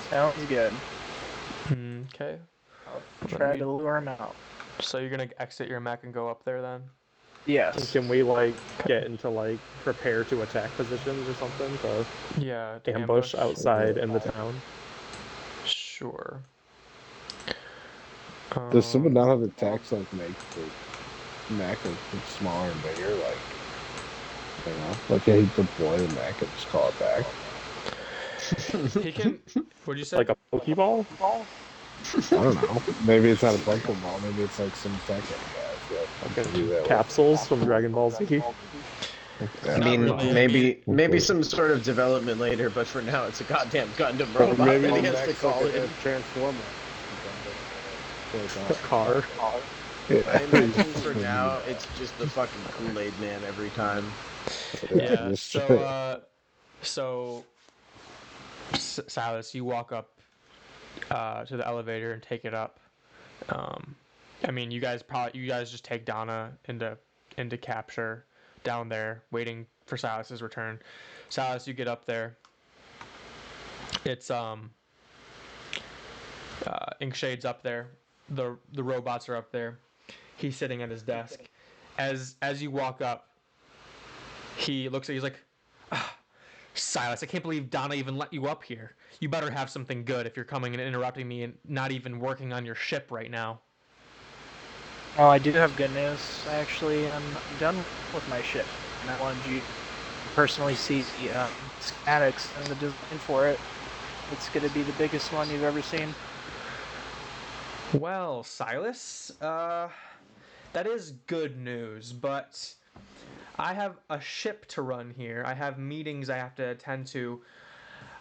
Sounds good. Okay. I'll try to lure him out. So you're going to exit your mech and go up there then? Yes. And can we like get into like prepare to attack positions or something to Yeah. To ambush outside in the town? Sure. Does someone not have the text like make the Mac like smaller and bigger? Like, you know, like he deploy the Mac and just call it back. He can. What'd you say? Like a Pokeball? I don't know. Maybe it's not a Pokeball. Maybe it's like some tech that can do that. Capsules from Dragon Ball Z. I mean, really. maybe some sort of development later, but for now it's a goddamn Gundam Or robot maybe that he the has to Mac's call like in. a Transformer. Car. I imagine for now it's just the fucking Kool-Aid man every time. Yeah. So Silas, you walk up to the elevator and take it up. I mean, you guys just take Donna into capture down there, waiting for Silas's return. Silas, you get up there. It's Inkshades up there. The robots are up there. He's sitting at his desk. As you walk up, he looks at you. He's like, Sylas, I can't believe Donna even let you up here. You better have something good if you're coming and interrupting me and not even working on your ship right now. Oh, I do have good news. I actually am done with my ship, and I wanted you to personally see the schematics and the design for it. It's going to be the biggest one you've ever seen. Well, Sylas, that is good news, but I have a ship to run here. I have meetings I have to attend to.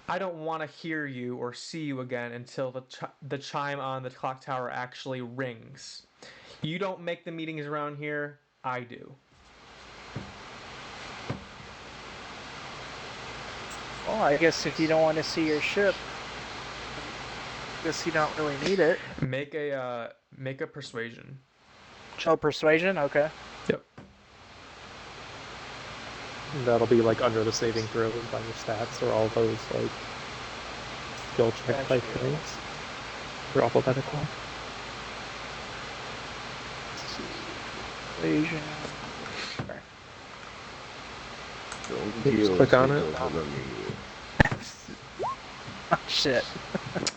I don't want to hear you or see you again until the chime on the clock tower actually rings. You don't make the meetings around here, I do. Well, I guess if you don't want to see your ship, I guess you don't really need it. Make a persuasion. Oh, persuasion? Okay. Yep. That'll be like under the saving throws on your stats or all those like skill check type things. They're alphabetical. Persuasion. Just click on it. Oh, shit.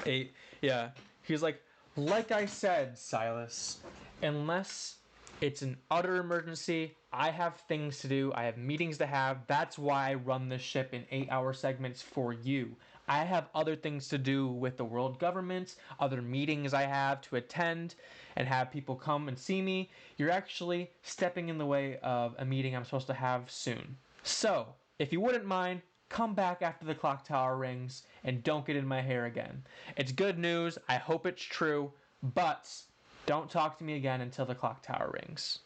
8. Yeah. He's like I said, Sylas, unless it's an utter emergency, I have things to do, I have meetings to have. That's why I run this ship in 8-hour segments for you. I have other things to do with the world government, other meetings I have to attend and have people come and see me. You're actually stepping in the way of a meeting I'm supposed to have soon. So, if you wouldn't mind, come back after the clock tower rings and don't get in my hair again. It's good news, I hope it's true, but don't talk to me again until the clock tower rings.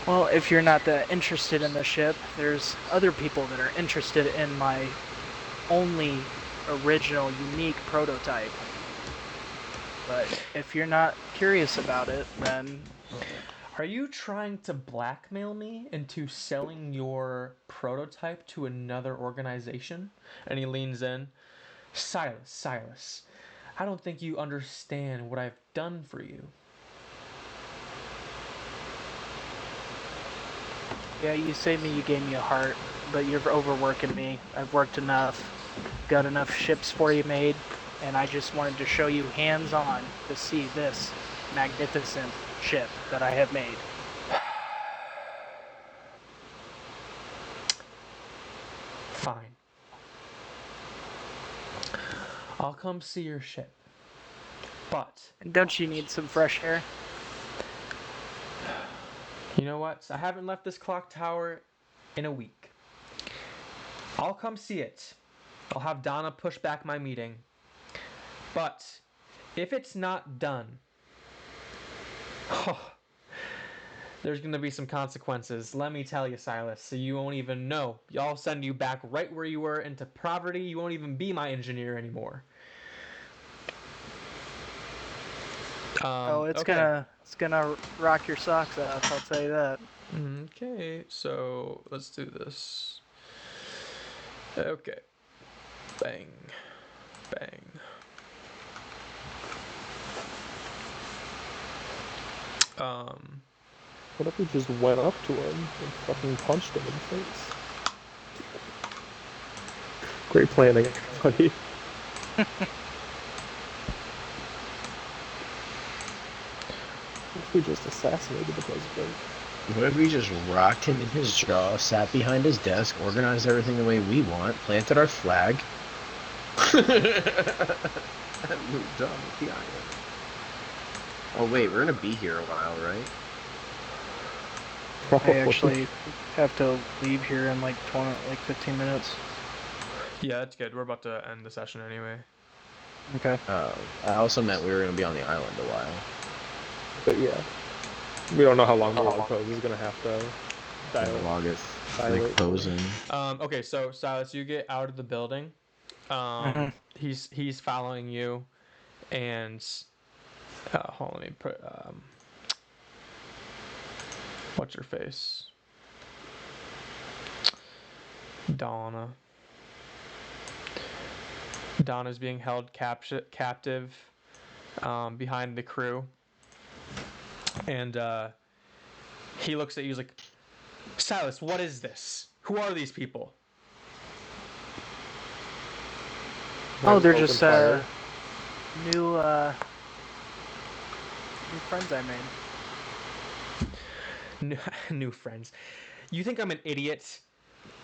Well, if you're not that interested in the ship, there's other people that are interested in my only original, unique prototype. But if you're not curious about it, then... Are you trying to blackmail me into selling your prototype to another organization? And he leans in. Sylas, I don't think you understand what I've done for you. Yeah, you say you gave me a heart, but you're overworking me. I've worked enough, got enough ships for you made, and I just wanted to show you hands-on to see this magnificent ship that I have made. Fine. I'll come see your ship. But... And don't you need some fresh air? You know what? I haven't left this clock tower in a week. I'll come see it. I'll have Donna push back my meeting. But if it's not done, there's going to be some consequences. Let me tell you, Sylas, so you won't even know. I'll send you back right where you were into poverty. You won't even be my engineer anymore. It's okay. gonna rock your socks off, I'll tell you that. Okay, so let's do this. Okay. Bang. Bang. What if we just went up to him and fucking punched him in the face? Great planning, everybody. What if we just assassinated the president? What if we just rocked him in his jaw, sat behind his desk, organized everything the way we want, planted our flag, and moved on with the island? Oh wait, we're gonna be here a while, right? I actually have to leave here in like 15 minutes. Yeah, that's good. We're about to end the session anyway. Okay. I also meant we were gonna be on the island a while. But yeah, we don't know how long the log pose is gonna have to Log it, dilate. closing. Okay, so Sylas, you get out of the building. He's following you, and hold on, let me put what's your face? Donna. Donna's being held captive behind the crew. And he looks at you, he's like, Sylas, what is this? Who are these people? Oh, they're Open just fire. new friends I made. New friends. You think I'm an idiot?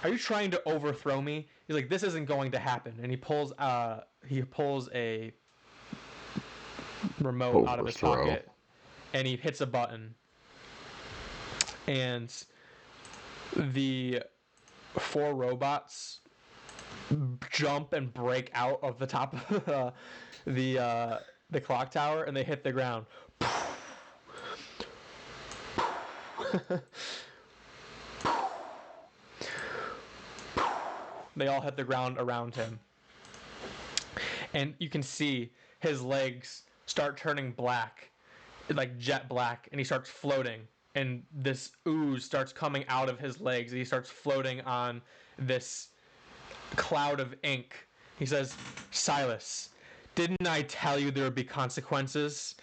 Are you trying to overthrow me? He's like, this isn't going to happen. And he pulls a remote out of his Overthrow. pocket and he hits a button. And the 4 robots jump and break out of the top of the clock tower, and they hit the ground. They all hit the ground around him, and you can see his legs start turning black, like jet black, and he starts floating, and this ooze starts coming out of his legs, and he starts floating on this cloud of ink. He says, Sylas, didn't I tell you there would be consequences?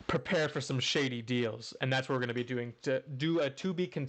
Prepare for some shady deals. And that's what we're going to be doing. To be continued.